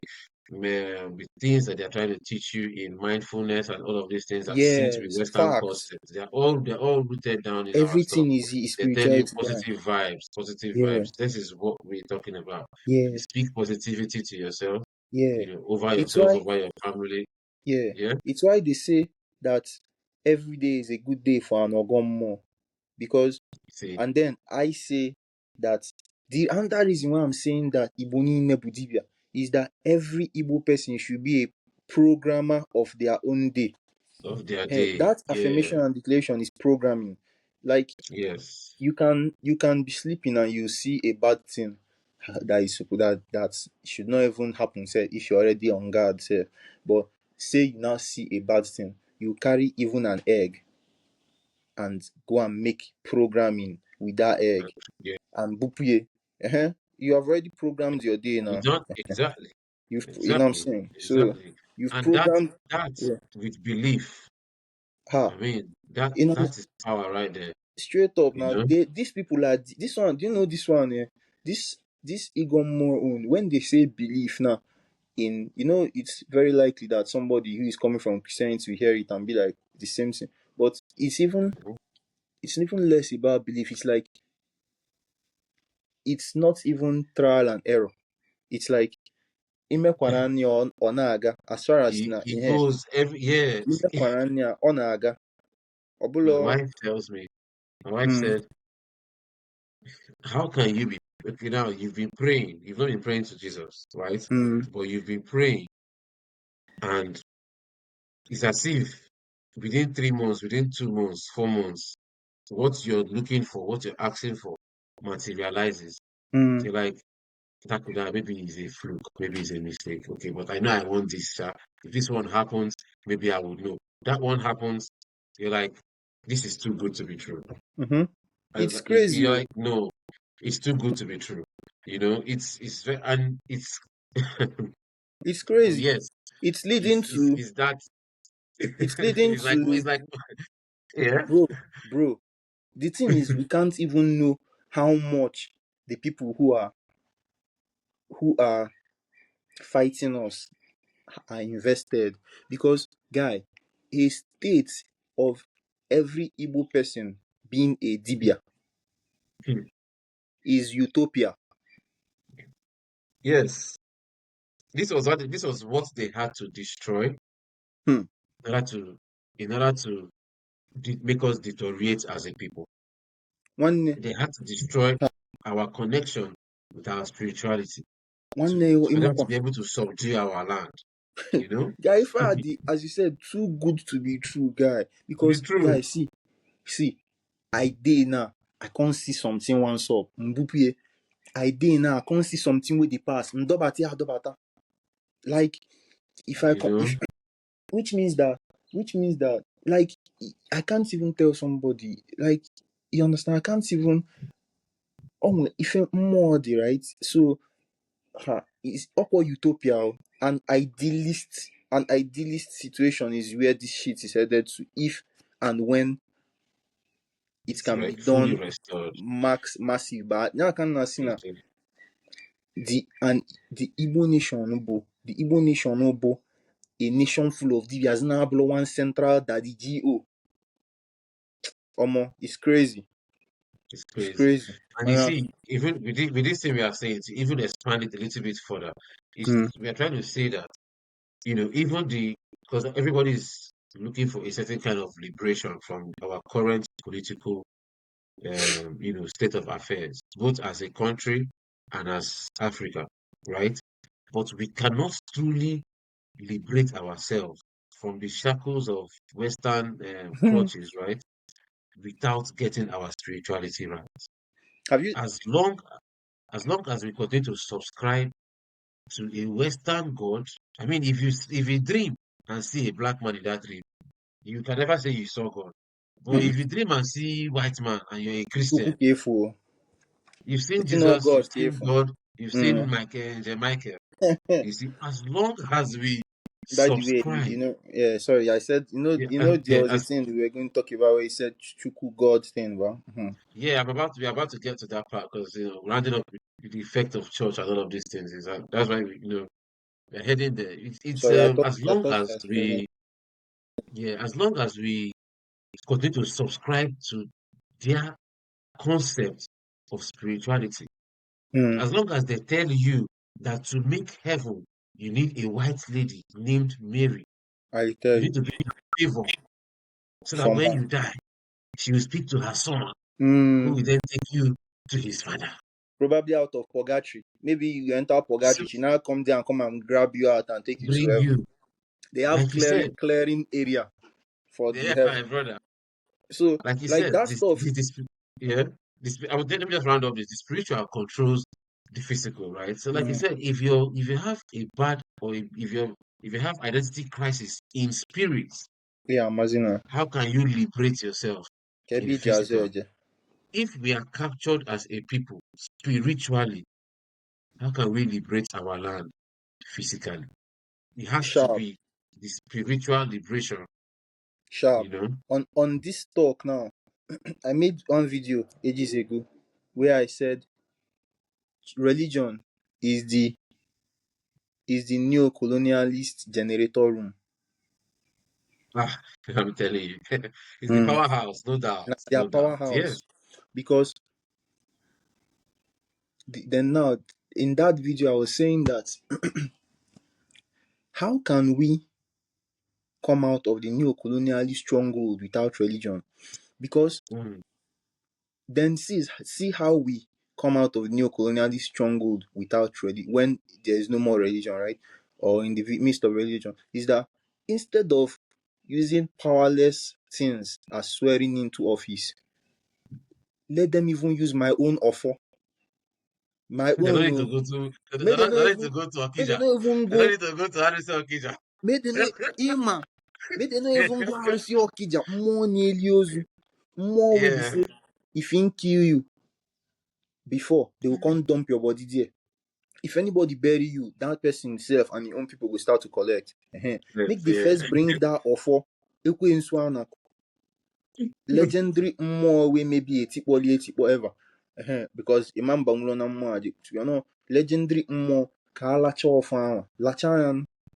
things that they're trying to teach you in mindfulness and all of these things that seem to be Yes, Western facts. concepts. They're all rooted down in our stuff. Everything is They tell you spirituality, guy. positive vibes, positive Yeah. vibes. This is what we're talking about. You Yes. speak positivity to yourself, Yeah. over It's yourself, why, over your family. yeah. Yeah, It's why they say that every day is a good day for an Ogomo. Because, see, and then I say that the another reason why I'm saying that Iboni Nebudibia is that every Igbo person should be a programmer of their own day. of their day. That Yeah, affirmation and declaration is programming. Like yes, you can be sleeping and you see a bad thing that should not even happen, say, if you're already on guard, say. But say you now see a bad thing, you carry even an egg and go and make programming with that egg yeah. and bupuye. You have already programmed your day You now. don't exactly. You know what I'm Exactly, saying? So exactly. you've And that programmed. that Yeah. with belief, Ha. I mean, that You know, that is power right there, straight up you now, know? these people are this one. Do you know this one? This Egon more own, when they say belief now, in, it's very likely that somebody who is coming from Christianity will hear it and be like the same thing. But it's even less about belief. It's like, it's not even trial and error. It's like imekwana nni ọ na-aga, as far as na It goes every yeah. imekwana nni a ọ na-aga My ọbụla. wife tells me, my wife said, how can you be okay now? You've not been praying to Jesus, right? But you've been praying, and it's as if within 3 months, within 2 months, 4 months, what you're looking for, what you're asking for, materializes. Mm, You're like, that could have, maybe it's a fluke, maybe it's a mistake. Okay, but I know I want this. If this one happens, maybe I would know. That one happens, you're like, this is too good to be true. mm-hmm. And It's crazy. you're Oh. like, no, it's too good to be true. It's very, and it's It's but crazy. yes, It's leading to it's that it's leading it's to like yeah. bro, bro. The thing is, we can't even know how much the people who are fighting us are invested, because, guy, a state of every Igbo person being a dibia is utopia. Yes, this was what they had to destroy Hmm. in order to make us deteriorate as a people. Nwanne, They had to destroy our connection with our spirituality nwanne for them to ịmakwa. be able to subdue our land, you know? Guy, if I the, as you said, too good to be true, guy. To be Because, true, guy, see, I dey now, I can't see something once up. Mbupie, I dey now, I can't see something with the past. Ndobati adobata. Like, if I you con- if know? which means that like, I can't even tell somebody, like, you understand, I can't even, oh, if more the right. So, it's awkward utopia. Oh. An idealist situation is where this shit is headed to, if and when it It's can be like fully done restored. massive. But now I can see na Okay. the Igbo nation, a nation full of divias now blow one central daddy go. Omo, it's crazy. It's It's crazy. crazy. And you see, even with this thing we are saying, to even expand it a little bit further, is Mm, we are trying to say that even because everybody is looking for a certain kind of liberation from our current political, state of affairs, both as a country and as Africa, right? But we cannot truly liberate ourselves from the shackles of Western clutches, right? Without getting our spirituality right. Have you As long as long as we continue to subscribe to a Western God, I mean, if you dream and see a black man in that dream, you can never say you saw God. But if you dream and see white man and you're a Chukwu Christian, careful? you've seen It's not Jesus, God you've seen careful. God, you've seen Mm. Michael, Angel Michael. You see, as long as we By the way, subscribe, yeah, sorry, I said, yeah, there was a thing we were going to talk about where he said Chuku God thing, bro. yeah, we're about to get to that part because rounding up with the effect of church and all of these things is that's why we're heading there. It's Sorry, as I long thought you as were explaining. we yeah, as long as we continue to subscribe to their concept of spirituality, Mm. as long as they tell you that to make heaven you need a white lady named Mary, I tell you you need to be in favor so that from when her. you die, she will speak to her son, who Mm. will then take you to his father. Probably out of purgatory. Maybe you enter So purgatory. She now come there and come and grab you out and take you to bring heaven. you, They have like you said, clearing area for the yeah, my heaven. brother. So Like you like said, that stuff. yeah, let me just round up this. The spiritual controls the physical, right? So, like you Mm. said, if you have a bad or if you have identity crisis in spirit, Yeah, Mazina. how can you liberate yourself in Kebi physical? Jazeje. If we are captured as a people spiritually, how can we liberate our land physically? It has to Sharp, be the spiritual liberation, sharp. you know? On this talk now, I made one video ages ago where I said religion is the neo-colonialist generator room. Ah, I'm telling you, it's the Mm. powerhouse, no doubt, Like their no doubt. powerhouse. Yes. Because then now in that video I was saying that how can we come out of the neo-colonialist stronghold without religion? Because Mm, then see how we come out of the neo-colonialist stronghold without religion when there is no more religion, right? Or in the midst of religion, is that instead of using powerless things as swearing into office, let them even use my own offer, my they don't own. need to Oh, go to make they they not don't need to even go to make they Okija. not even They don't go. need to go to Harrison Okija. Make they not Ima. Make they not even go and see Okija. More nearly ozu. More will be Yeah. say if he kill you before they will come dump your body there. If anybody bury you, that person himself and your own people will start to collect. Make Yes, the yeah. first bring that offer. Ekwensu ana legendary mmụọ wey maybe etikpọli etikpọ ever. Because imam bangulo na mmụọ aji legendary mmụọ ka a lachaa ọfọ ahụ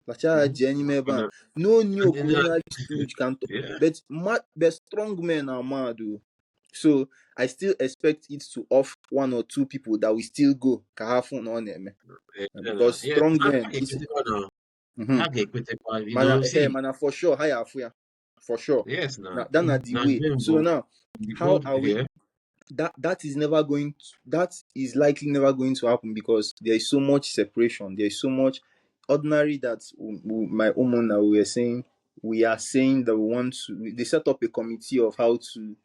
lachaa ya jee n'ime ebe a. No new And then, colonialist stooge can talk. yeah. But strong men are mad o. So I still expect it to off one or two people that will still go ka ha fụ na ọ na-eme. Because Yeah. strong men is mhm. I get with Mana see. mana for sure ha ya afụ ya for sure. Yes, now. Now that na the Now, way. So now the how old, are we yeah. that is never going to, that is likely never going to happen because there is so much separation, there is so much ordinary that my umona we were saying, we are saying that we want to they set up a committee of how to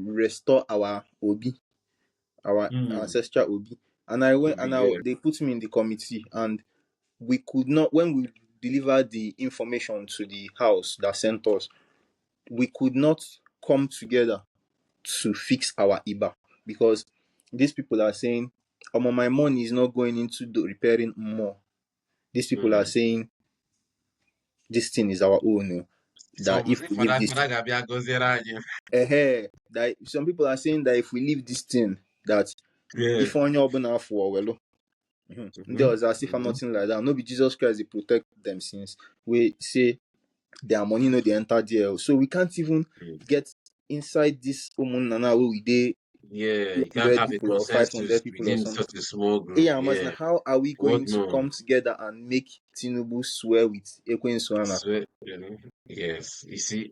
restore our obi, our Mm, ancestral obi, and I went would be, and yeah. they put me in the committee, and we could not, when we delivered the information to the house that sent us, we could not come together to fix our IBA because these people are saying, my money is not going into repairing more. These people are Mm. saying this thing is our own. That So, if we leave this, for that Gabia goes there, yeah. that some people are saying that if we leave this thing, that Yeah. if on your open for well, there Mm-hmm. was as if I'm Mm-hmm. nothing like that. No, be Jesus Christ, they protect them since we say their money no they enter there. So we can't even Mm. get inside this woman nana where we dey Yeah, you can't 200 have a people or 500 consensus people or within something. such a small group. Yeah, Yeah, how are we what going to more? come together and make Tinubu swear with Ekwensu Ana? So, yes, you see,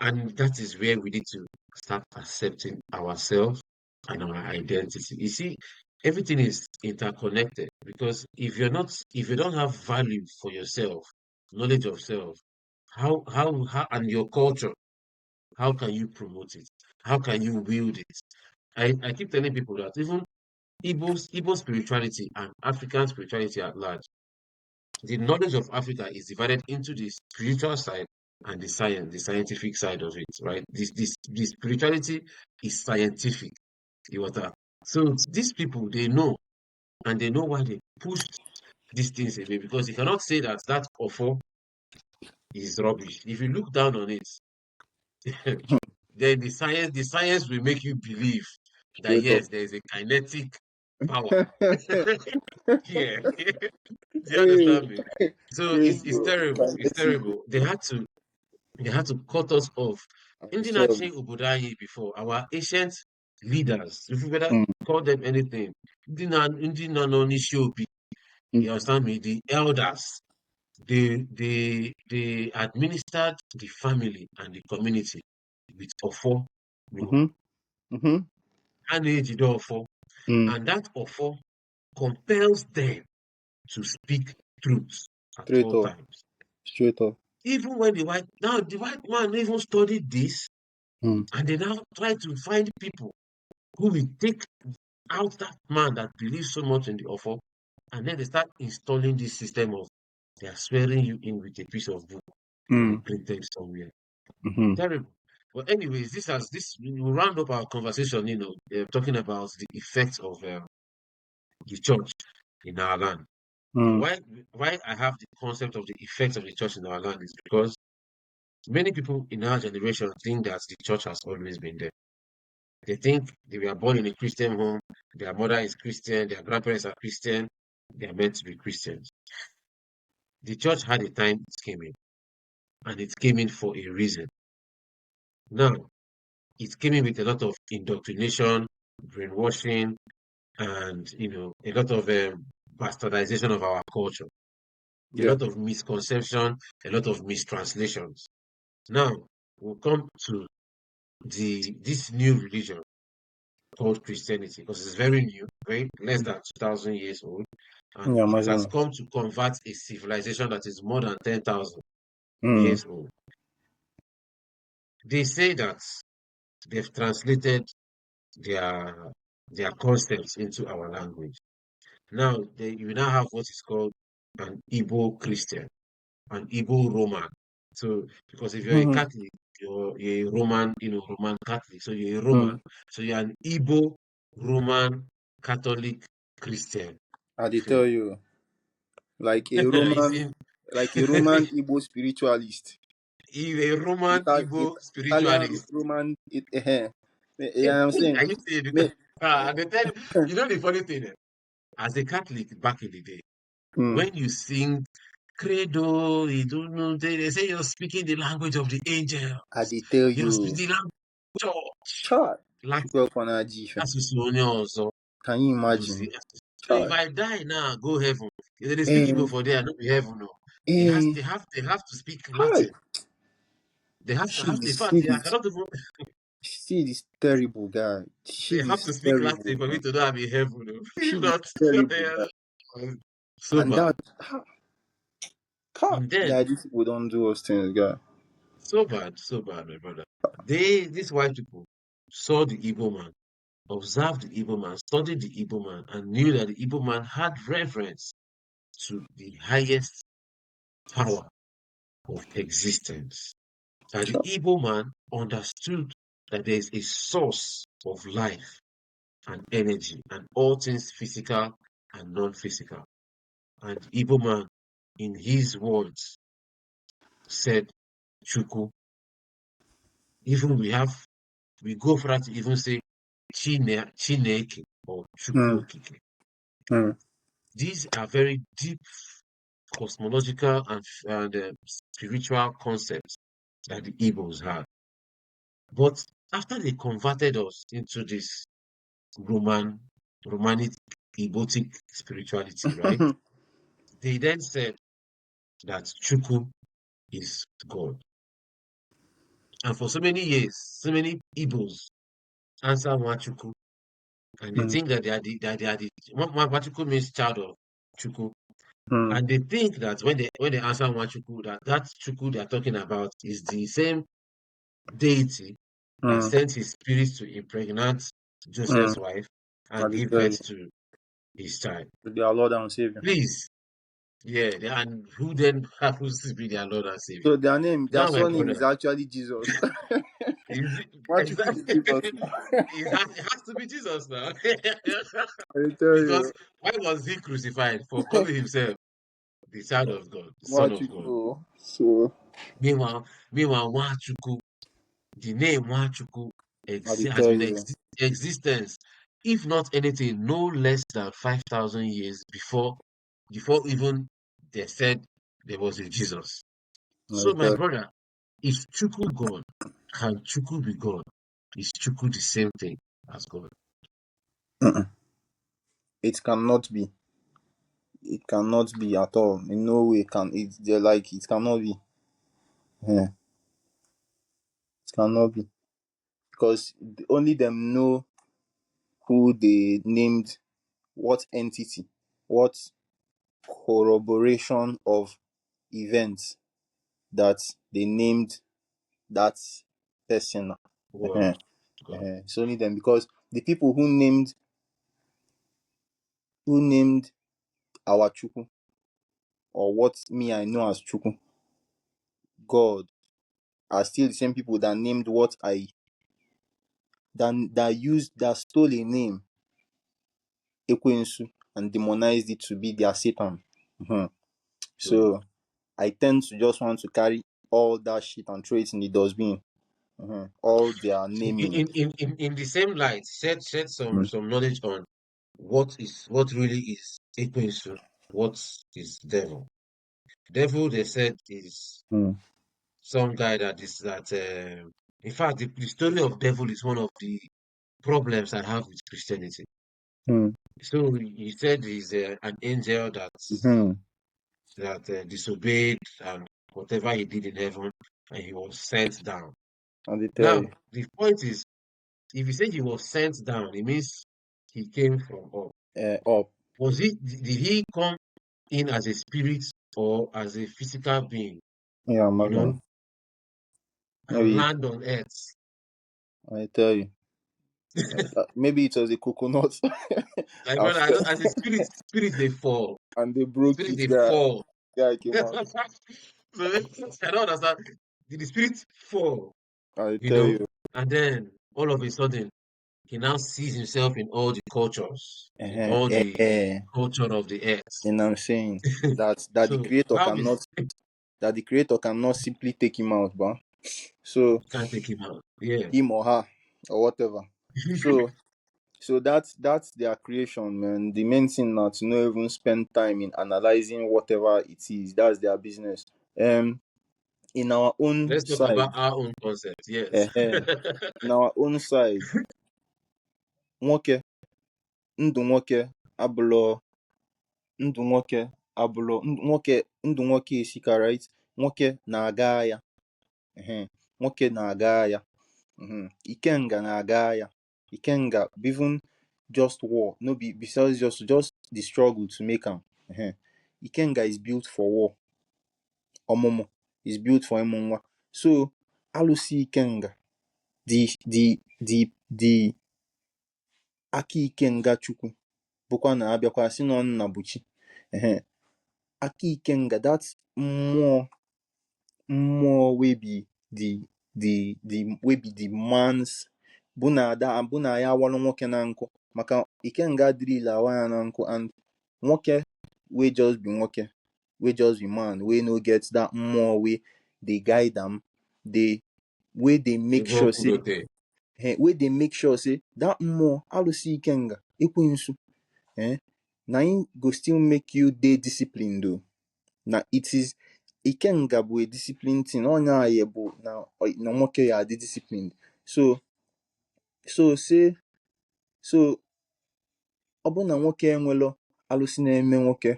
and that is where we need to start accepting ourselves and our identity. You see, everything is interconnected because if you don't have value for yourself, knowledge of self, how, and your culture, how can you promote it? How can you wield it? I keep telling people that even Igbo spirituality and African spirituality at large, the knowledge of Africa is divided into the spiritual side and the scientific side of it, right? This spirituality is scientific. You understand? So these people, they know, and they know why they pushed these things away, because you cannot say that offer is rubbish. If you look down on it, then the science will make you believe that Straight up. yes, there is a kinetic power. Yeah. Do you Hey, understand me? So crazy, it's bro. terrible. It's Kinetic. terrible. They had to cut us off. Ourselves. Indinachi Ubudayi before, our ancient leaders, if you better Mm, call them anything, Indina Nishobi, mm, you understand me? The elders, they administered the family and the community with Ofo rule. mm-hmm, mm-hmm, Ofo, mm. and that Ofo compels them to speak truth at Straight all up. times. Straight up. Even when the white man even studied this, Mm, and they now try to find people who will take out that man that believes so much in the offer, and then they start installing this system of they are swearing you in with a piece of book that they mm, printed somewhere. mm-hmm, Terrible. But anyways, we will round up our conversation, talking about the effects of the church in our land. Now, mm. why I have the concept of the effects of the church in our land is because many people in our generation think that the church has always been there. They think they were born in a Christian home, their mother is Christian, their grandparents are Christian, they are meant to be Christians. The church had a time it came in, and it came in for a reason. Now, it came in with a lot of indoctrination, brainwashing, and a lot of bastardization of our culture, a Yeah. lot of misconception, a lot of mistranslations. Now, we'll come to this new religion called Christianity, because it's very new, very less than 2,000 years old, and Yeah, it has imagine. come to convert a civilization that is more than 10,000 Mm, years old. They say that they've translated their their concepts into our language. Now, you now have what is called an Igbo Christian, an Igbo Roman. So, because if you're a mm-hmm, Catholic, you're a Roman, Roman Catholic. So you're a Roman. mm. So you're an Igbo Roman Catholic Christian. I did tell So, you, like a you Roman, see, like a Roman Igbo spiritualist. a Roman Igbo Italian spiritualist. Roman. You know what I'm saying? Are you saying? Me, They tell the funny thing, as a Catholic back in the day, mm, when you sing Credo, you don't know, they say you're speaking the language of the angels. I did tell You're you, speaking the language of church. chart. Latin. Chukwu Fana Jife. Asụsụ onye ọzọ Can you bụzi imagine? asụsụ. So if Chart. I die now, go heaven. If they speak Igbo Eh, for there, no be heaven, no. eh, They have to speak hi. Latin. They have to She in is, fact, see I this, cannot even, see this terrible guy. She they have is to speak terrible, Latin for me man. to know I'm in heaven. No. She If is not, terrible, yeah, guy. so And bad. that, And guy, then, these people don't do those things, guy. so bad, my brother. These white people saw the Igbo man, observed the Igbo man, studied the Igbo man, and knew that the Igbo man had reverence to the highest power of existence. And the Chart. Igbo man understood that there is a source of life and energy and all things physical and non-physical. And the Igbo man, in his words, said, Chuku. Even we go for that to even say Chineke or Mm, Chuku Okike. mm, These are very deep cosmological and spiritual concepts that the Igbos had. But after they converted us into this Romanic Igbotic spirituality, right? They then said that Chukwu is God. And for so many years, so many Igbos answer Nwachukwu, and they Mm, think that they are the Nwachukwu means child of Chukwu. mm, And they think that when they answer Nwachukwu, that Chukwu they are talking about is the same deity that mm, sent his spirit to impregnate mm. Joseph's wife I and dey give tell you, birth to his child. they are Lord and Savior. Please, yeah, and who then happens to be their Lord and Savior? So their name, their Now, my surname is brother, actually Jesus. is it, Nwachukwu is exactly, Jesus. it has to be Jesus now. I tell Because you, why was he crucified? For calling himself the child of God, the Son of God. Nwachukwu. So Meanwhile, Nwachukwu, the name Nwachukwu I dey has tell been you, existence, if not anything, no less than 5,000 years before even they said there was a Jesus. I dey So, my tell brother, is Chukwu God? Can Chukwu be God? Is Chukwu the same thing as God? you. It cannot be. It cannot be at all. In no way can it. They're like it cannot be. Yeah, it cannot be because only them know who they named, what entity, what corroboration of events that they named that person. Well, Uh-huh. God. It's only them because the people who named our Chuku, or what me I know as Chuku, God, are still the same people that named what I that stole a name Ekwensu and demonized it to be their Satan. Mhm. So, So I tend to just want to carry all that shit and throw it in the dustbin. All their naming. in the same light, shed Mm, some knowledge on what really is Ekwensu, what is devil. Devil, they said, is mm, some guy that is that. In fact, the story of devil is one of the problems I have with Christianity. mm, So he said he's an angel mhm. that disobeyed and whatever he did in heaven, and he was sent down. And they tell you, Now, the point is, if you say he was sent down, it means he came from up. up. Did he come in as a spirit or as a physical being, Yeah, you know, man. and Maybe land on earth? I tell you, maybe it was a coconut, Like, and brother, fell, as a spirit they fall. and they broke Spirit it. they Guy, fall. guy came So out. I don't understand. Did the spirit fall, I you tell know? you, And then all of a sudden he now sees himself in all the cultures, in all the eh. culture of the earth. And I'm saying that the So creator how is cannot simply take him out, but so can't take him out? Yeah. him or her or whatever. So that's their creation, man. The main thing now to not even spend time in analyzing whatever it is. That's their business. In our own Let's talk side, about our own concept. Yes. eh, in our own side, nwoke, ndụ nwoke abụlọ ndụ nwoke abụlọ nwoke ndụ nwoke esika, right? Nwoke na-aga agha. Nwoke na-aga agha. Ikenga na-aga agha. Ikenga, even just war, no be besides just the struggle to make am. Ikenga is built for war. Ọmụmụ is built for ịmụ nwa. So Alusi Ikenga, the aka Ikenga Chukwu, bụkwa na abịakwa sị na ọ nna bụ chi. Aka Ikenga, that mmụọ wey be the wey be the man's, bụ na ya awalụ nwoke na nkụ, maka Ikenga adịrịla awa ya na nkụ, and nwoke wey just be nwoke, wey just be man, wey no get that mmụọ wey dey guide am, dey wey dey make Even sure say Kudote. that mmụọ Alụsị Ikenga Ekwensu, na im go still make you dey disciplined o. Na it is Ikenga bụ a discipline thing. Ọnya ya bụ na nwoke ya adị disciplined. So say ọ bụrụ na nwoke enwelo alụsị na-eme nwoke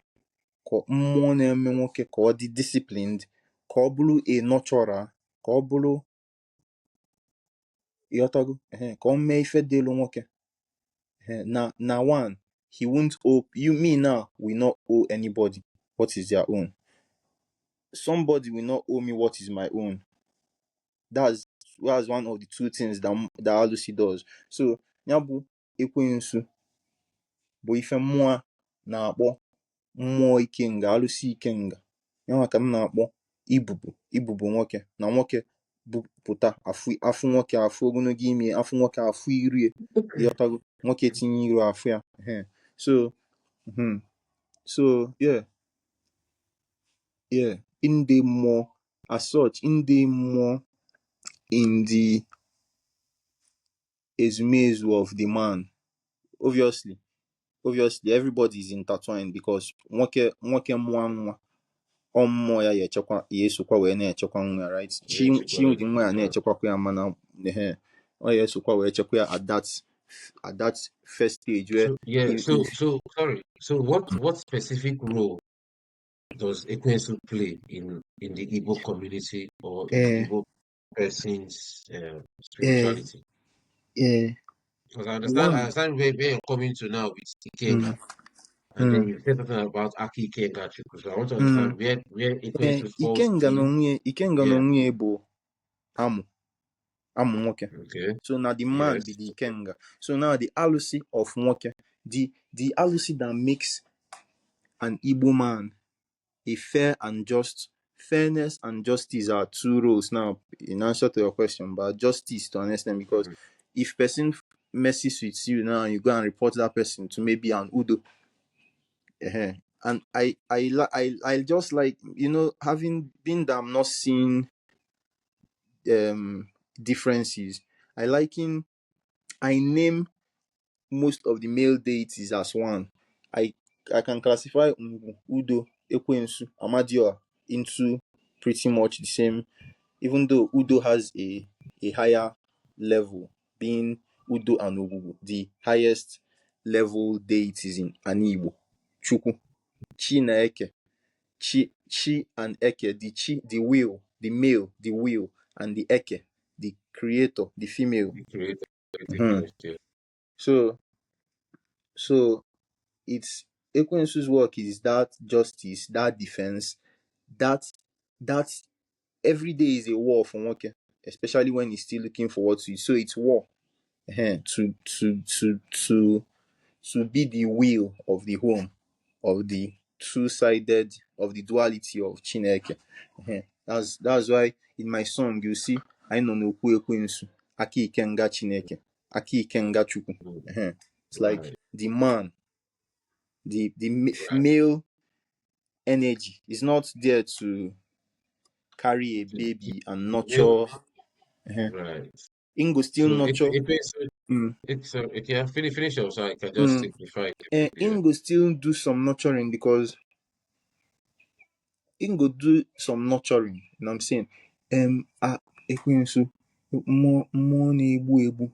ka mmụọ na-eme nwoke ka ọ dị disciplined, ka ọ bụrụ a nurturer, ka ọ bụrụ ịghọtago, ka ọ mee ife dịlụ nwoke. Na one, he won't owe you. Me now will not owe anybody what is their own. Somebody will not owe me what is my own. That's one of the two things that Alusi does. So ya bụ ekwensu bụ ife mmụọ na-akpọ mmụọ ikenga, alụsị ikenga. Yanwa ka m na-akpọ ibubu nwoke. Na nwoke bupụta afụ nwoke, afụ ogologo ime, afụ nwoke, afụ irie, ịghọtago, nwoke tinye iru afụ ya. So so yeah, in the more as such, in the more in the ezumezu of the man, obviously everybody is intertwined, because nwoke mụọ nwa, mmụọ ya echekwa ya, esokwa wee na-echekwa nwa ya, right? Chi dị nwa ya na-echekwakwa ya, mana ọ ya esokwa wee chekwa ya at that first stage where sorry. So what specific role does Ekwensu play in the Igbo community or in the Igbo person's spirituality? Because I understand where you're coming to now with Ikenga, and then you said something about Aki Ikenga Chukwu. So I want to understand where Ekwensu falls in. Ikenga n'onwe ya bụ amụ nwoke. Okay. So now the man be the Ikenga. So now the Alusi of nwoke, the Alusi that makes an Igbo man a fair and just. Fairness and justice are two roles now, in answer to your question, but justice to an extent, because if person messes with you now, you go and report that person to maybe an Udo. And I just like, having been that I'm not seeing differences, I name most of the male deities as one. I can classify Udo, Ekwensu, Amadioha into pretty much the same, even though Udo has a higher level, being Udo and Ogugu, the highest level deities in Igbo. Chukwu, Chi na Eke, Chi and Eke, the Chi, the will, the male, the will, and the Eke, the creator, the female. The creator, So it's Ekwensu's work is that justice, that defense, that every day is a war for Nwoke, especially when he's still looking forward to it. So it's war. To be the wheel of the home, of the two-sided, of the duality of Chineke. That's why in my song you see, I know no Ekwensu, Aki Ikenga Chineke, Aki Ikenga Chukwu. It's like the man, the male energy is not there to carry a baby and nurture. Right. Ingo still So nurture. finish up so I can just simplify it. Ingo still do some nurturing, because Ingo do some nurturing. You know what I'm saying? Ekwensu, mmụọ na-egbu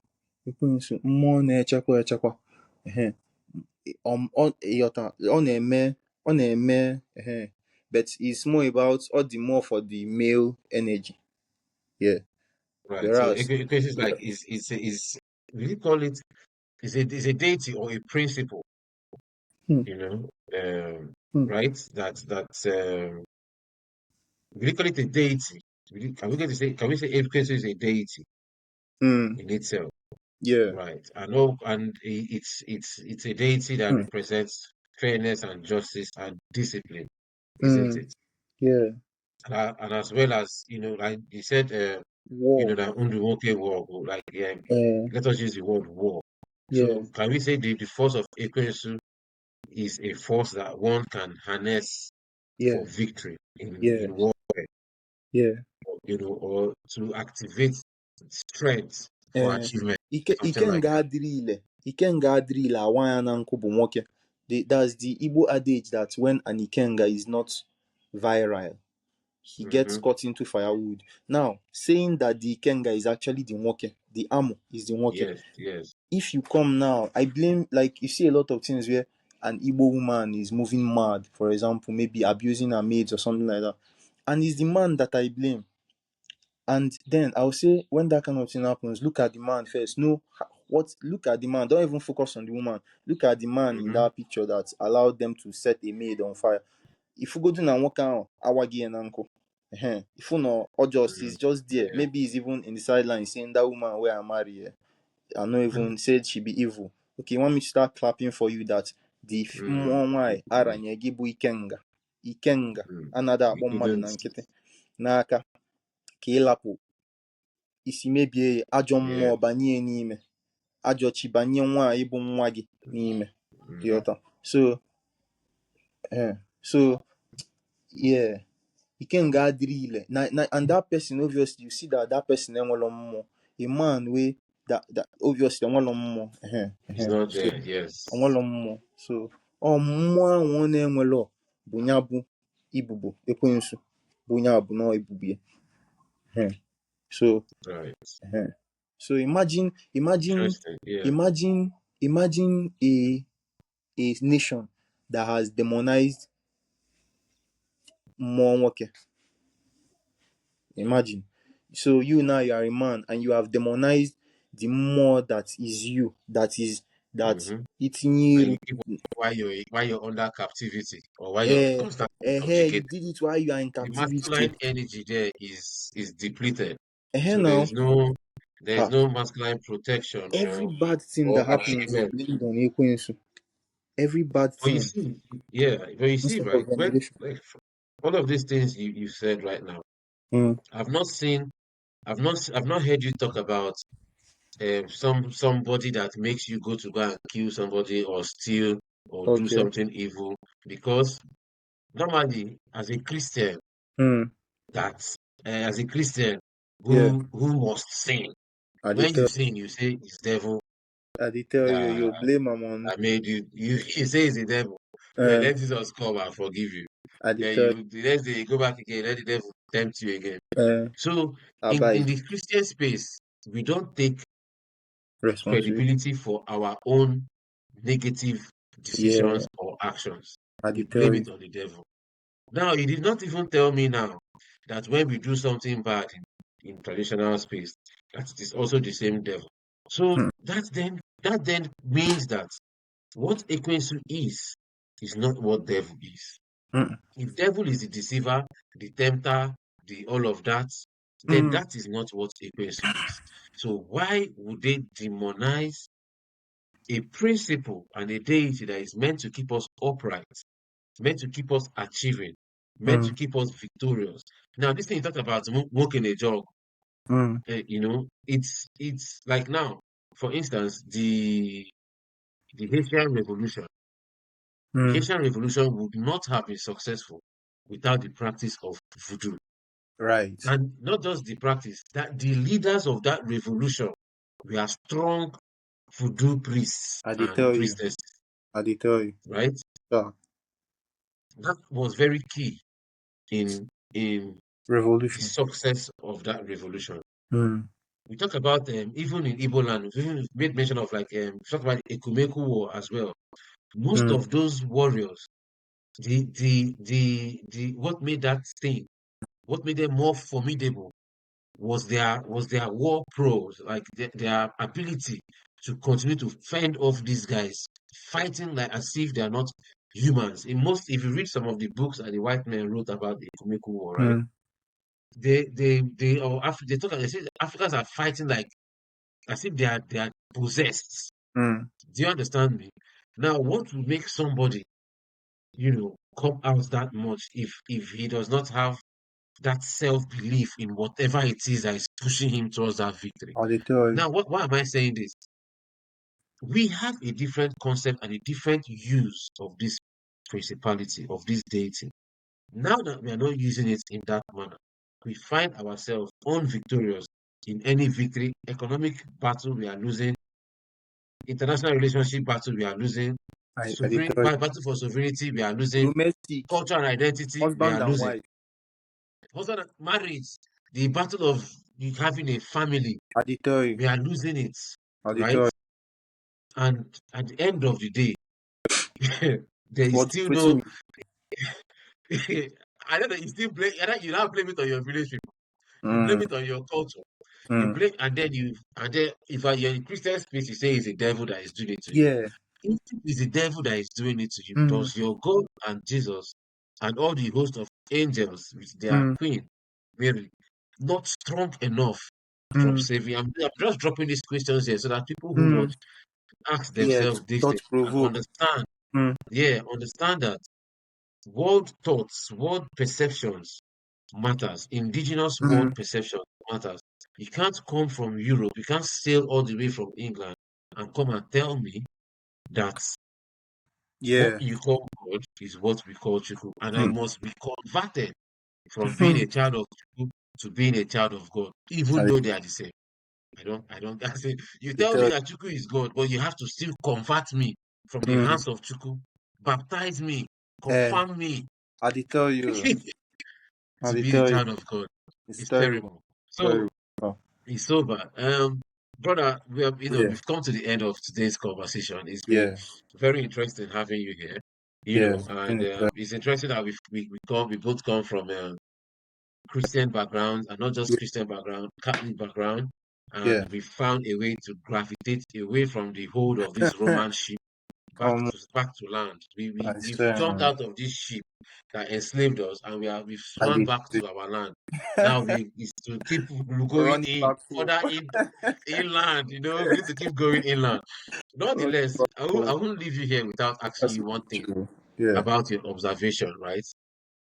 Ekwensu, mmụọ na-echekwa. Ọ na-eme but it's more about, or the more for the male energy. Right. Whereas So Ekwensu is like is will you call it is a deity or a principle, right? Will you call it a deity? Can we say Ekwensu is a deity in itself? Right. I know, and it's a deity that represents fairness and justice and discipline, isn't it? And as well as, like you said, war. that Unduwoke war, like, let us use the word war. So can we say the force of Ekwensu is a force that one can harness for victory in warfare, or to activate strength for achievement, something like that. Ikenga adrile awanya na nkụ bụ nwoke. That's the Igbo adage that when an Ikenga is not virile, he gets caught into firewood. Now, saying that the Ikenga is actually the nwoke, the Amo is the nwoke. Yes. if you come now, I blame, like you see a lot of things where an Igbo woman is moving mad, for example, maybe abusing her maids or something like that. And it's the man that I blame. And then I'll say when that kind of thing happens, look at the man first. No, what look at the man. Don't even focus on the woman. Look at the man in Mm-hmm. that picture that allowed them to set a maid on fire. If you go to na nwoke ahụ awagi and uncle, if you know or just Mm-hmm. he's just there. Yeah. Maybe he's even in the sideline saying that woman where I marry. I not even said she be evil. Okay, you want me to start clapping for you that the Mm-hmm. mmụọ nwanyị aranye gị bụ Ikenga. Ikenga anaghị You akpọ mmadụ couldn't. na nkịtị n'aka ka ịlapụ isi mebie ya, ajọ Yeah. mmụọ banye n'ime, ajọ chi banye nwaanyị bụ nwa gị n'ime. Mm-hmm. Ghọta? So yeah, Ikenga adịrị ile and that person obviously you see that that person enwelo mmụọ, a man wey that obviously enwelo mmụọ. It's not So there. Yes. onwelo mmụọ, so ọ mmụọ ahụ ọ na-enwelo bụ ya bụ ibubo ekwensu, bụ ya bụ nọ ibubo ya. So Right. so Interesting. Yeah. imagine a nation that has demonized mmụọ nwoke. Imagine. So you are a man and you have demonized the mmụọ that is you, that Mm-hmm. itinye And iru. you keep while you're under captivity or while you're constantly You subjugated. did it while you are in The captivity. masculine energy there is depleted. So Now, there's ah, no masculine protection every or bad thing that or happens is achievement. blamed on Ekwensu. Every bad But you thing see, yeah, but you see, instead right, of when veneration. like all of these things you said right now, Mm, I've not seen, I've not heard you talk about somebody that makes you go to go and kill somebody or steal or do okay. something evil because normally as a Christian Mm, that as a Christian yeah. who must sin. I did When you tell sin, you say it's devil you, that you blame him on. that made you say it's the devil. Then Uh, let Jesus come and forgive you. I did Then tell you the next day you go back again, let the devil tempt you again. uh, So in abide the Christian space, we don't take responsibility. credibility for our own negative Yeah, decisions or actions. I We did blame tell you. it on the devil. Now, you did not even tell me now that when we do something bad in traditional space, that it is also the same devil. So Hmm, that then means that what Ekwensu is not what devil is. hmm, If devil is the deceiver, the tempter, the all of that, then hmm, that is not what Ekwensu is. So why would they demonize a principle and a deity that is meant to keep us upright, meant to keep us achieving, meant hmm, to keep us victorious? Now, this thing you talked about walking a jog, hmm, it's like now, for instance, the Haitian Revolution. The hmm. Haitian Revolution would not have been successful without the practice of voodoo. Right. And not just the practice, that the leaders of that revolution were strong voodoo priests I did and tell you. priestesses, I did tell you. right? Yeah. That was very key in the Revolution. success of that revolution. Hmm. We talk about even in Igbo land, we even made mention of like we talk about the Ekumeku War as well. Most Hmm. of those warriors, the what made that thing, what made them more formidable was their war prose, like their ability to continue to fend off these guys, fighting like as if they are not humans. If you read some of the books that the white men wrote about the Ekumeku War, right? Hmm. They talk, they say Africans are fighting like as if they are possessed. Hmm. Do you understand me? Now, what will make somebody, come out that much if he does not have that self-belief in whatever it is that is pushing him towards that victory? I did tell you. Now, why am I saying this? We have a different concept and a different use of this principality, of this deity. Now that we are not using it in that manner, we find ourselves unvictorious in any victory, economic battle we are losing, international relationship battle we are losing, I did tell you. battle for sovereignty we are losing, Domestic, culture and identity we husband are and losing. wife. Also, marriage, the battle of you having a family, I did tell you. we are losing it, I did tell right? you. And at the end of the day, there is What still waiting no. me? I don't know. You still blame. You now blame it on your village people. You blame Mm, it on your culture. You mm. blame, and then if you're in Christian space, you say it's the devil that is doing it to you. Yeah. If it is the devil that is doing it to you, Mm, does your God and Jesus and all the host of angels with their mm, queen Mary not strong enough from mm, saving? I'm just dropping these questions here so that people who mm. watch ask Yeah, themselves these thought things and provoke. understand. Mm, Yeah, understand that world thoughts, world perceptions matters. Indigenous world mm. perception matters. You can't come from Europe, you can't sail all the way from England and come and tell me that what Yeah. you call God is what we call Chuku, and I Mm. must be converted from being a child of Chuku to being a child of God, even I though they are the same. I say, you dey tell me tell that Chuku is God, but you have to still convert me from the you. Mm. hands of Chuku, baptize me, Eh, confirm me I dey tell you. I to dey be the tell you. child of God. It's It's terrible. terrible. So Terrible. Oh, it's so bad. Brother, yeah. we've come to the end of today's conversation. It's been Yeah. very interesting having you here. Yeah. And Been a pleasure. it's interesting that we both come from Christian backgrounds, and not just Yeah. Christian background, Catholic background, Yeah. and we found a way to gravitate away from the hold of this Roman ship Come on. back to land. I We've swear, jumped man. out of this ship that enslaved us, and we've I swum dey back to our land. Now we is to keep going running in back home. further inland. We need to keep going inland. Running Nonetheless, back I home. won't leave you here without asking That's you one thing true. Yeah. about your observation, right?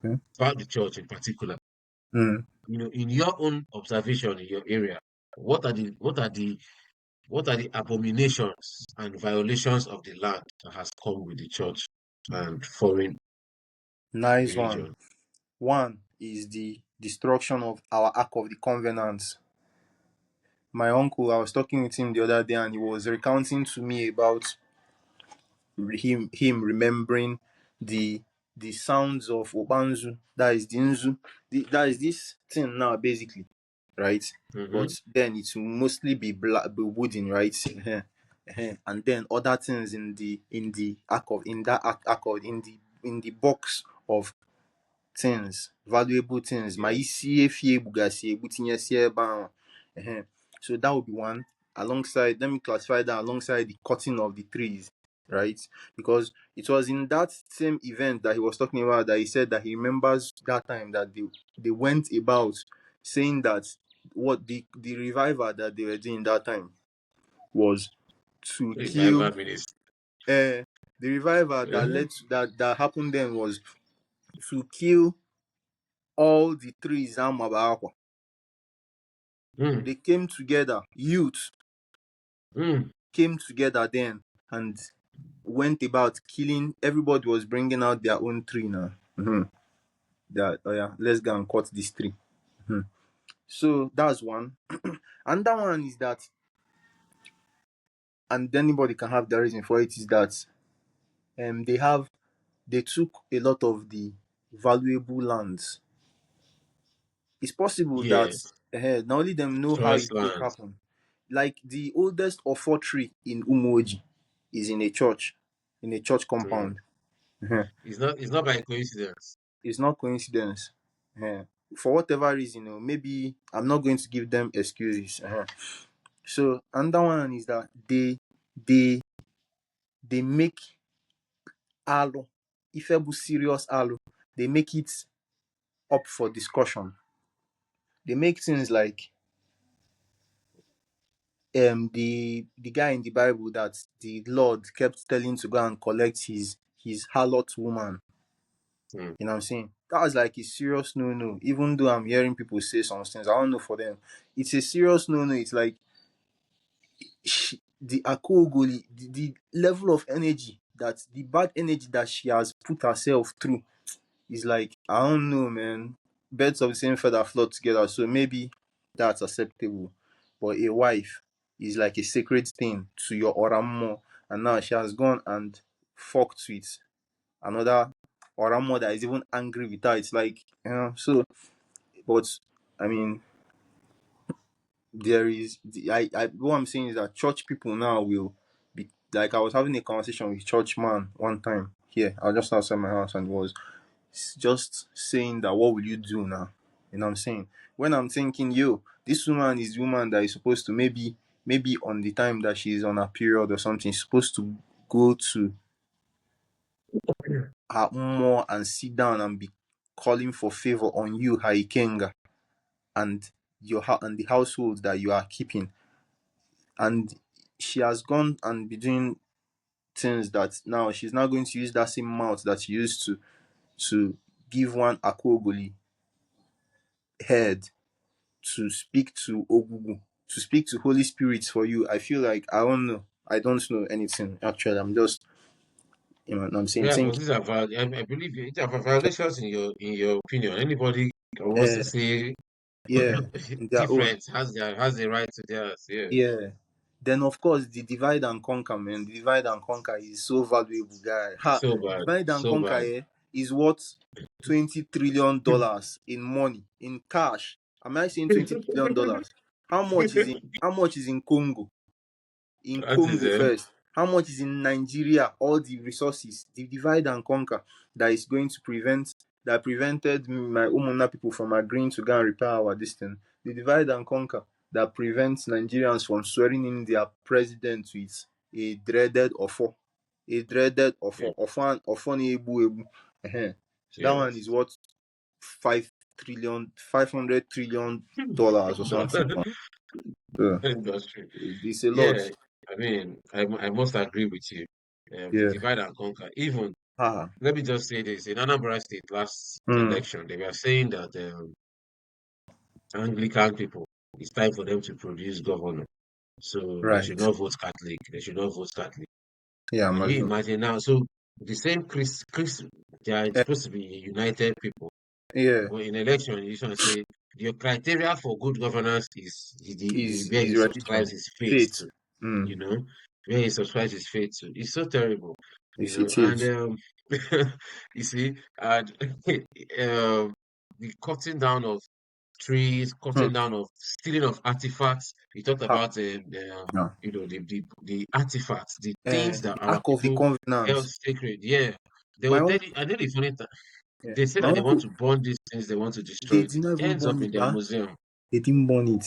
Mm. About the church in particular. Mm. In your own observation in your area, what are the abominations and violations of the land that has come with the church and foreign Nice one. religion? One is the destruction of our Ark of the Covenant. My uncle, I was talking with him the other day, and he was recounting to me about him remembering the the sounds of Obanzu. That is the Nzu. That is this thing now, basically, right? Hmm. But then it will mostly be black, be wooden, right? And then other things in the ark of in that ark of in the box of things, valuable things. My Yeah. isi efie bugasi ebutinye ebe ahụ. So that would be one. Alongside, let me classify that alongside the cutting of the trees, right? Because it was in that same event that he was talking about that he said that he remembers that time that they went about saying that what the revival that they were doing that time was to kill Revival ministry. the revival that Uh-huh. led to, that happened then was to kill all the trees Amabakwa. Mm, They came together, youth mm, came together then and went about killing. Everybody was bringing out their own tree now. That, oh yeah, let's go and cut this tree. So that's one. And that one is that, and anybody can have the reason for it, is that they took a lot of the valuable lands. It's possible that yes. not only them know how Choice it take lands. happen. Like the oldest ofo tree in Umoji is in a church Mm. compound. Mhm. It's not by coincidence. It's not coincidence. For whatever reason, maybe I'm not going to give them excuses. So another one is that they they make alo, ifebu serious alo, they make it up for discussion. They make things like the guy in the Bible that the Lord kept telling to go and collect his harlot woman. Mm. You know what I'm saying? That was like a serious no no. Even though I'm hearing people say some things, I don't know for them. It's a serious no no. It's like the Akogoli, the level of energy that the bad energy that she has put herself through is like, I don't know, man. Birds of the same feather flock together, so maybe that's acceptable. But a wife is like a sacred thing to your Oramo, and now she has gone and fucked with another Oramo that is even angry with her. It's like, so, but I mean, there is, what I'm saying is that church people now will be like I was having a conversation with church man one time here. I was just outside my house and was just saying that what will you do now? You know what I'm saying? When I'm thinking, yo, this woman is the woman that is supposed to maybe on the time that she's on her period or something, she's supposed to go to her more and sit down and be calling for favor on you, her ikenga, and and the household that you are keeping. And she has gone and be doing things that now she's not going to use that same mouth that she used to give one akwogoli head to speak to Ogugu, to speak to Holy Spirits for you. I feel like I don't know. I don't know anything actually. I'm just, you know what I'm saying, Yeah, but thinking. these are I believe these are violations in your opinion. Anybody who wants to Uh, say yeah, their own. different has the right to theirs. Yeah. Yeah. Then of course the divide and conquer, man. The divide and conquer is so valuable, guy. Ha! So bad, Divide and so conquer bad. is worth $20 trillion in money, in cash. Am I saying $20 trillion? How much is in Congo? In That is Congo first. How much is in Nigeria? All the resources, the divide and conquer that is going to that prevented my Umuna people from agreeing to go and repair our this thing. The divide and conquer that prevents Nigerians from swearing in their president with a dreaded offer. A dreaded offer. Offer ni ebu ebu. That one is yes. what 500 trillion dollars or something. So, Industry. it's a lot. Yeah, I mean, I must agree with you. The Yeah. divide and conquer. Even Ah. let me just say this: in Anambra State last Mm. election, they were saying that Anglican people, it's time for them to produce governor. So they should Right. not vote Catholic. They should not vote Catholic. Yeah, Can you imagine. imagine now? So the same they are Eh, supposed to be united people. yeah, But in election, you should say your criteria for good governance is is where he is subscribes religion, his faith faith. to, Mm. you know, where he subscribes his faith to. It's so terrible, It and is. you see, and the cutting down of trees, Hmm. cutting down of stealing of artifacts. You talked Ha. about Yeah. the artifacts, the things that The our Ark of the people held Covenant. sacred. Yeah, they My will tell uncle, you. I know the funny. yeah. They say My that they want uncle, to burn these things, they want to destroy they it. did It not even ends burn up in it, their bah. museum. They didn't burn it.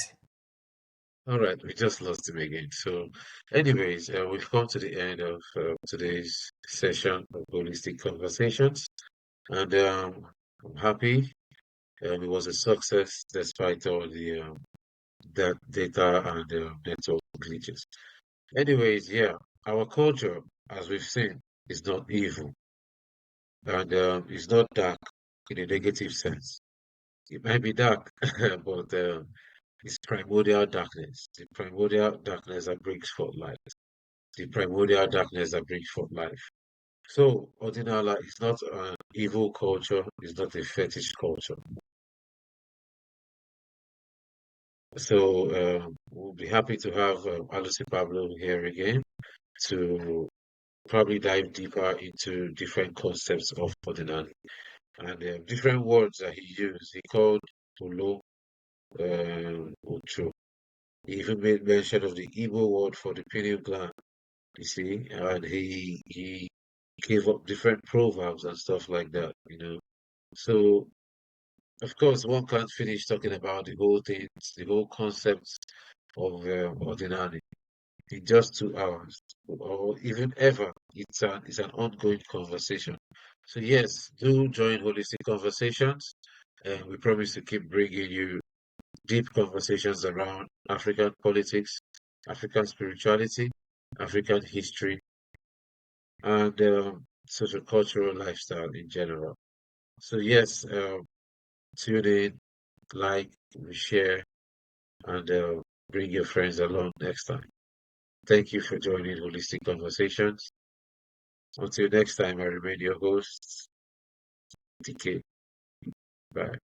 All right, we just lost him again. So, anyways, we've come to the end of today's session of holistic conversations, and I'm happy. It was a success despite all the that data and network glitches. Anyways, yeah, our culture, as we've seen, is not evil, and it's not dark in a negative sense. It might be dark, but it's primordial darkness. The primordial darkness that brings forth light. The primordial darkness that brings forth life. So, Odinaala is not an evil culture, it's not a fetish culture. So, we'll be happy to have Alusi Pablo here again to probably dive deeper into different concepts of Odinaala and different words that he used. He called Olo, Uchu. He even made mention of the Igbo word for the pineal gland, you see, and he gave up different proverbs and stuff like that. So, of course, one can't finish talking about the whole thing, the whole concept of ordinary in just 2 hours or even ever. It's an ongoing conversation. So yes, do join Holistic Conversations, and we promise to keep bringing you deep conversations around African politics, African spirituality, African history, and social cultural lifestyle in general. So yes, tune in, like, share, and bring your friends along next time. Thank you for joining Holistic Conversations. Until next time, I remain your host, TK. Bye.